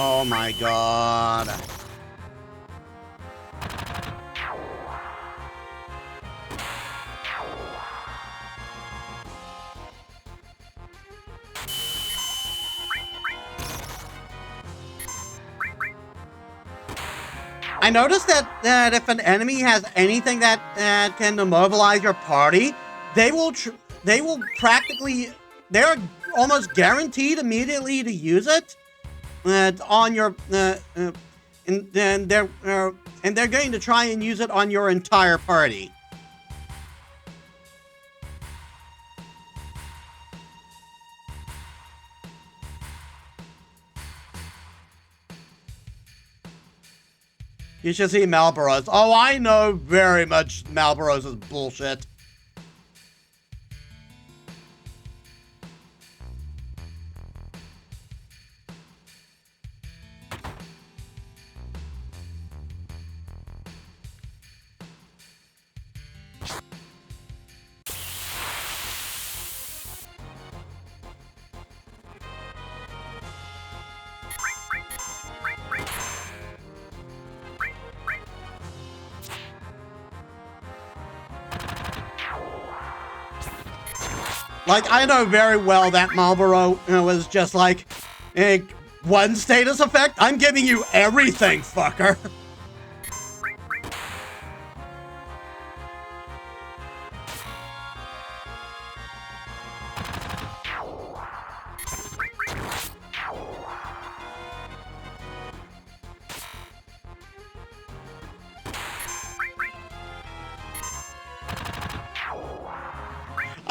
A: Oh my god. I noticed that if an enemy has anything that can immobilize your party, they're almost guaranteed immediately to use it. On your and they're going to try and use it on your entire party. You should see Malboros. Oh, I know very much Malboros is bullshit. Like, I know very well that Marlboro was just like, one status effect? I'm giving you everything, fucker.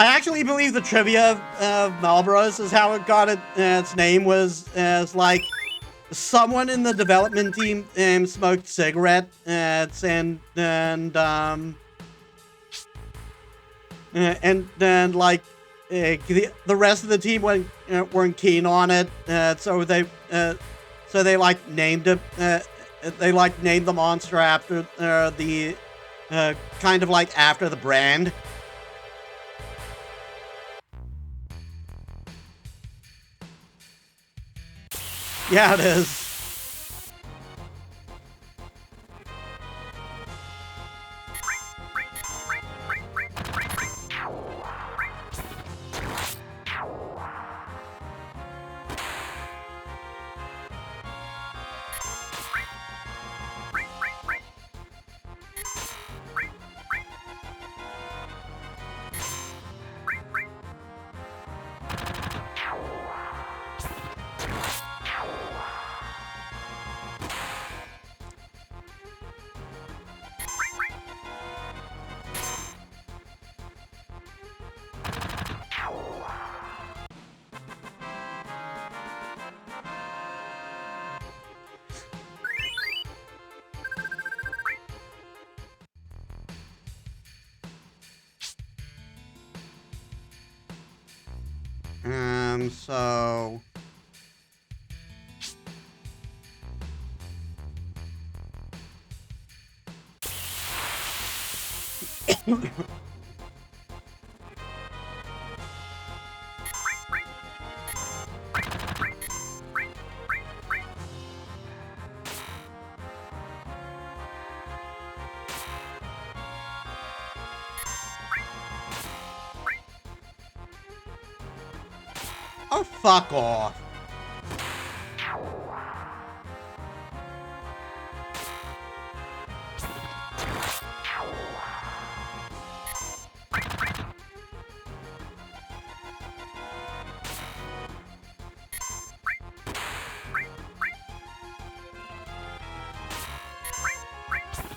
A: I actually believe the trivia of Marlboro's is how it got its name, was as like someone in the development team smoked cigarettes and then like the rest of the team weren't keen on it, so they like named it. They like named the monster after the kind of like after the brand. Yeah, it is. So... Oh, fuck off.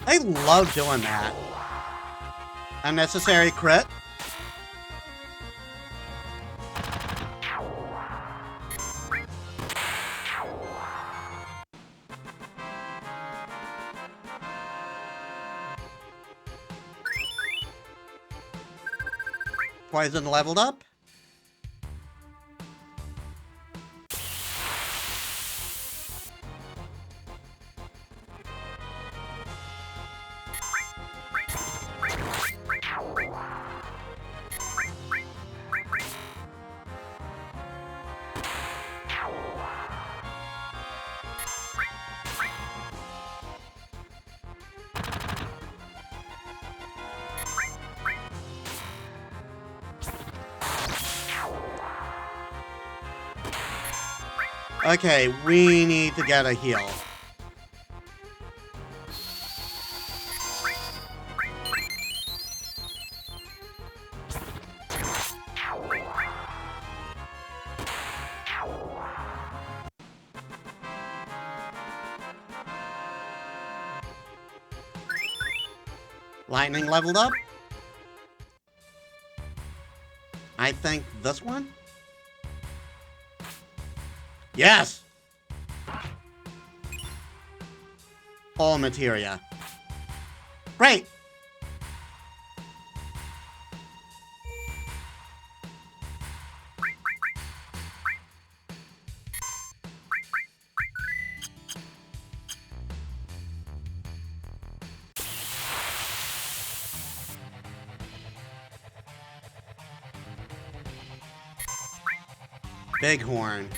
A: I love doing that. Unnecessary crit. Poison leveled up. Okay, we need to get a heal. Lightning leveled up. I think this one? Yes! All materia. Great! Bighorn.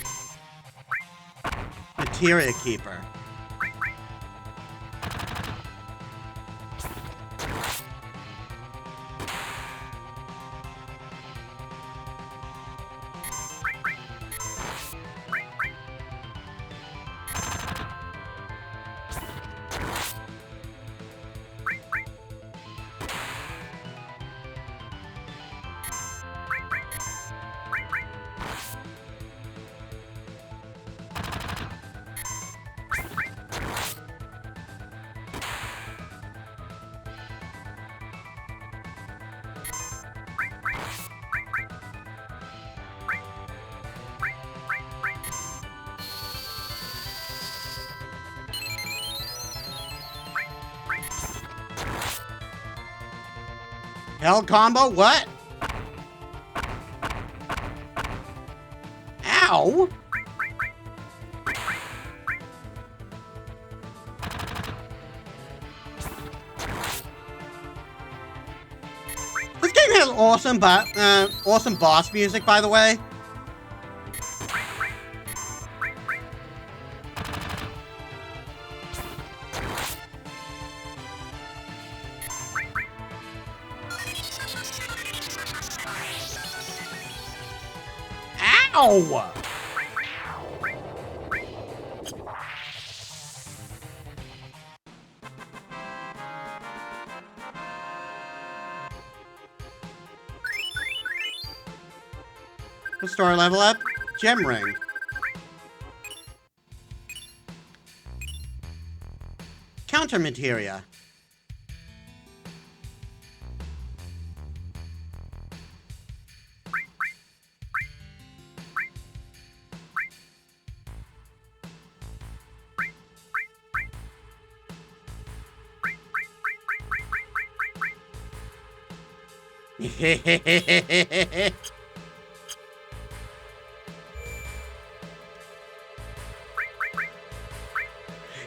A: Materia Keeper. Held combo? What? Ow! This game has awesome boss music, by the way. Ow! Restore level up. Gem ring. Counter materia.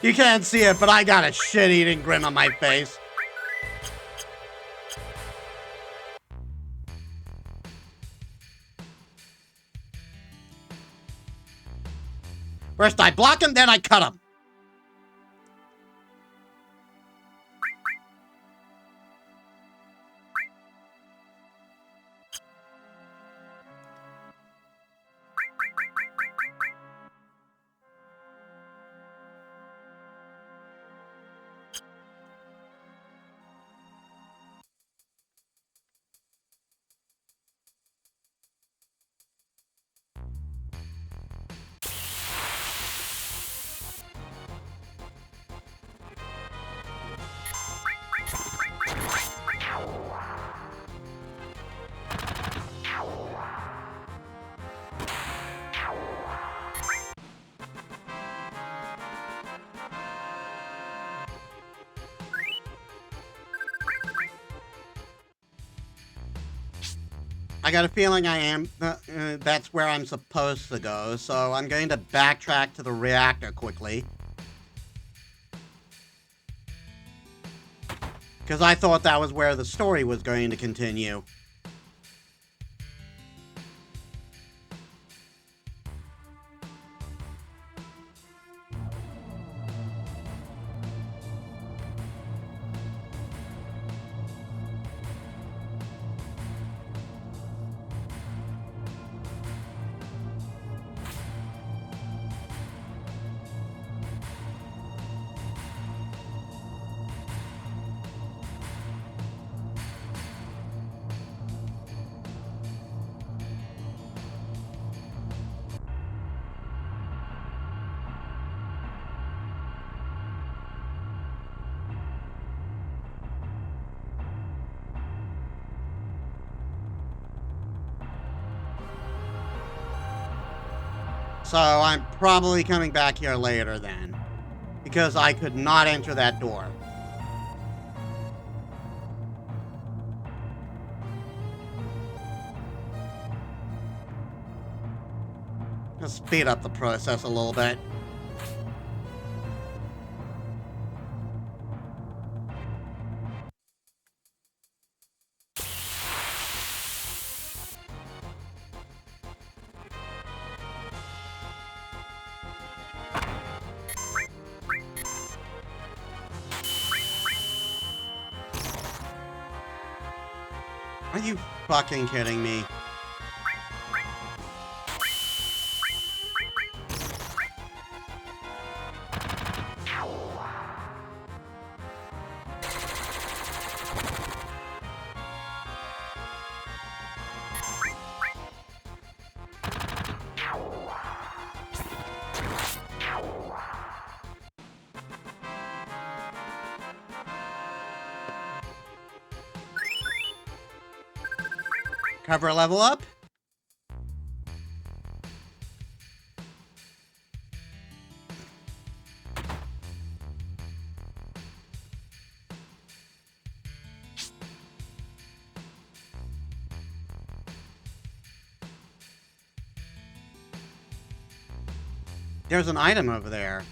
A: You can't see it, but I got a shit-eating grin on my face. First I block him, then I cut him. I got a feeling that's where I'm supposed to go, so I'm going to backtrack to the reactor quickly. Because I thought that was where the story was going to continue. So I'm probably coming back here later then, because I could not enter that door. Let's speed up the process a little bit. Are you fucking kidding me? Cover level up. There's an item over there.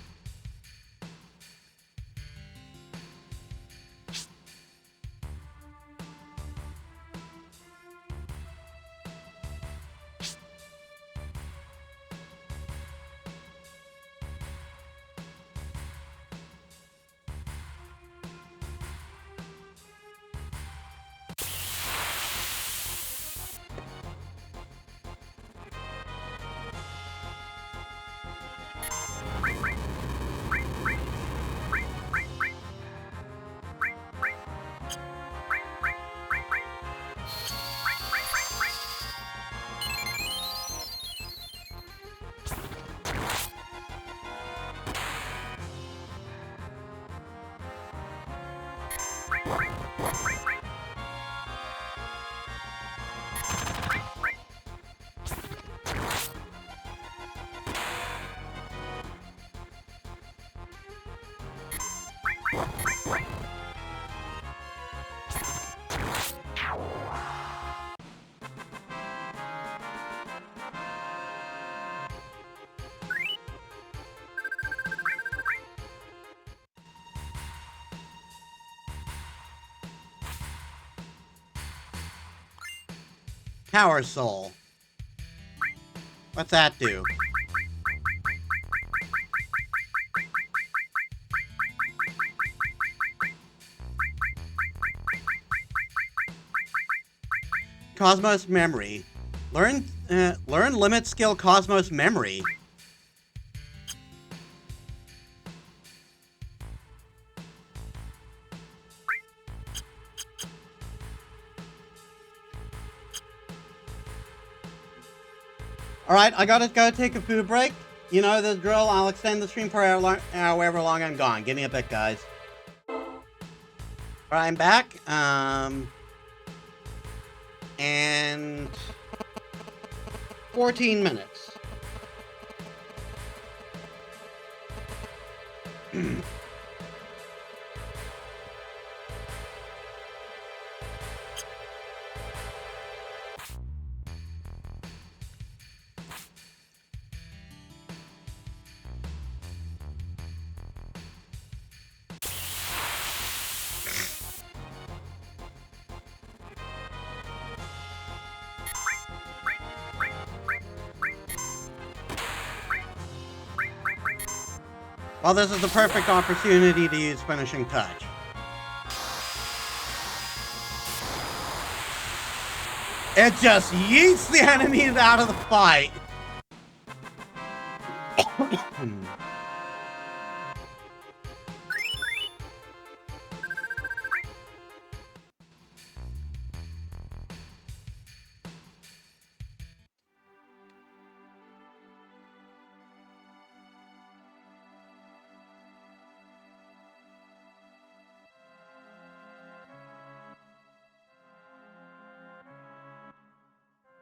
A: Power Soul. What's that do? Cosmos Memory. Learn limit skill Cosmos Memory. Alright, I gotta go take a food break. You know the drill, I'll extend the stream for however long I'm gone. Give me a bit, guys. Alright, I'm back. And 14 minutes. Well, this is the perfect opportunity to use Finishing Touch. It just yeets the enemies out of the fight.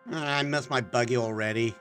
A: I miss my buggy already.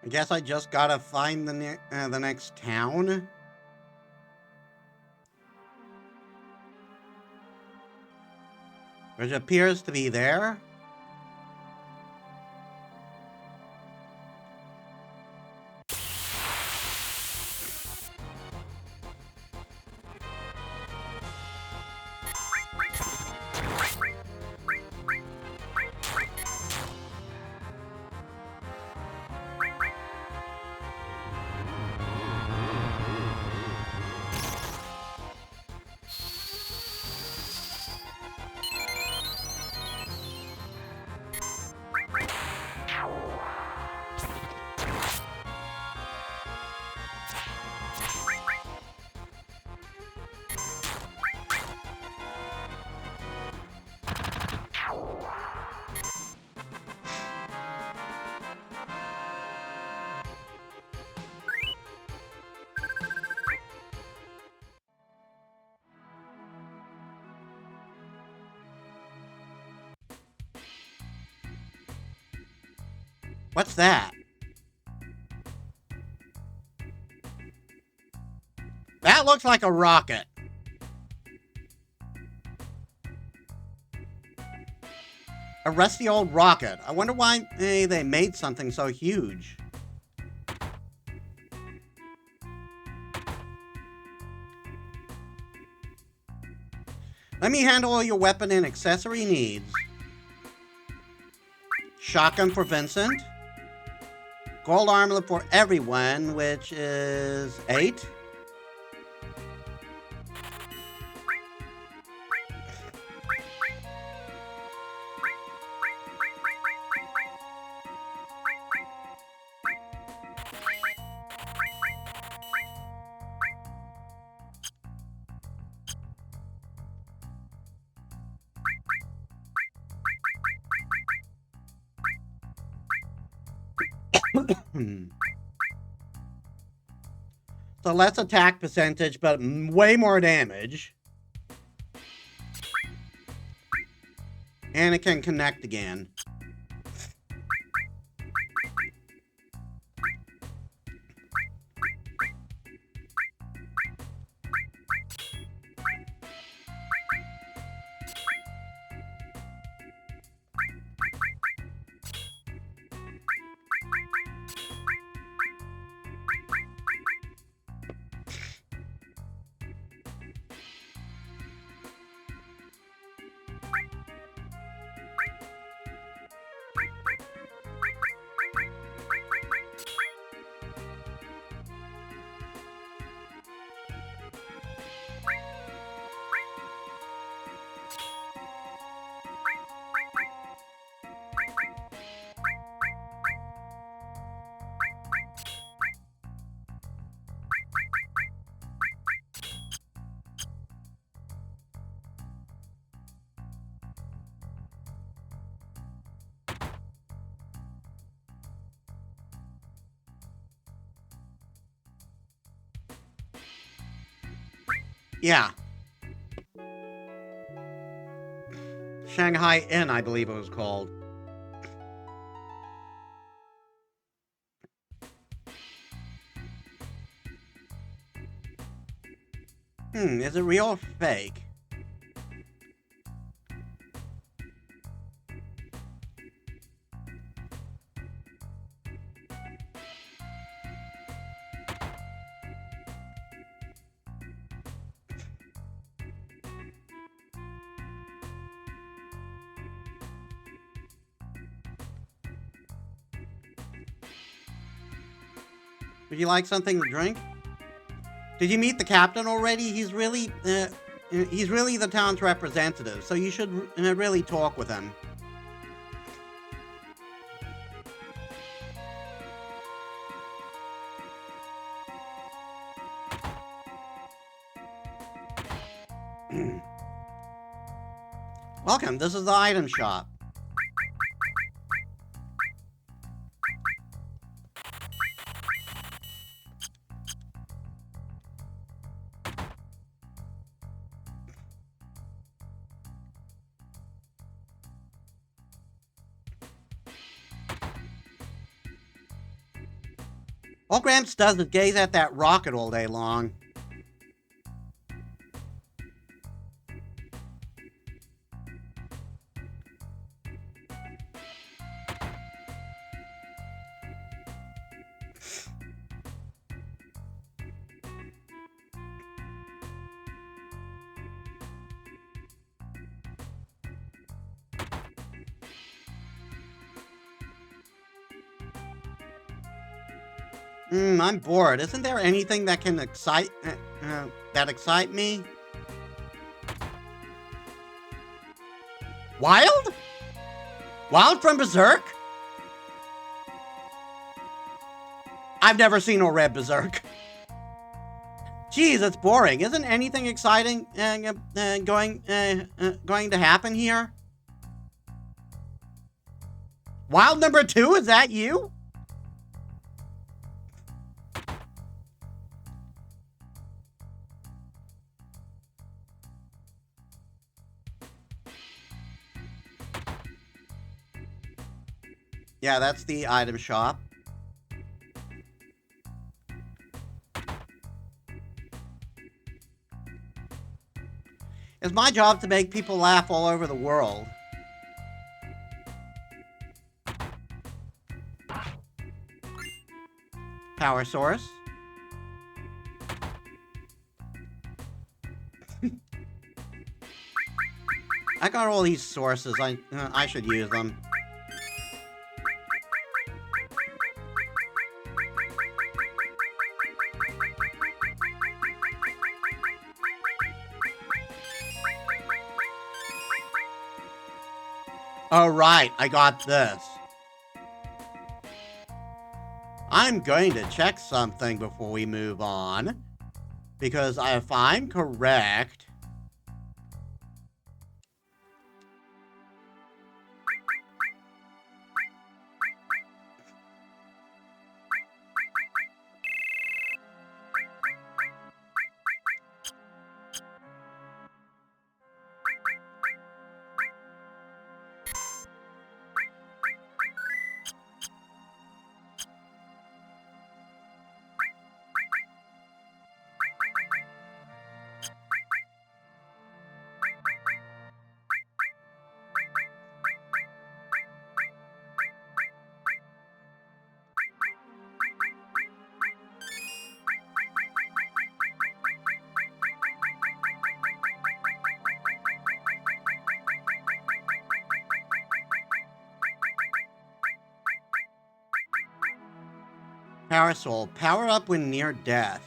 A: I guess I just gotta find the next town. Which appears to be there. What's that? That looks like a rocket. A rusty old rocket. I wonder why they made something so huge. Let me handle all your weapon and accessory needs. Shotgun for Vincent. Gold armlet for everyone, which is 8. So less attack percentage, but way more damage. And it can connect again. Yeah. Shanghai Inn, I believe it was called. Is it real or fake? Would you like something to drink? Did you meet the captain already? He's really the town's representative, so you should really talk with him. Welcome, this is the item shop. All Gramps does is gaze at that rocket all day long. I'm bored. Isn't there anything that can excite me? Wild? Wild from Berserk? I've never seen or read Berserk. Geez, it's boring. Isn't anything exciting going to happen here? Wild number 2, is that you? Yeah, that's the item shop. It's my job to make people laugh all over the world. Power source. I got all these sources. I should use them. All right, I got this. I'm going to check something before we move on, because if I'm correct, Parasol, power up when near death.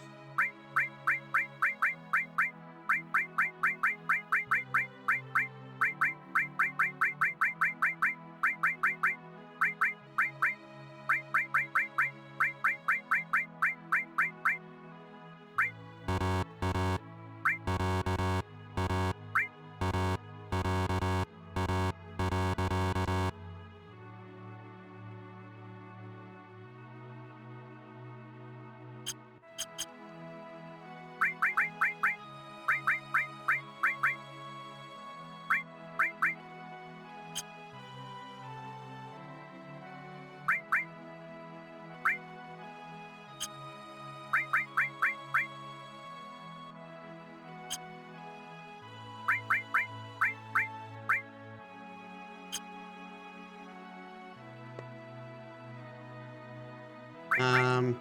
A: Um...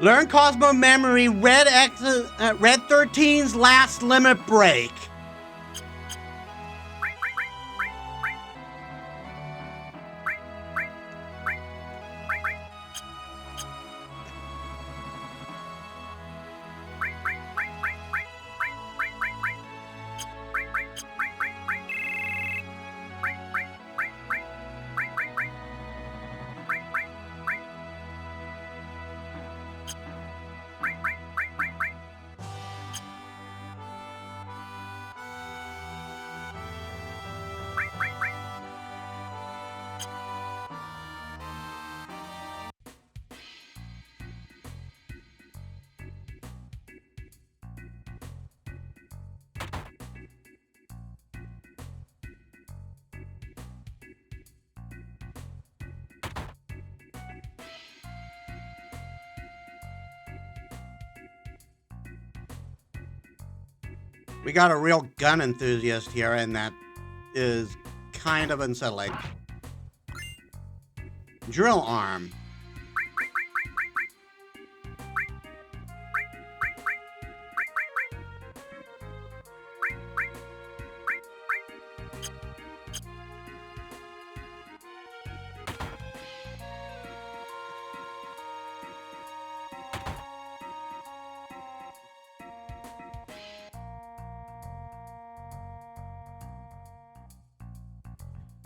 A: Learn Cosmo Memory, Red 13's last limit break. We got a real gun enthusiast here, and that is kind of unsettling. Drill arm.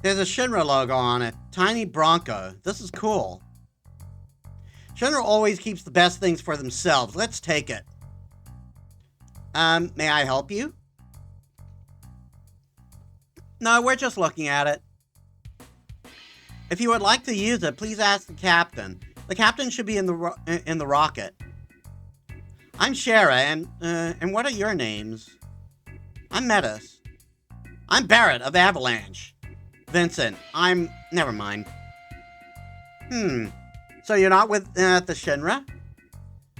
A: There's a Shinra logo on it. Tiny Bronco. This is cool. Shinra always keeps the best things for themselves. Let's take it. May I help you? No, we're just looking at it. If you would like to use it, please ask the captain. The captain should be in the rocket. I'm Shara, and what are your names? I'm Metis. I'm Barrett of Avalanche. Vincent, never mind. So you're not with the Shinra?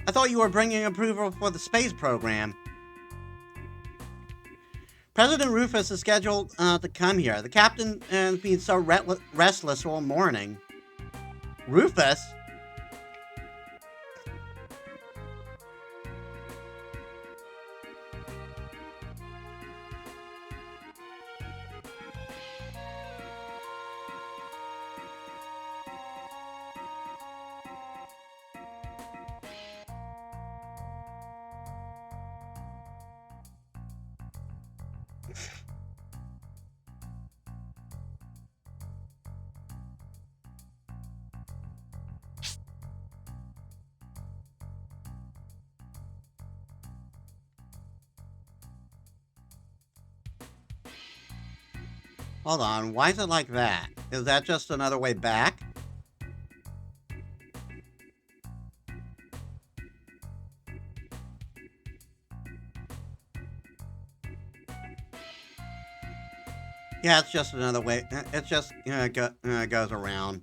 A: I thought you were bringing approval for the space program. President Rufus is scheduled to come here. The captain has been so restless all morning. Rufus? Hold on, why is it like that? Is that just another way back? Yeah, it's just another way. It just goes around.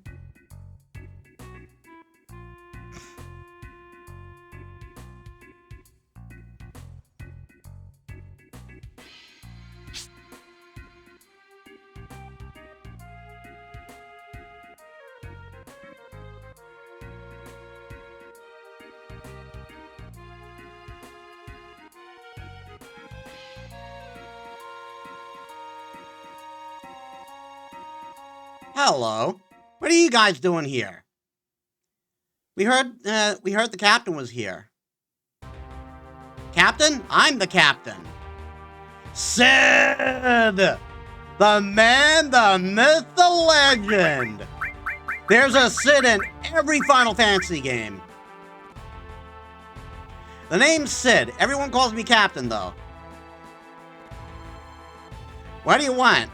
A: Hello. What are you guys doing here? We heard the captain was here. Captain? I'm the captain. Sid! The man, the myth, the legend. There's a Sid in every Final Fantasy game. The name's Sid. Everyone calls me Captain, though. What do you want?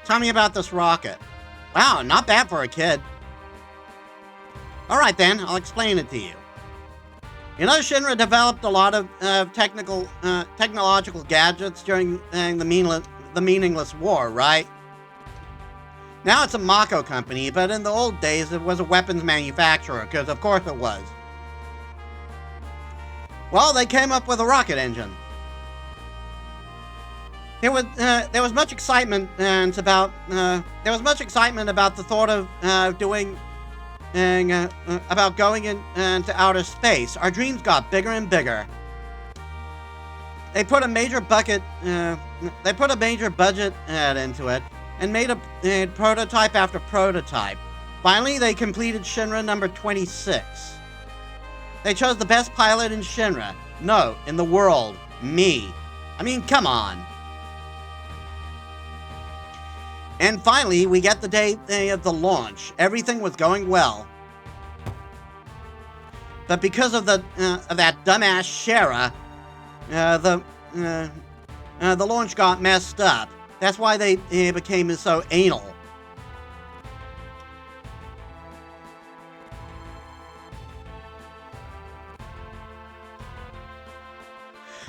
A: Tell me about this rocket. Wow, not bad for a kid. Alright then, I'll explain it to you. You know, Shinra developed a lot of technological gadgets during the meaningless war, right? Now it's a Mako company, but in the old days it was a weapons manufacturer, because of course it was. Well, they came up with a rocket engine. There was much excitement about the thought of about going into outer space. Our dreams got bigger and bigger. They put a major budget into it and made a prototype after prototype. Finally, they completed Shinra number 26. They chose the best pilot in Shinra. No, in the world. Me. I mean, come on. And finally, we get the day of the launch. Everything was going well. But because of that dumbass Shara, the launch got messed up. That's why they became so anal.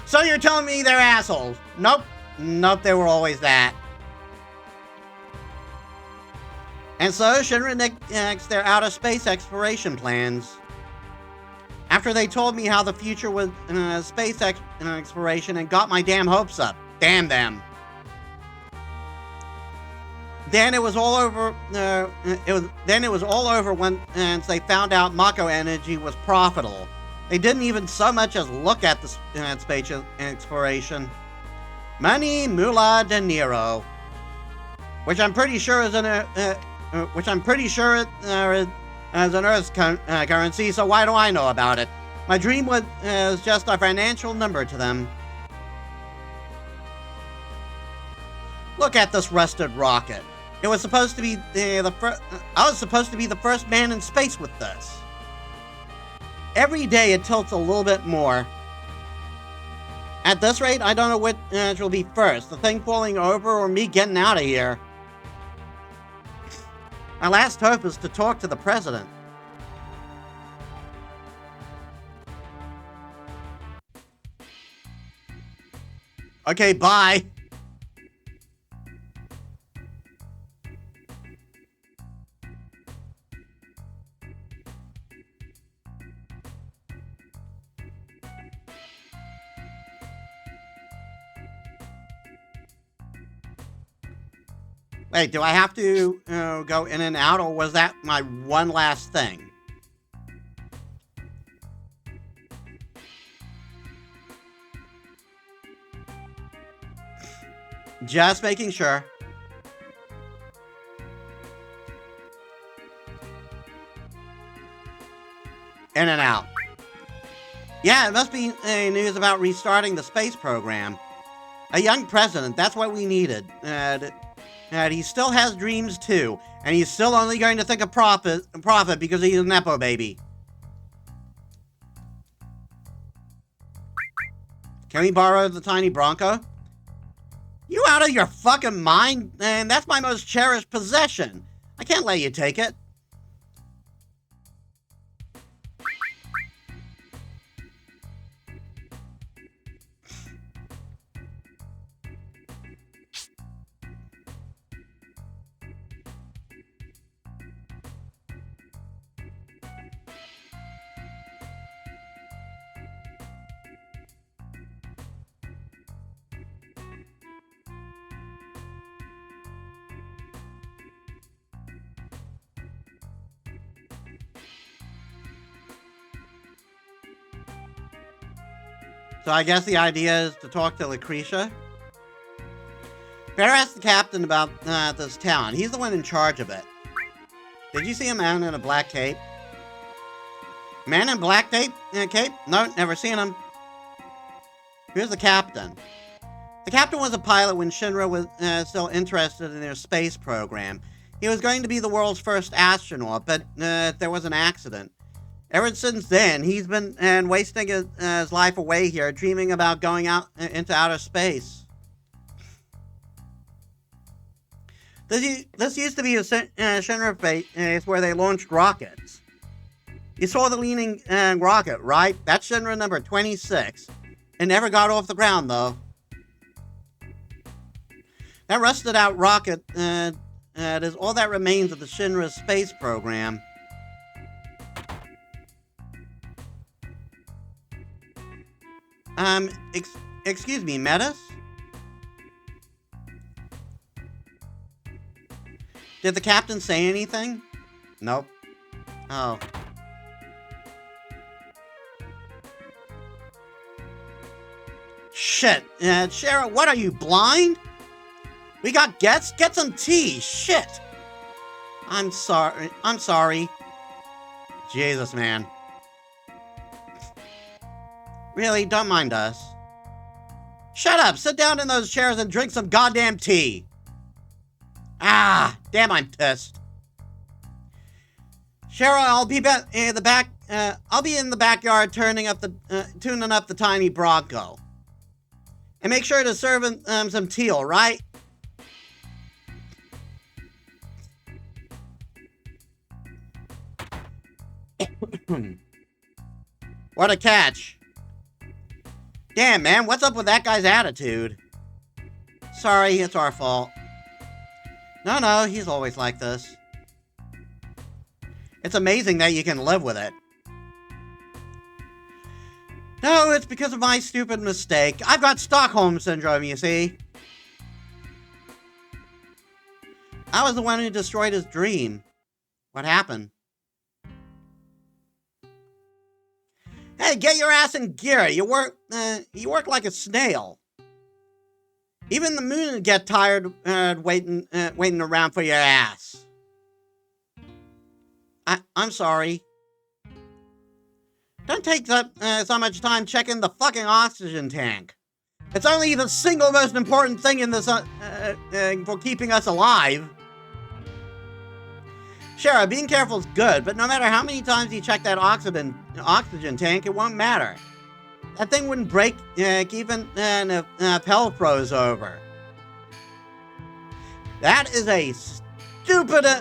A: So you're telling me they're assholes? Nope. Nope, they were always that. And so Shinra nixed their outer space exploration plans. After they told me how the future was space exploration and got my damn hopes up. Damn them. Then it was all over. It was all over when they found out Mako Energy was profitable. They didn't even so much as look at the space exploration. Money, moolah, de Niro, which I'm pretty sure is an Earth's currency. So why do I know about it? My dream was just a financial number to them. Look at this rusted rocket. It was supposed to be the first. I was supposed to be the first man in space with this. Every day it tilts a little bit more. At this rate, I don't know which will be first, the thing falling over or me getting out of here. My last hope is to talk to the president. Okay, bye. Wait, do I have to go in and out, or was that my one last thing? Just making sure. In and out. Yeah, it must be news about restarting the space program. A young president, that's what we needed. And he still has dreams too, and he's still only going to think of profit because he's a Nepo baby. Can we borrow the tiny Bronco? You out of your fucking mind? And that's my most cherished possession. I can't let you take it. So I guess the idea is to talk to Lucretia. Better ask the captain about this town. He's the one in charge of it. Did you see a man in a black cape? Man in black cape? No, never seen him. Here's the captain. The captain was a pilot when Shinra was still interested in their space program. He was going to be the world's first astronaut, but there was an accident. Ever since then, he's been wasting his life away here, dreaming about going out into outer space. This used to be a Shinra base where they launched rockets. You saw the leaning rocket, right? That's Shinra number 26. It never got off the ground, though. That rusted out rocket is all that remains of the Shinra space program. Excuse me, Metis? Did the captain say anything? Nope. Oh. Shit. Shara, what are you, blind? We got guests? Get some tea. Shit. I'm sorry. Jesus, man. Really, don't mind us. Shut up! Sit down in those chairs and drink some goddamn tea! Ah! Damn, I'm pissed. Cheryl, I'll be in the back. I'll be in the backyard tuning up the tiny Bronco. And make sure to serve him some tea, all right? What a catch! Damn, man, what's up with that guy's attitude? Sorry, it's our fault. No, he's always like this. It's amazing that you can live with it. No, it's because of my stupid mistake. I've got Stockholm Syndrome, you see. I was the one who destroyed his dream. What happened? Hey, get your ass in gear. You work like a snail. Even the moon would get tired waiting around for your ass. I'm sorry. Don't take so much time checking the fucking oxygen tank. It's only the single most important thing in this for keeping us alive. Shara, being careful is good, but no matter how many times you check that oxygen tank, it won't matter. That thing wouldn't break even if hell froze over. That is a stupid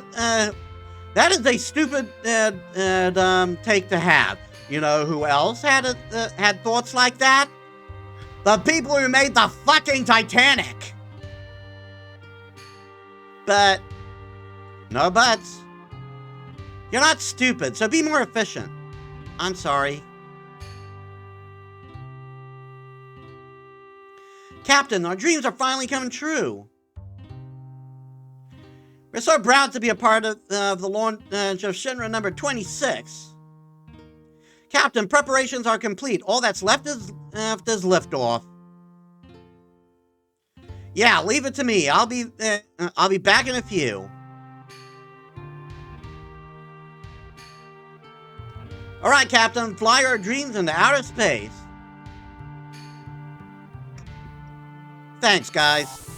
A: take to have. You know who else had thoughts like that? The people who made the fucking Titanic. But no buts. You're not stupid, so be more efficient. I'm sorry. Captain, our dreams are finally coming true. We're so proud to be a part of the launch of Shinra number 26. Captain, preparations are complete. All that's left is liftoff. Yeah, leave it to me. I'll be back in a few. All right, Captain, fly our dreams into outer space. Thanks, guys.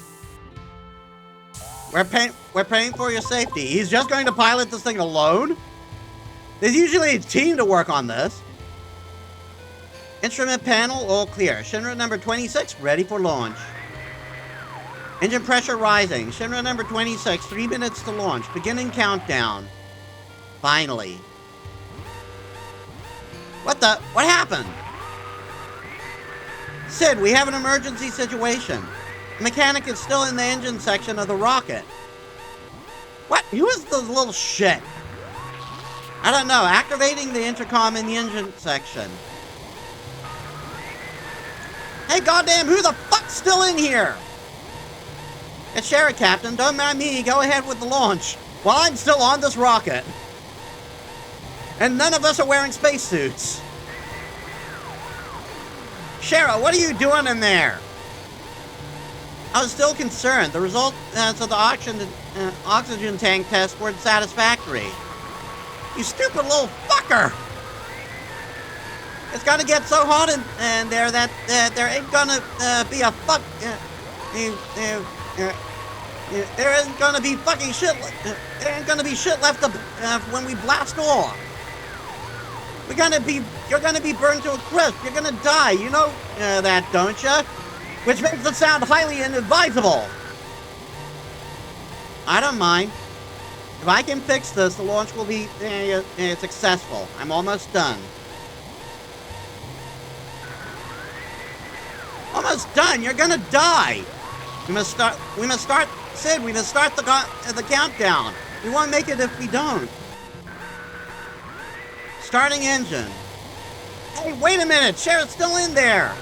A: We're paying for your safety. He's just going to pilot this thing alone? There's usually a team to work on this. Instrument panel, all clear. Shinra number 26, ready for launch. Engine pressure rising. Shinra number 26, 3 minutes to launch. Beginning countdown. Finally. What happened? Sid, we have an emergency situation. The mechanic is still in the engine section of the rocket. What? Who is this little shit? I don't know. Activating the intercom in the engine section. Hey, goddamn, who the fuck's still in here? It's Shara, Captain. Don't mind me. Go ahead with the launch. While I'm still on this rocket. And none of us are wearing spacesuits. Shara, what are you doing in there? I was still concerned. The results of the oxygen tank test weren't satisfactory. You stupid little fucker! It's gonna get so hot in there that there ain't gonna be a fuck. There isn't gonna be fucking shit. There ain't gonna be shit left when we blast off. You're gonna be burned to a crisp. You're gonna die. You know that, don't you? Which makes it sound highly inadvisable. I don't mind. If I can fix this, the launch will be successful. I'm almost done. Almost done. You're gonna die. We must start. Sid, we must start the countdown. We won't make it if we don't. Starting engine. Hey, wait a minute. Shara's still in there.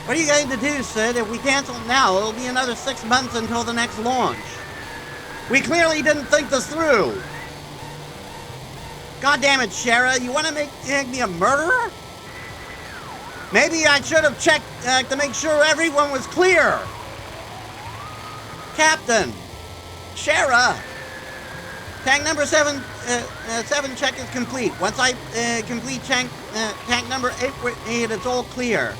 A: What are you going to do, Sid? If we cancel now, it'll be another 6 months until the next launch. We clearly didn't think this through. God damn it, Shara. You want to make me a murderer? Maybe I should have checked to make sure everyone was clear. Captain. Shara. Tank number 7 check is complete. Once I complete tank number 8, it's all clear.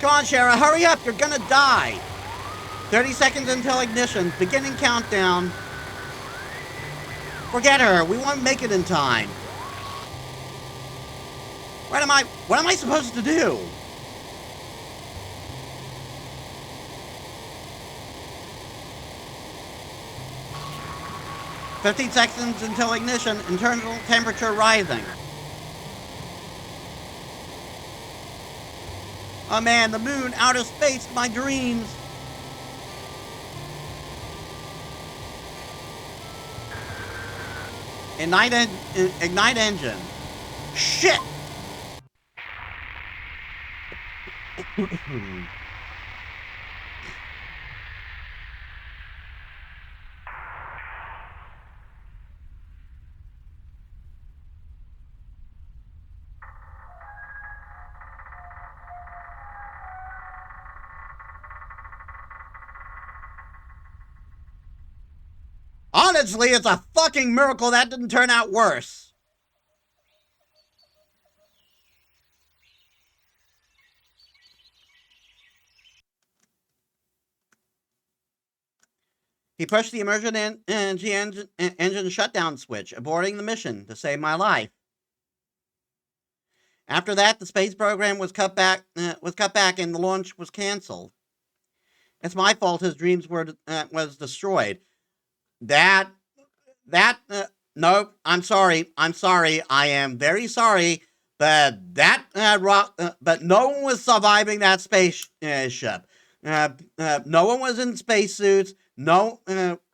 A: Come on, Shara, hurry up. You're gonna die. 30 seconds until ignition. Beginning countdown. Forget her. We won't make it in time. What am I supposed to do? "15 seconds until ignition. Internal temperature rising." Oh man, the moon, outer space, my dreams. Ignite engine. Shit! Honestly, it's a fucking miracle that didn't turn out worse. He pushed the emergency engine shutdown switch, aborting the mission to save my life. After that, the space program was cut back, and the launch was canceled. It's my fault his dreams was destroyed. No, I'm sorry. I am very sorry, but but no one was surviving that spaceship. No one was in spacesuits. No,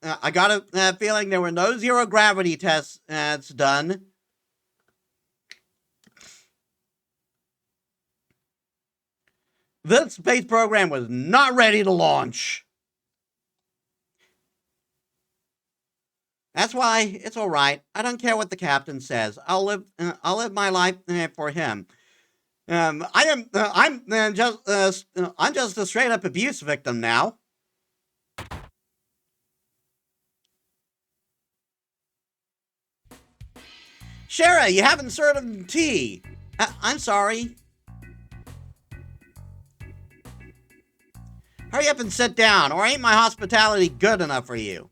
A: I got a feeling there were no zero gravity tests done. The space program was not ready to launch. That's why it's all right. I don't care what the captain says. I'll live my life for him. I'm just a straight up abuse victim now. Shara, you haven't served tea. I'm sorry. Hurry up and sit down, or ain't my hospitality good enough for you?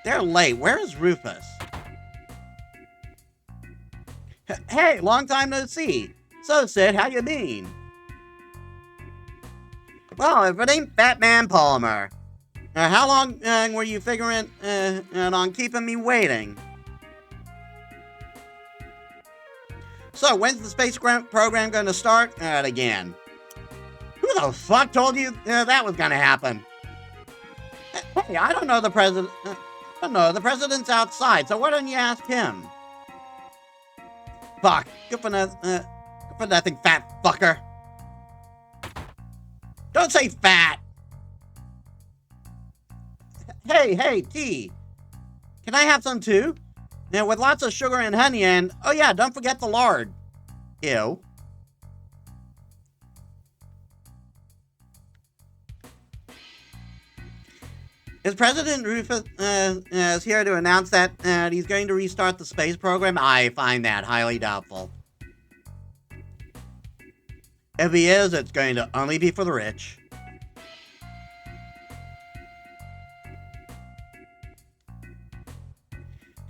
A: They're late. Where is Rufus? Hey, long time no see. So, Sid, how you been? Well, if it ain't Batman Palmer. How long were you figuring on keeping me waiting? So, when's the space program going to start again? Who the fuck told you that was going to happen? Hey, I don't know the president. I don't know. The president's outside, so why don't you ask him? Fuck. Good for nothing, fat fucker. Don't say fat. Hey, tea. Can I have some too? With lots of sugar and honey and, oh yeah, don't forget the lard. Ew. Is President Rufus is here to announce that he's going to restart the space program? I find that highly doubtful. If he is, it's going to only be for the rich.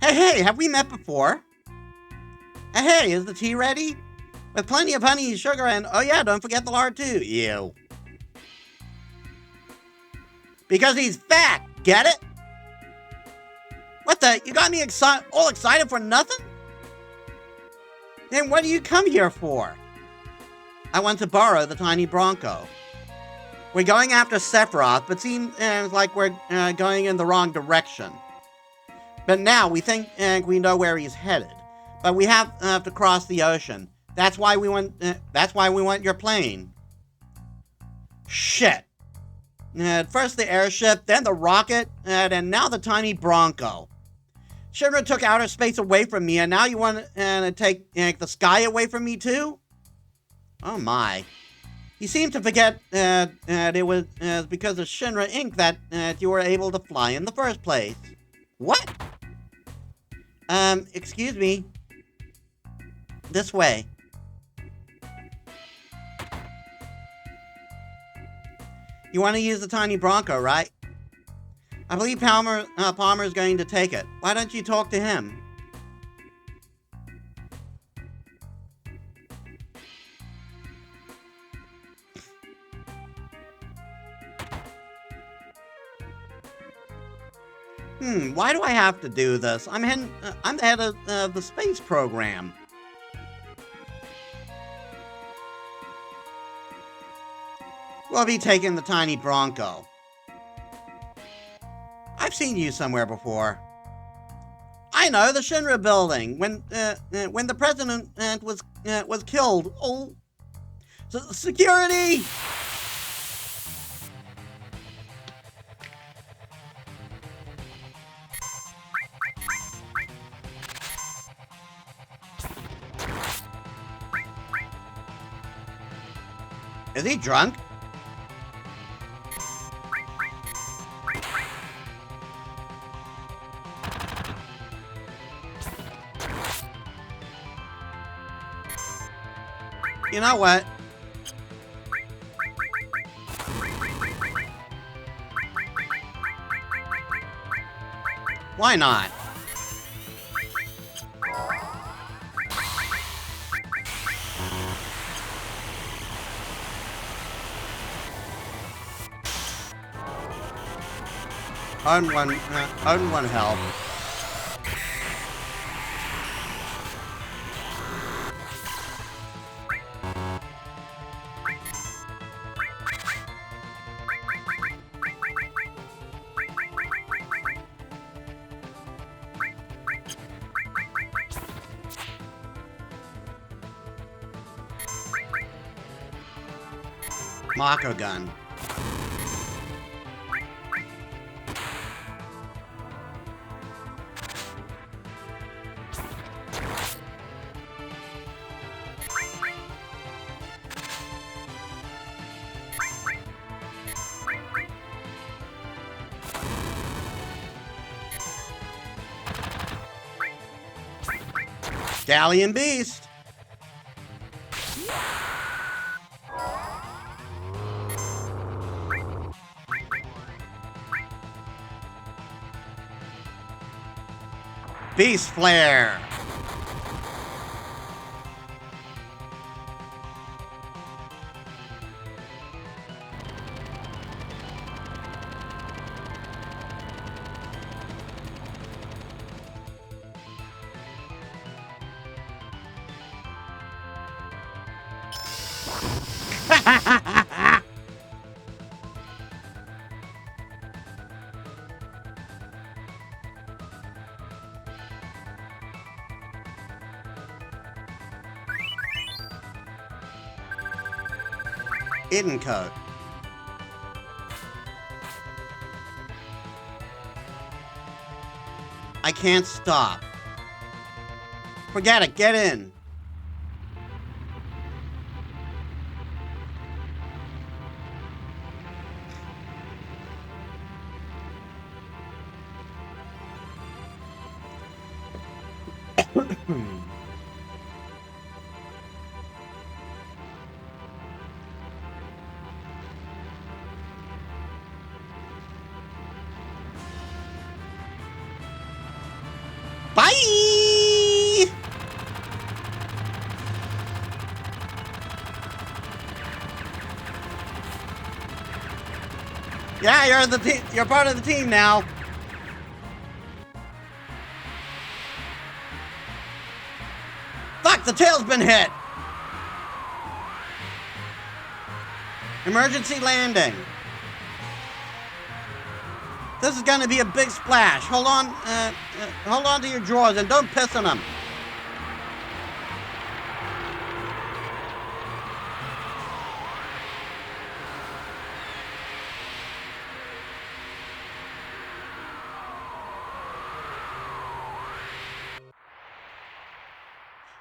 A: Hey, have we met before? Hey, is the tea ready? With plenty of honey, sugar, and oh yeah, don't forget the lard too. Ew. Because he's fat, get it? What the? You got me all excited for nothing? Then what do you come here for? I want to borrow the tiny Bronco. We're going after Sephiroth, but seems like we're going in the wrong direction. But now we think we know where he's headed. But we have to cross the ocean. That's why we want. That's why we want your plane. Shit. First the airship, then the rocket, and now the tiny Bronco. Shinra took outer space away from me, and now you want to take the sky away from me too? Oh my. You seem to forget that it was because of Shinra Inc. that you were able to fly in the first place. What? Excuse me. This way. You want to use the tiny Bronco, right? I believe Palmer is going to take it. Why don't you talk to him? Why do I have to do this? I'm the head of the space program. We'll be taking the tiny Bronco. I've seen you somewhere before. I know, the Shinra building, when the president was killed. Oh, security! Is he drunk? You know what? Why not? Earn one health. Mako gun. Galleon Beast. Beast Flare. Hidden coat. I can't stop. Forget it, get in. Bye! Yeah, you're part of the team now. Fuck, the tail's been hit. Emergency landing. This is gonna be a big splash. Hold on to your drawers and don't piss in them.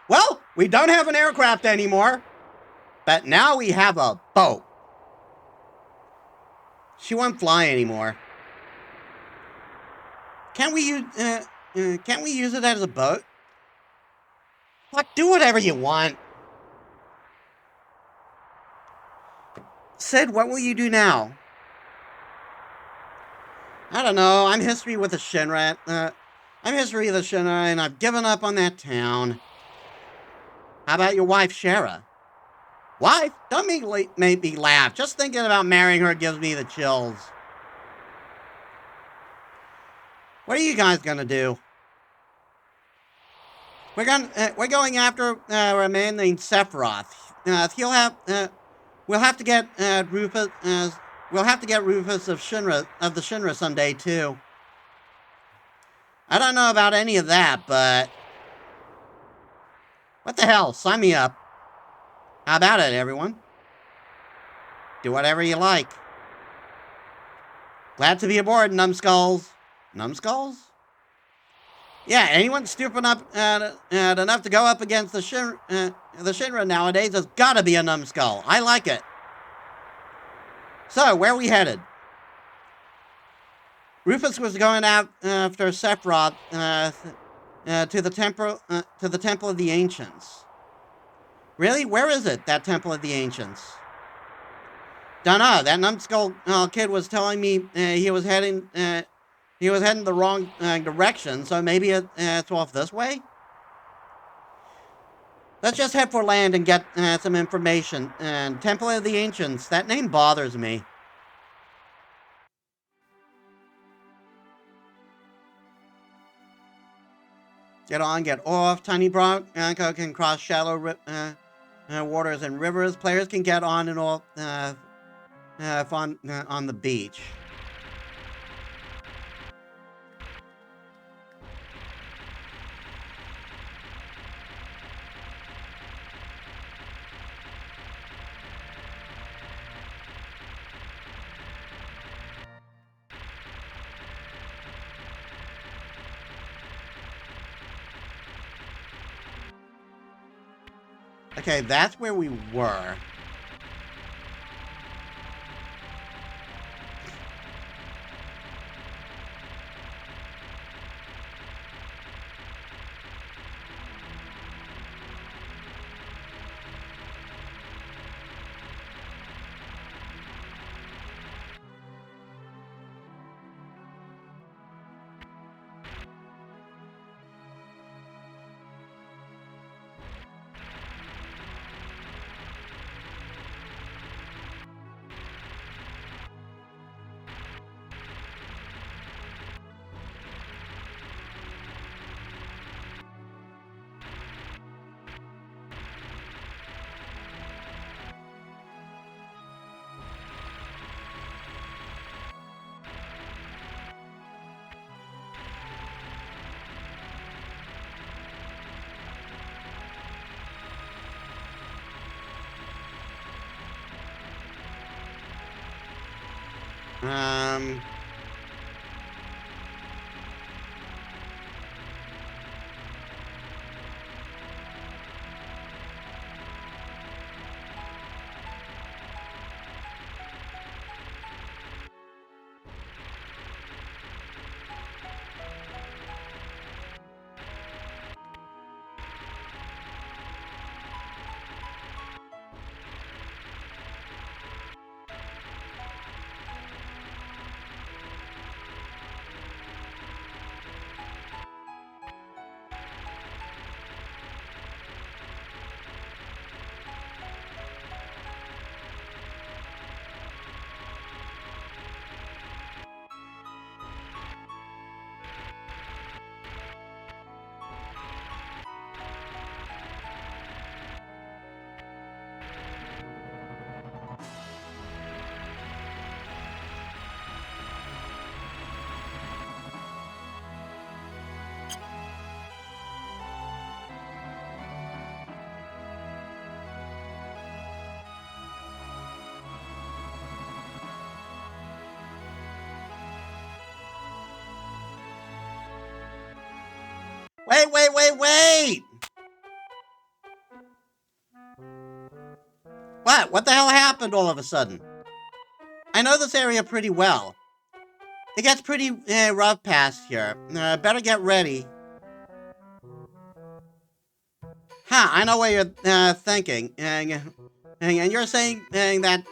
A: Well, we don't have an aircraft anymore, but now we have a boat. She won't fly anymore. Can't we use it as a boat? Fuck, do whatever you want. Sid, what will you do now? I don't know. I'm history with the Shinra. And I've given up on that town. How about your wife, Shara? Wife? Don't make me laugh. Just thinking about marrying her gives me the chills. What are you guys gonna do? We're going after a man named Sephiroth. We'll have to get Rufus. We'll have to get Rufus of the Shinra someday too. I don't know about any of that, but what the hell? Sign me up. How about it, everyone? Do whatever you like. Glad to be aboard, numbskulls. Numbskulls? Yeah, anyone stupid enough to go up against the Shinra nowadays has got to be a numbskull. I like it. So, where are we headed? Rufus was going out after Sephiroth to the Temple of the Ancients. Really? Where is it, that Temple of the Ancients? Dunno. That numbskull kid was telling me he was heading He was heading the wrong direction, so maybe it's off this way? Let's just head for land and get some information. Temple of the Ancients, that name bothers me. Get on, get off. Tiny Bronco can cross shallow waters and rivers. Players can get on and off on the beach. Okay, that's where we were. Um... Wait! What? What the hell happened all of a sudden? I know this area pretty well. It gets pretty rough past here. Better get ready. I know what you're thinking. And you're saying that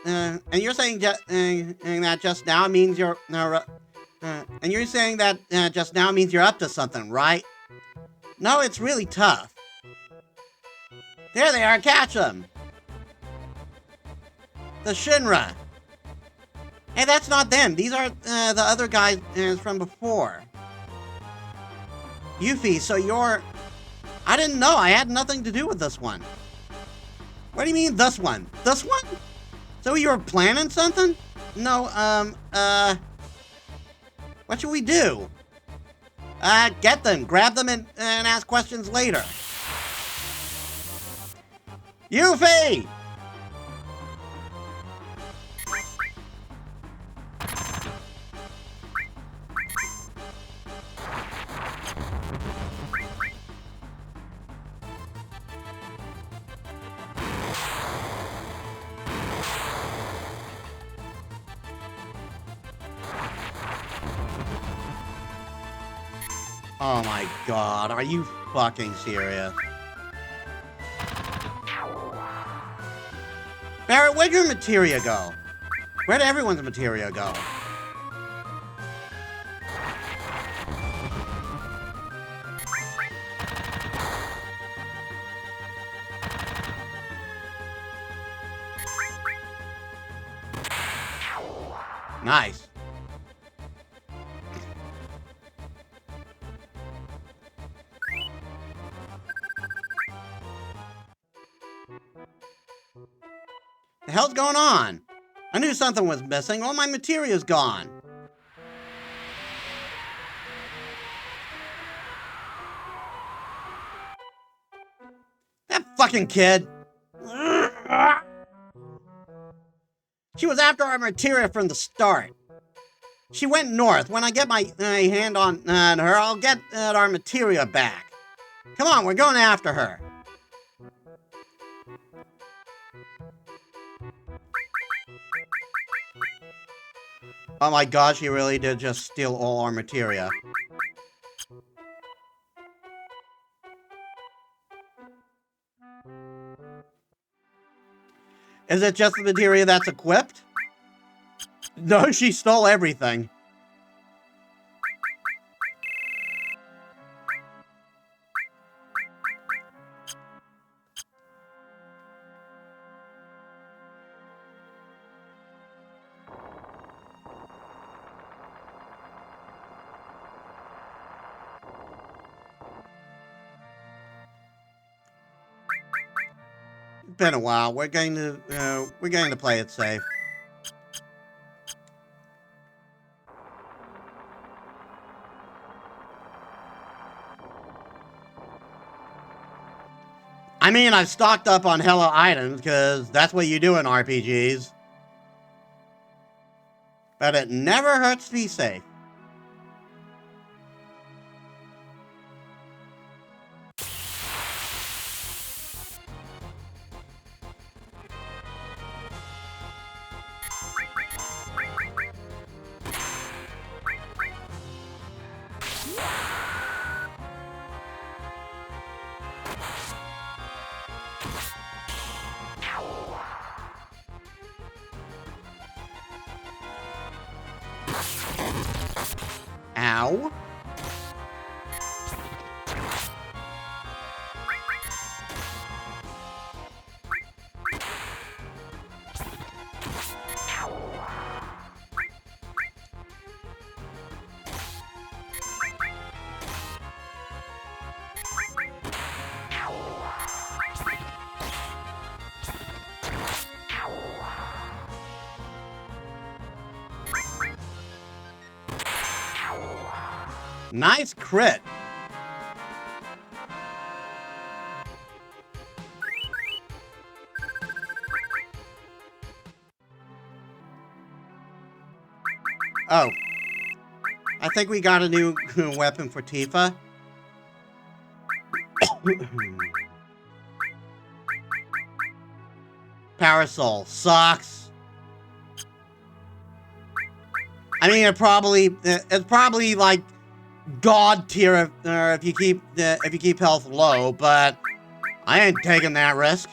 A: just now means you're and you're saying that just now means you're up to something, right? No, it's really tough. There they are, catch them! The Shinra. Hey, that's not them. These are the other guys from before. Yuffie, so you're... I didn't know. I had nothing to do with this one. What do you mean, this one? This one? So you were planning something? No, what should we do? Get them. Grab them and ask questions later. Yuffie! Oh my god, are you fucking serious? Barrett, where'd your materia go? Where'd everyone's materia go? Nice. The hell's going on? I knew something was missing. All my material's gone. That fucking kid. She was after our materia from the start. She went north. When I get my hand on her, I'll get our materia back. Come on, we're going after her. Oh my gosh, he really did just steal all our materia. Is it just the materia that's equipped? No, she stole everything. It's been a while. We're going to play it safe. I mean, I've stocked up on hella items, because that's what you do in RPGs. But it never hurts to be safe. Ow. Nice crit. Oh. I think we got a new weapon for Tifa. Parasol sucks. I mean, it's probably like God tier if you keep health low, but I ain't taking that risk.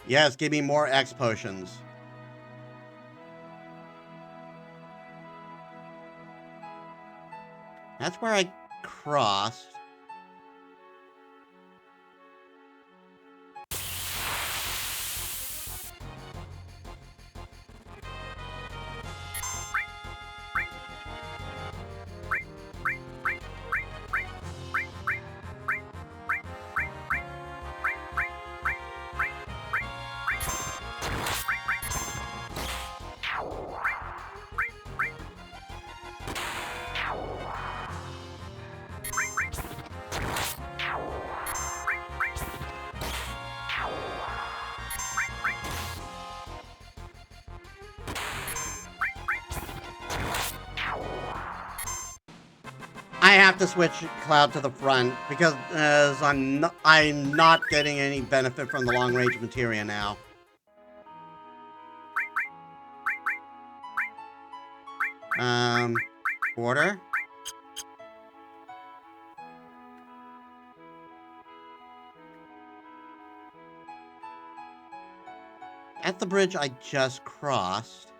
A: Yes, give me more X potions. That's where I crossed. have to switch Cloud to the front because I'm not getting any benefit from the long-range materia now. Border? At the bridge I just crossed.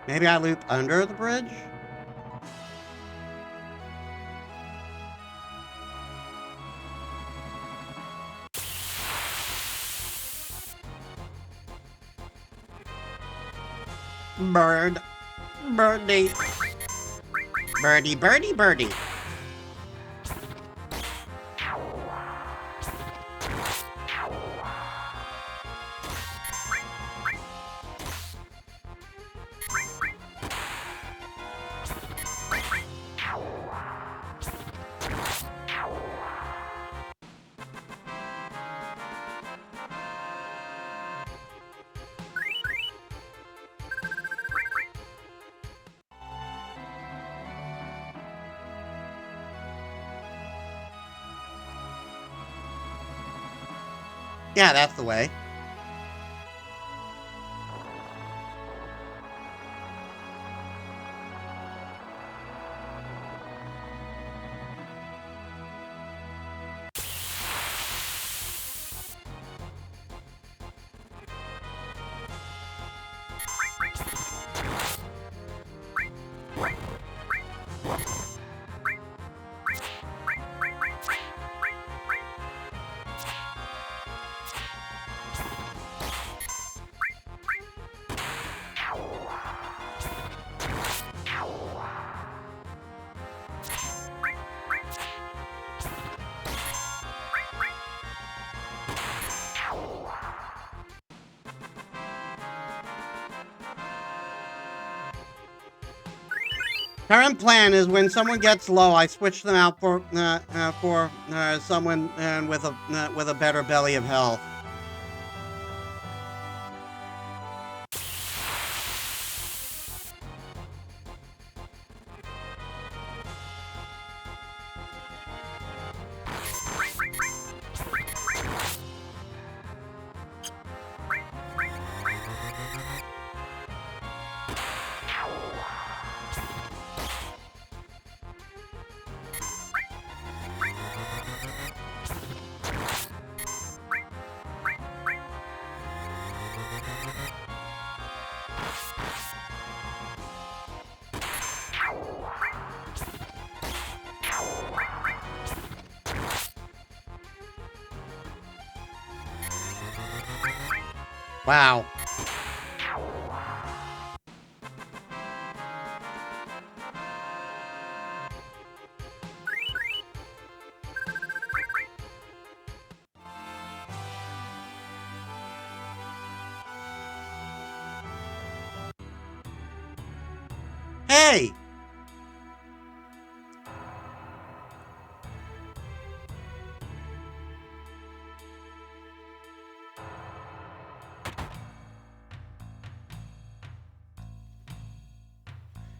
A: Maybe I loop under the bridge? Bird. Birdie. Birdie, birdie, birdie. Yeah, that's the way. Current plan is when someone gets low, I switch them out for someone with a better belly of health. Wow. Hey!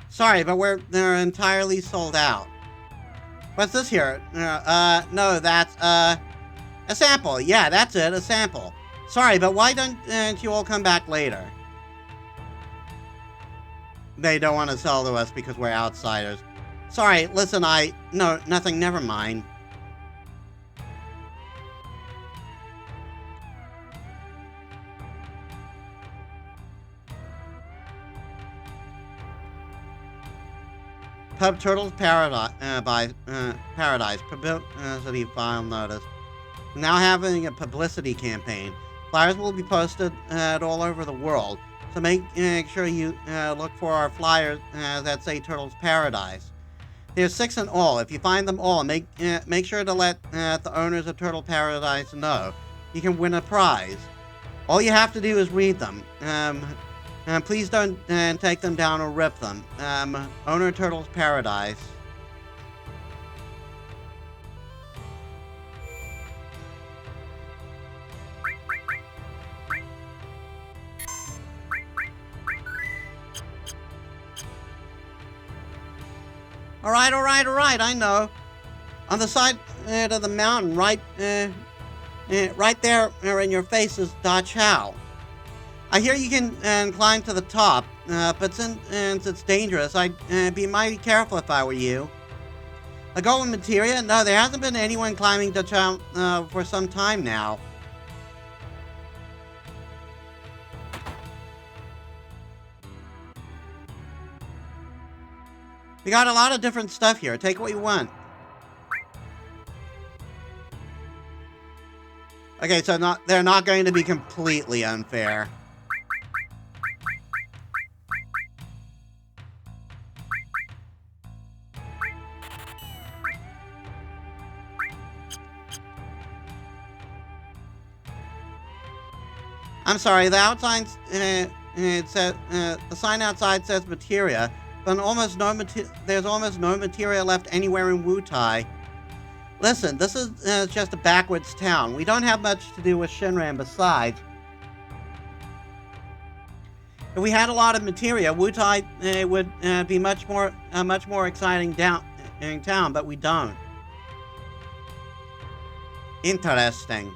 A: Sorry, but they're entirely sold out. What's this here? No, that's, a sample. Yeah, that's it, a sample. Sorry, but why don't you all come back later? They don't want to sell to us because we're outsiders. Sorry, listen, no, nothing, never mind. Pub Turtles Paradise publicity file notice. Now having a publicity campaign. Flyers will be posted all over the world, so make sure you look for our flyers that say Turtles Paradise. There's 6 in all. If you find them all, make sure to let the owners of Turtle Paradise know. You can win a prize. All you have to do is read them. Please don't take them down or rip them. Owner Turtles Paradise. All right, I know. On the side of the mountain, right right there in your face is Da Chow. I hear you can climb to the top, but since it's dangerous, I'd be mighty careful if I were you. A golden materia? No, there hasn't been anyone climbing Da Chow for some time now. We got a lot of different stuff here. Take what you want. Okay, so they're not going to be completely unfair. I'm sorry, the outside it says the sign outside says materia, but there's almost no materia left anywhere in Wutai. Listen, this is just a backwards town. We don't have much to do with Shinran besides. If we had a lot of materia, Wutai would be a much more exciting town, but we don't. Interesting.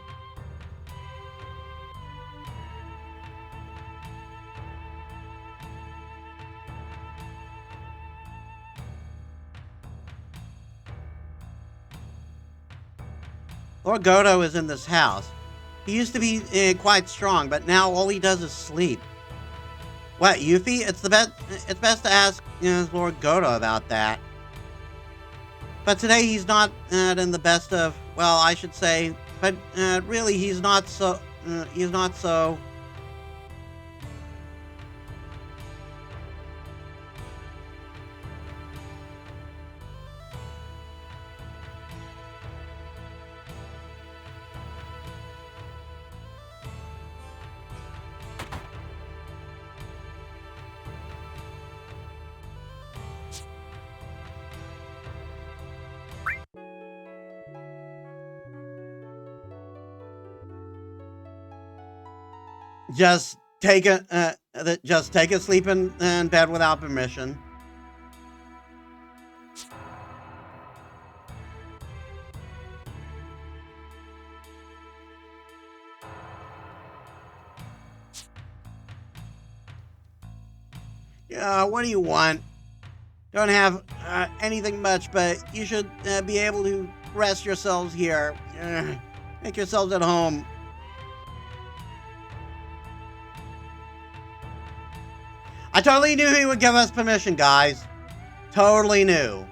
A: Lord Godo is in this house. He used to be quite strong, but now all he does is sleep. What, Yuffie? It's best to ask Lord Godo about that. But today he's not in the best of, well, I should say, but really he's not so. Just take a sleep in bed without permission. Yeah, what do you want? Don't have anything much, but you should be able to rest yourselves here. Make yourselves at home. I totally knew he would give us permission, guys. Totally knew.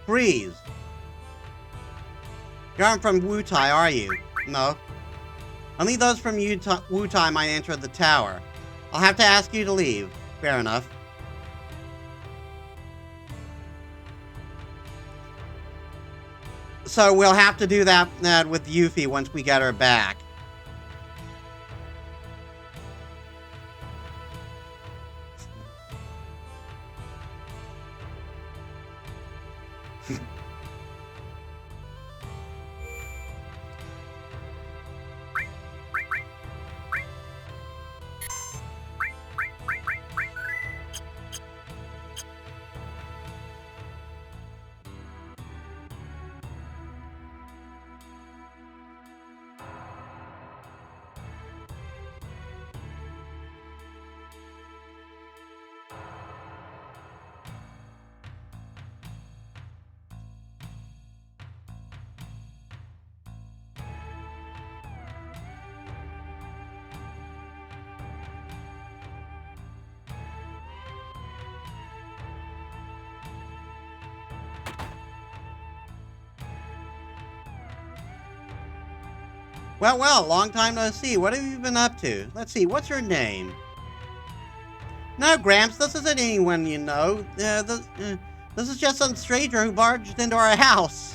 A: Freeze. You aren't from Wutai, are you? No. Only those from Wutai might enter the tower. I'll have to ask you to leave. Fair enough. So we'll have to do that with Yuffie once we get her back. Well, long time no see. What have you been up to? Let's see, what's your name? No, Gramps, this isn't anyone you know. This is just some stranger who barged into our house.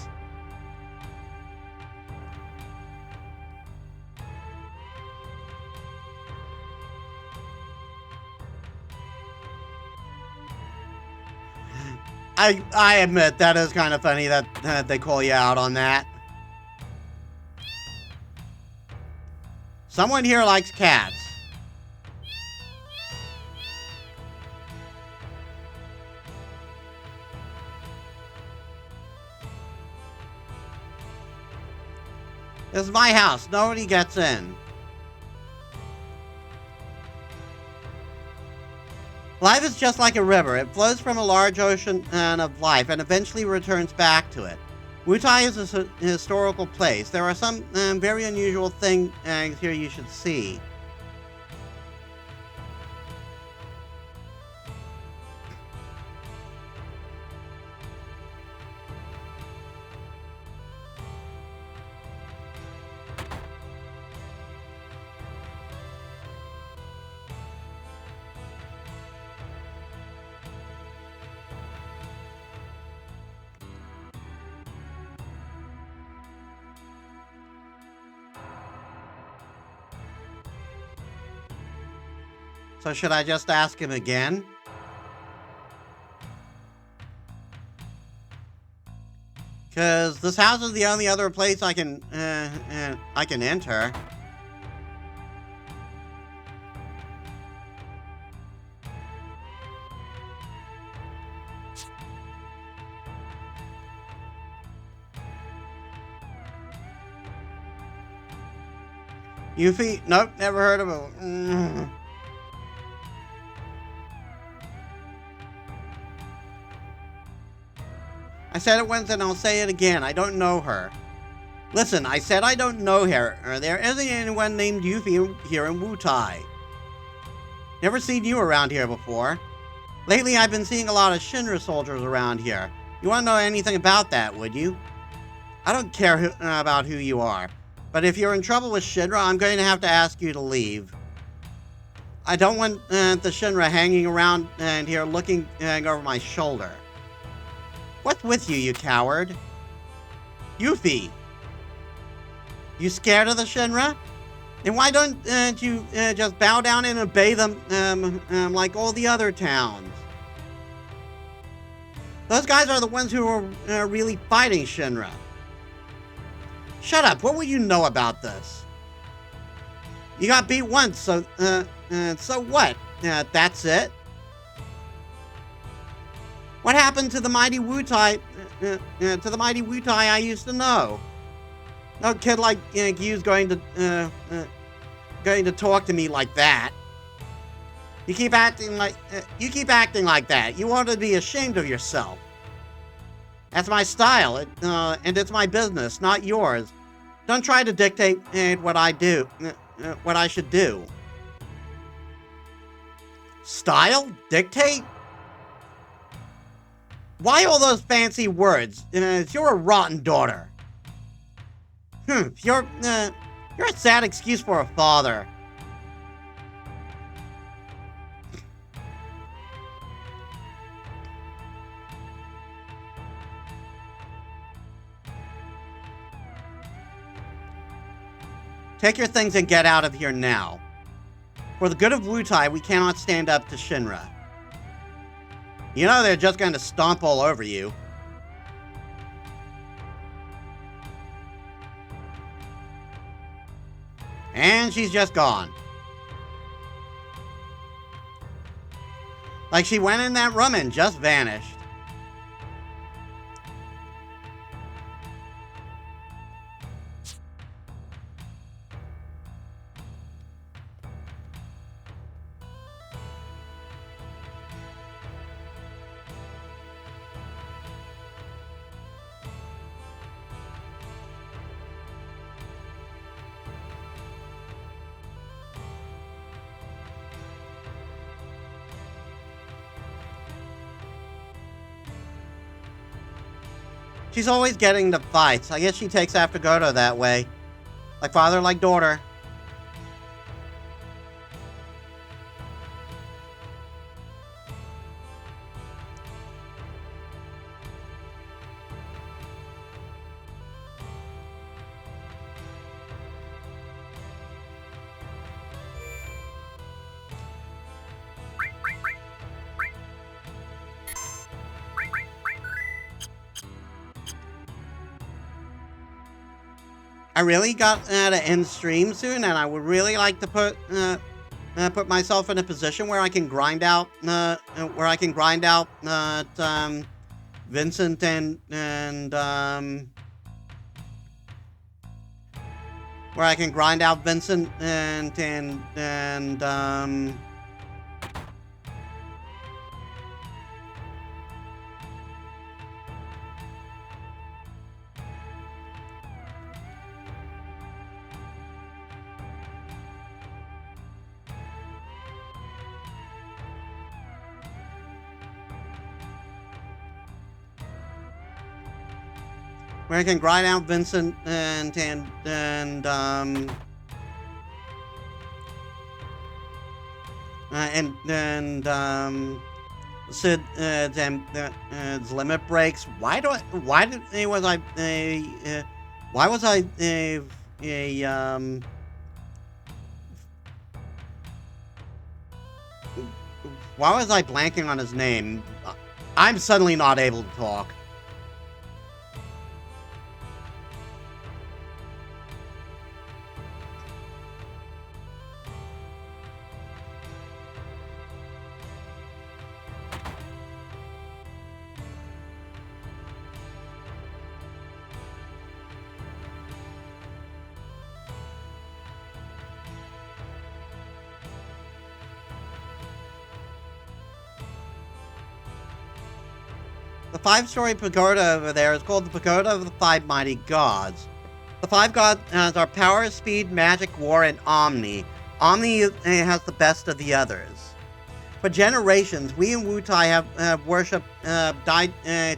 A: I admit, that is kind of funny that they call you out on that. Someone here likes cats. This is my house. Nobody gets in. Life is just like a river. It flows from a large ocean of life and eventually returns back to it. Wutai is a historical place. There are some very unusual things here you should see. So should I just ask him again? Because this house is the only other place I can enter. Yuffie? Nope, never heard of him. I said it once and I'll say it again. I don't know her. Listen, I said I don't know her. There isn't anyone named Yuffie here in Wutai. Never seen you around here before. Lately, I've been seeing a lot of Shinra soldiers around here. You want to know anything about that, would you? I don't care about who you are. But if you're in trouble with Shinra, I'm going to have to ask you to leave. I don't want the Shinra hanging around here looking over my shoulder. What's with you, you coward? Yuffie! You scared of the Shinra? Then why don't you just bow down and obey them like all the other towns? Those guys are the ones who are really fighting Shinra. Shut up, what would you know about this? You got beat once, so what? That's it? What happened to the mighty Wutai, I used to know? No kid like you's going to talk to me like that. You keep acting like that. You ought to be ashamed of yourself. That's my style, and it's my business, not yours. Don't try to dictate what I do, what I should do. Style? Dictate? Why all those fancy words? You're a rotten daughter. You're a sad excuse for a father. Take your things and get out of here now. For the good of Wutai, we cannot stand up to Shinra. You know they're just going to stomp all over you. And she's just gone. Like she went in that room and just vanished. She's always getting into fights. I guess she takes after Goto that way. Like father, like daughter. I really got to end stream soon, and I would really like to put myself in a position where I can grind out Vincent and where I can grind out Vincent and where I can grind out Vincent and Sid limit breaks. Why was I why was I blanking on his name? I'm suddenly not able to talk. The 5-story pagoda over there is called the Pagoda of the 5 Mighty Gods. The 5 gods are Power, Speed, Magic, War, and Omni. Omni has the best of the others. For generations, we in Wutai have worshipped Dai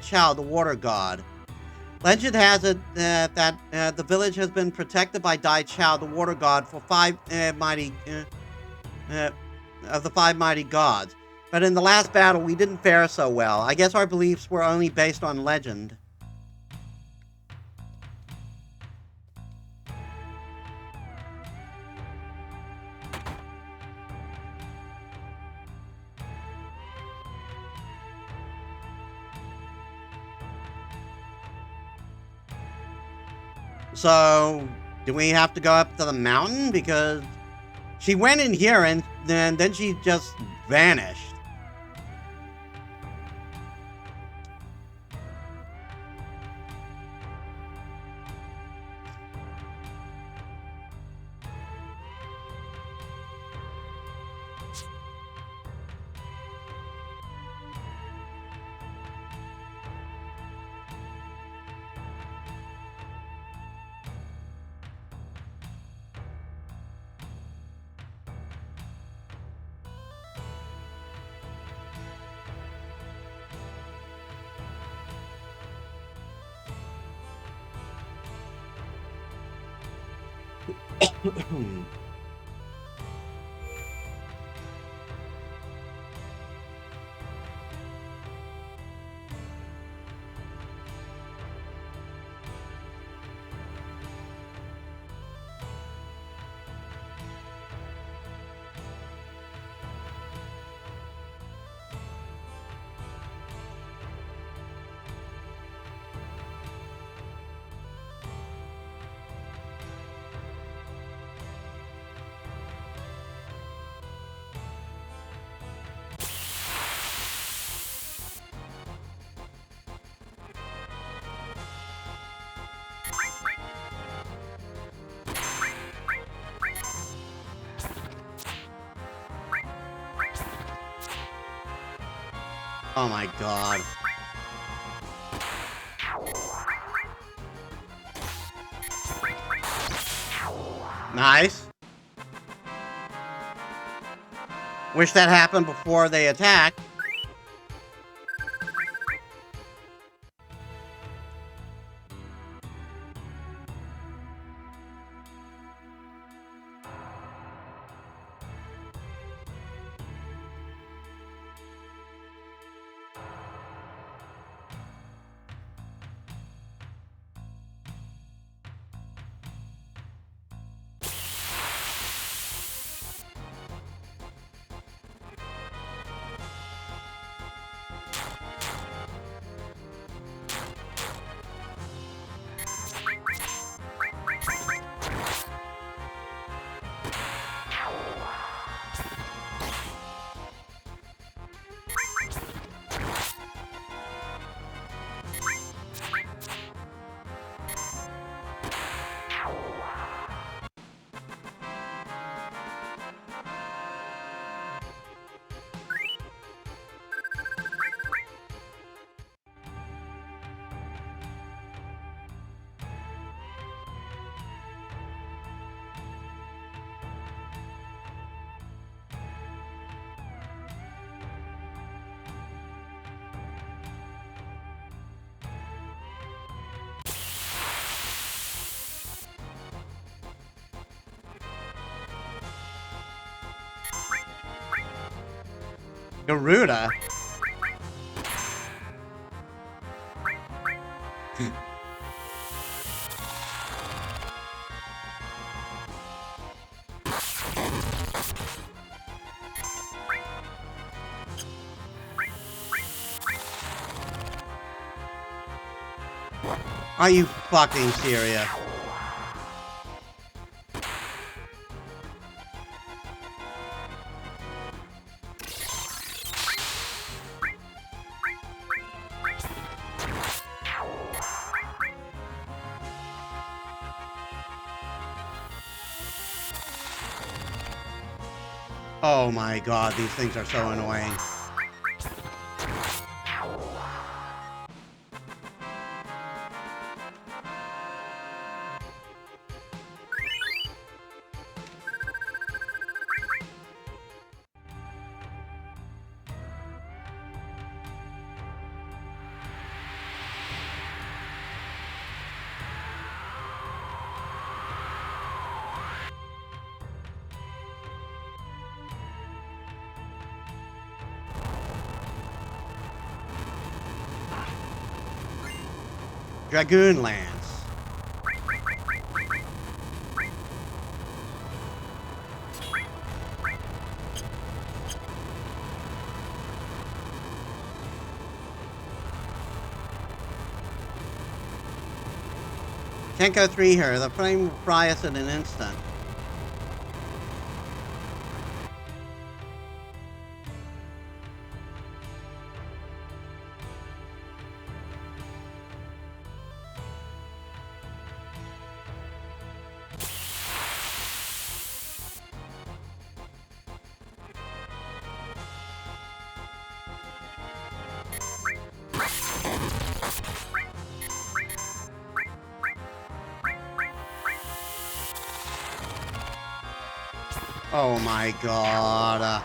A: Chao, the water god. Legend has it that the village has been protected by Dai Chao, the water god, for of the 5 mighty gods. But in the last battle, we didn't fare so well. I guess our beliefs were only based on legend. So, do we have to go up to the mountain? Because she went in here and then she just vanished. Oh my god. Nice. Wish that happened before they attack. Garuda? Are you fucking serious? Oh my god, these things are so annoying. Dragoon Lance. Can't go 3 here. The flame will fry us in an instant. Oh my god.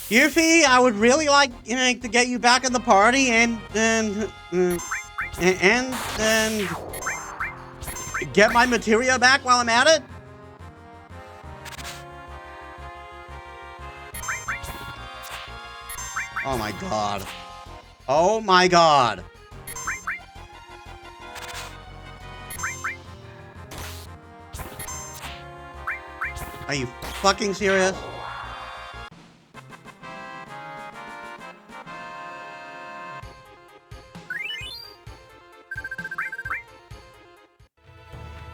A: Yuffie, I would really like, to get you back in the party and get my materia back while I'm at it. Oh my god. Oh my god. Are you fucking serious?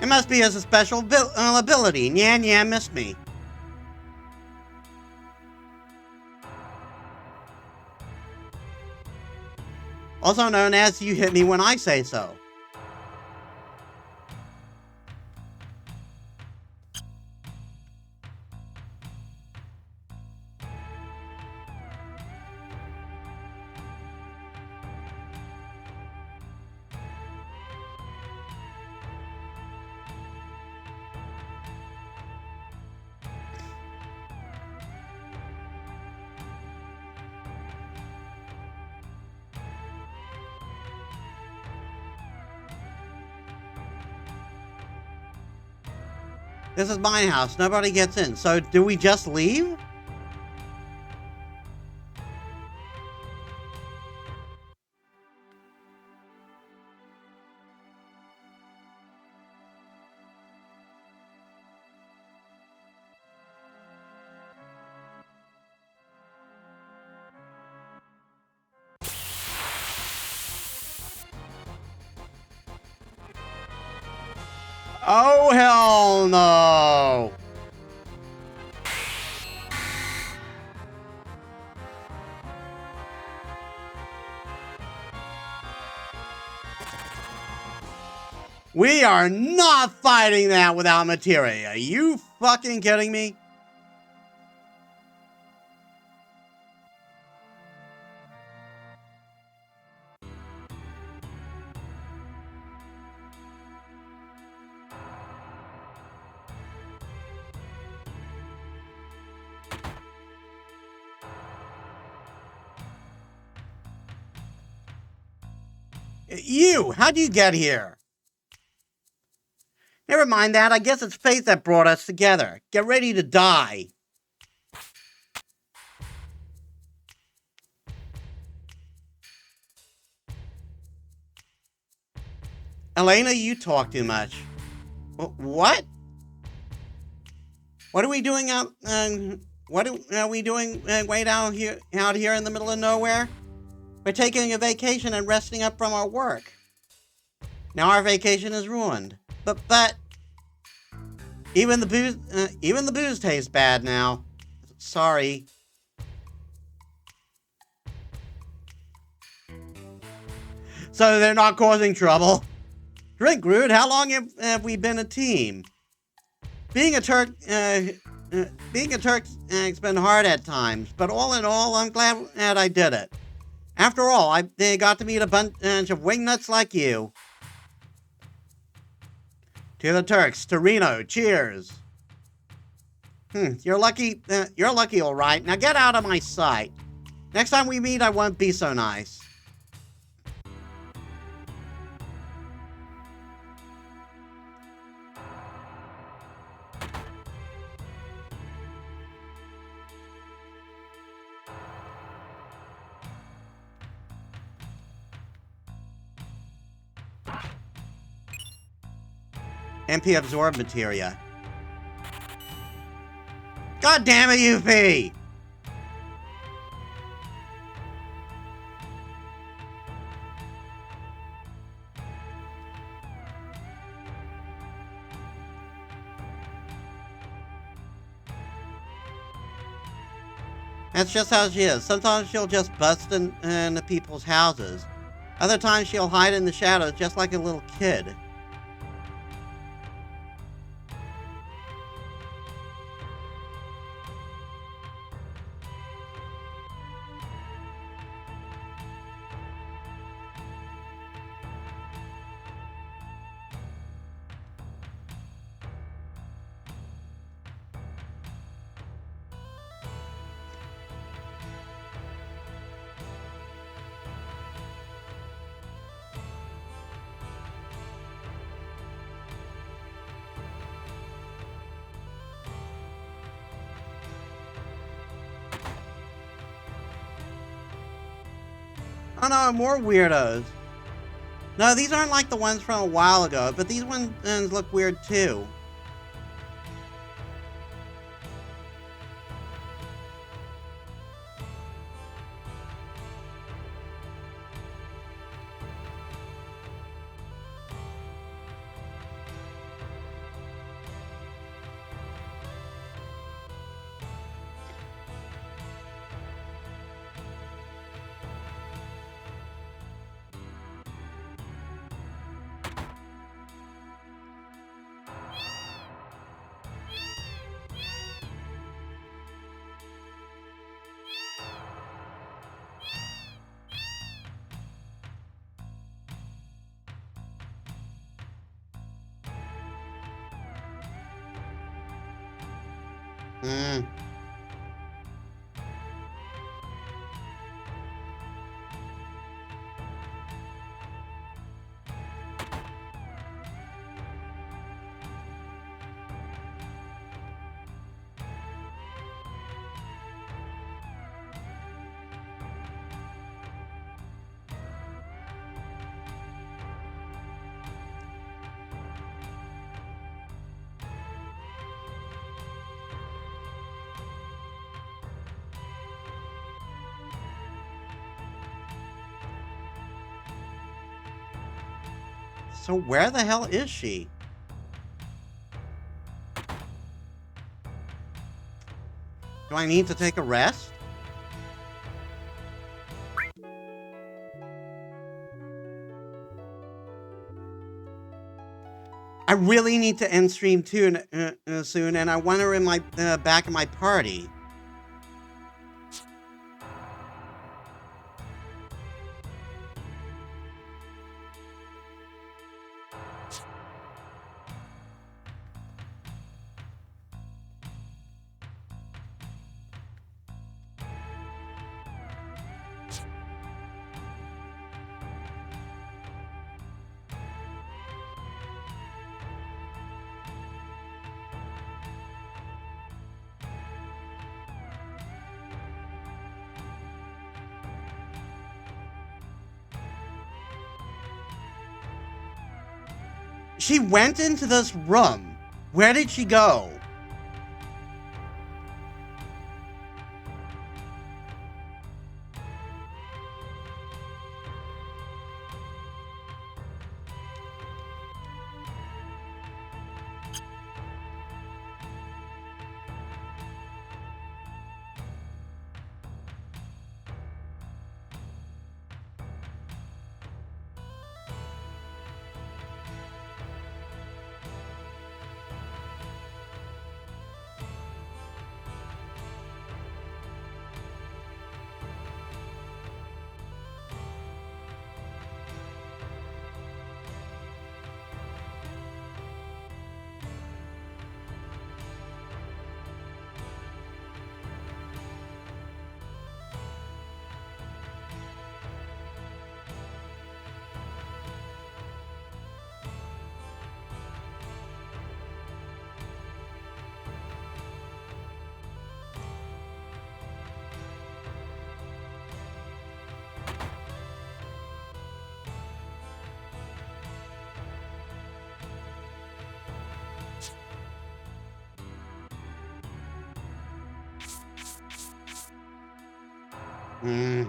A: It must be as a special ability. Nya missed me. Also known as you hit me when I say so. This is my house. Nobody gets in. So do we just leave? Oh, hell no. We are not fighting that without materia. Are you fucking kidding me? You, how'd you get here? Never mind that, I guess it's fate that brought us together. Get ready to die. Elena, you talk too much. What? What are we doing out, what are we doing way down here, out here in the middle of nowhere? We're taking a vacation and resting up from our work. Now our vacation is ruined. But even the booze tastes bad now. Sorry. So they're not causing trouble. Drink, Rude. How long have we been a team? Being a Turk, it's been hard at times, but all in all, I'm glad that I did it. After all, I got to meet a bunch of wingnuts like you. To the Turks, to Reno, cheers. You're lucky, all right. Now get out of my sight. Next time we meet, I won't be so nice. MP absorb materia. God damn it, Yuffie! That's just how she is. Sometimes she'll just bust into people's houses. Other times she'll hide in the shadows just like a little kid. Oh no, more weirdos. No, these aren't like the ones from a while ago, but these ones look weird too. Hmm. So where the hell is she? Do I need to take a rest? I really need to end stream soon, and I want her in my back in my party. She went into this room. Where did she go? Hmm.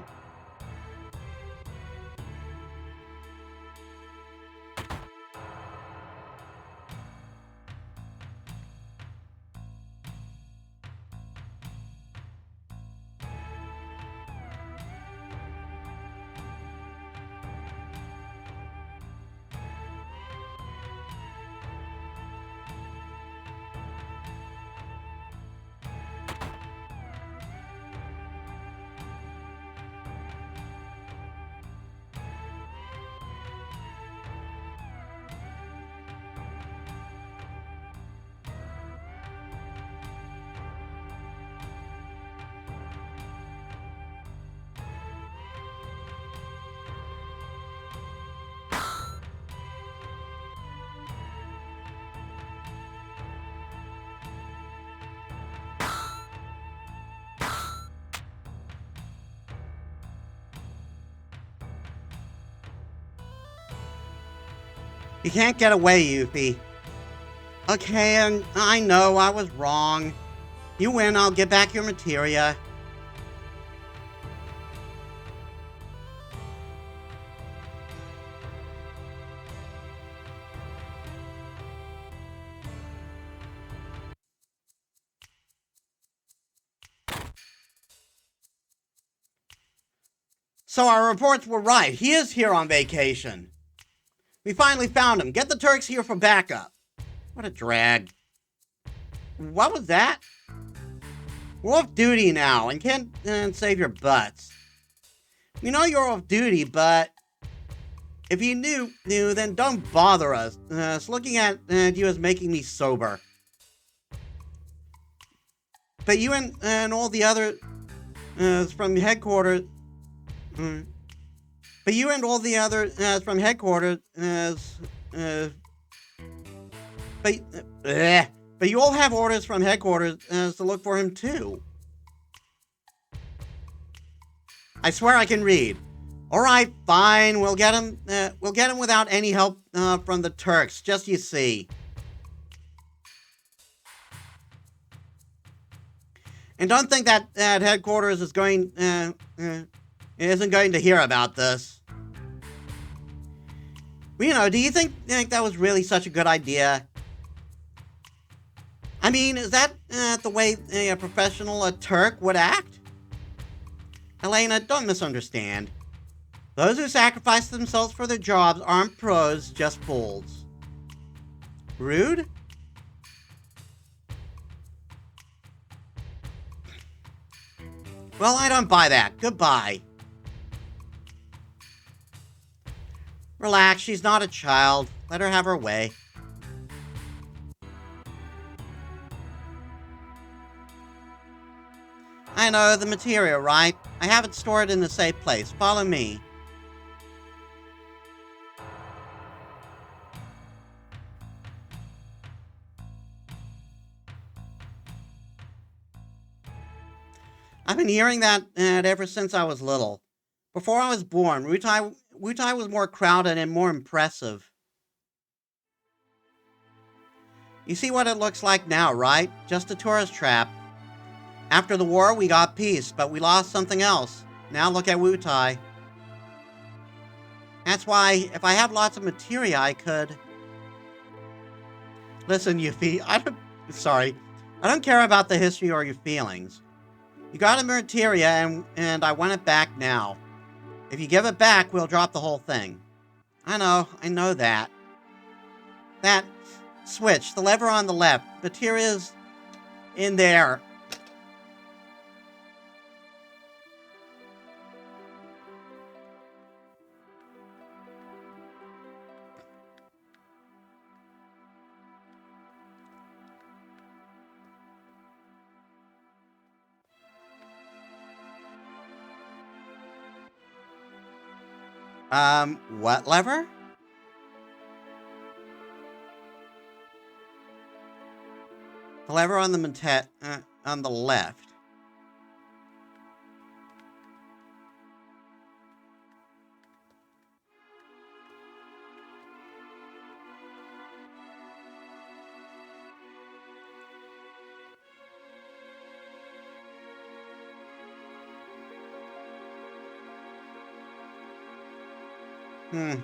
A: You can't get away, Yuffie. Okay, and I know I was wrong. You win, I'll get back your materia. So our reports were right. He is here on vacation. We finally found him. Get the Turks here for backup. What a drag. What was that? We're off duty now and can't save your butts. We know you're off duty, but if you knew, then don't bother us. Looking at you is making me sober. But you and all the other from headquarters. But you and all the other from headquarters. But you all have orders from headquarters to look for him too. I swear I can read. All right, fine. We'll get him. We'll get him without any help from the Turks. Just you see. And don't think that headquarters is isn't going to hear about this. Well, do you think that was really such a good idea? I mean, is that the way a professional Turk would act? Elena, don't misunderstand. Those who sacrifice themselves for their jobs aren't pros, just fools. Rude? Well, I don't buy that. Goodbye. Relax, she's not a child. Let her have her way. I know, the material, right? I have it stored in a safe place. Follow me. I've been hearing that ever since I was little. Before I was born, Wutai was more crowded and more impressive. You see what it looks like now, right? Just a tourist trap. After the war, we got peace, but we lost something else. Now look at Wutai. That's why, if I have lots of materia, I could... Listen, Yuffie, I don't care about the history or your feelings. You got a materia, and I want it back now. If you give it back, we'll drop the whole thing. I know that. That switch, the lever on the left, materia's in there. What lever? The lever on the on the left.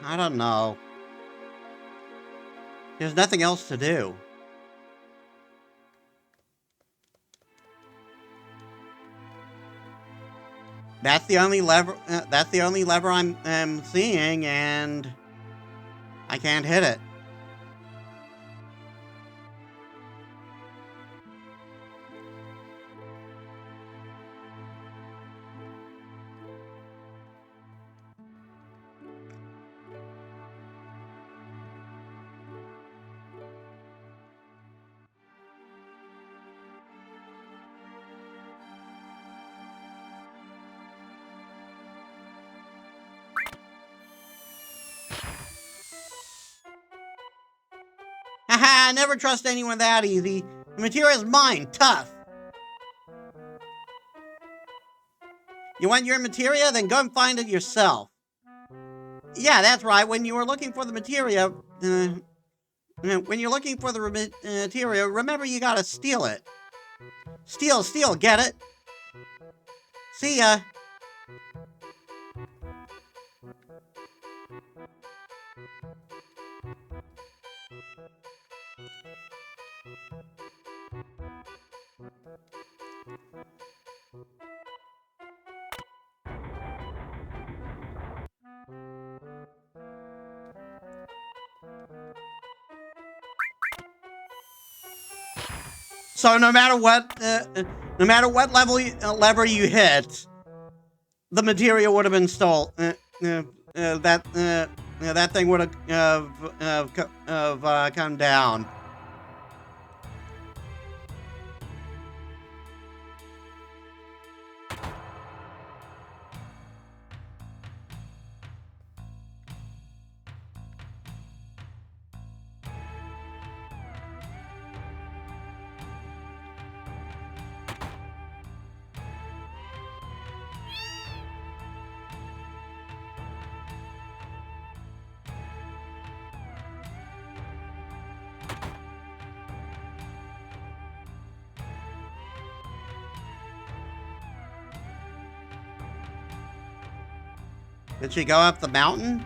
A: I don't know. There's nothing else to do. That's the only lever. That's the only lever I'm seeing, and I can't hit it. Haha, never trust anyone that easy. The material's mine, tough. You want your materia? Then go and find it yourself. Yeah, that's right. When you were looking for the materia, materia, remember you gotta steal it. Steal, get it? See ya. So no matter what lever you hit, the material would have been stole. That thing would have come down. Did she go up the mountain?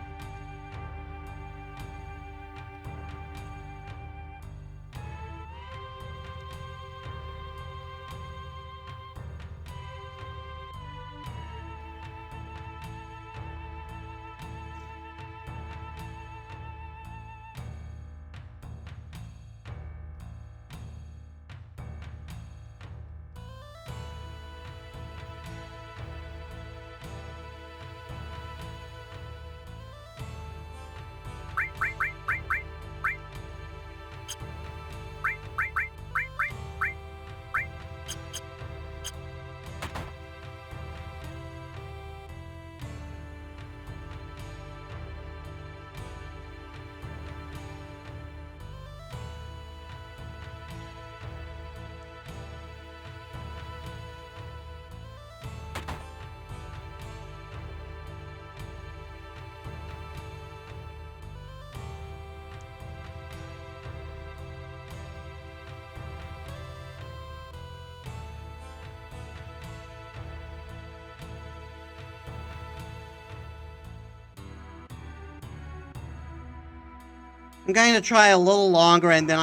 A: I'm going to try a little longer, and then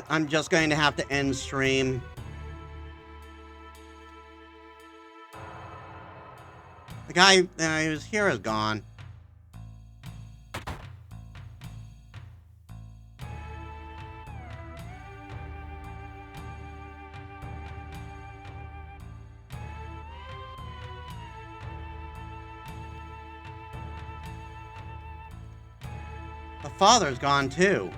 A: I'm just going to have to end stream. The guy who was here is gone. The father's gone too.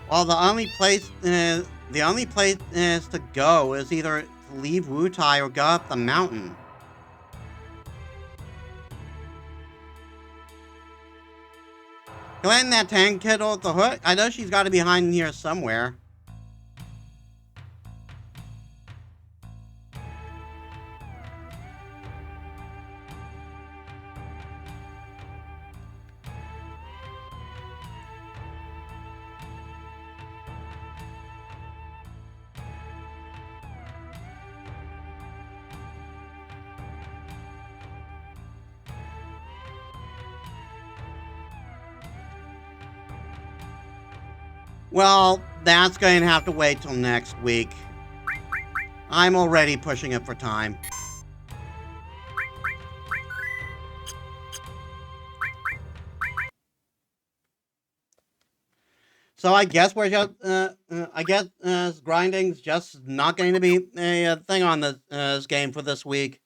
A: Well, the only place to go is either to leave Wutai or go up the mountain. Glenn, that tank kid with the hook, I know she's got to be behind here somewhere. Well, that's going to have to wait till next week. I'm already pushing it for time. So I guess we're just, grinding's just not going to be a thing on this game for this week.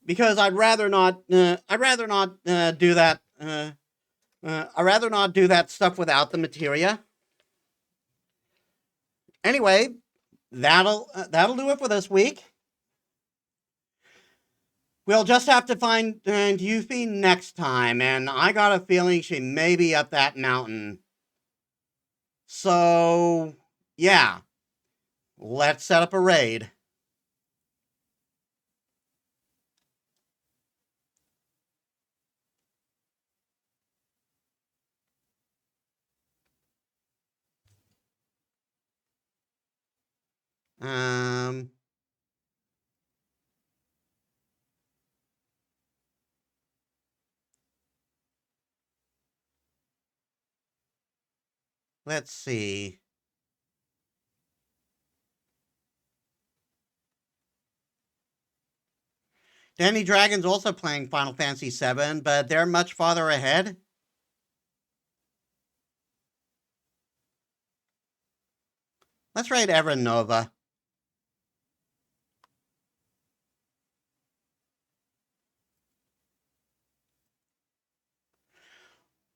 A: Because I'd rather not do that. I'd rather not do that stuff without the materia. Anyway, that'll do it for this week. We'll just have to find Yuffie next time, and I got a feeling she may be up that mountain. So, yeah, let's set up a raid. Let's see. Danny Dragon's also playing Final Fantasy VII, but they're much farther ahead. Let's raid Evernova.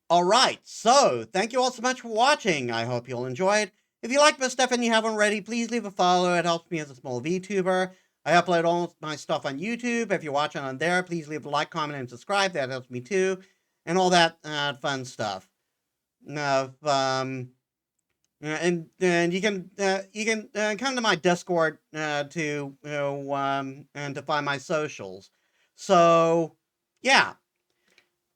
A: Alright, so thank you all so much for watching. I hope you'll enjoy it. If you like my stuff and you haven't already, please leave a follow. It helps me as a small VTuber. I upload all my stuff on YouTube. If you're watching on there, please leave a like, comment, and subscribe. That helps me too. And all that fun stuff. Now, and you can come to my Discord and to find my socials. So, yeah.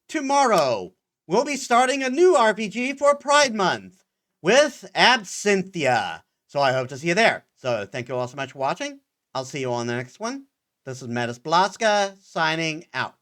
A: Tomorrow, we'll be starting a new RPG for Pride Month with Absinthia. So I hope to see you there. So thank you all so much for watching. I'll see you on the next one. This is Metis Balaska signing out.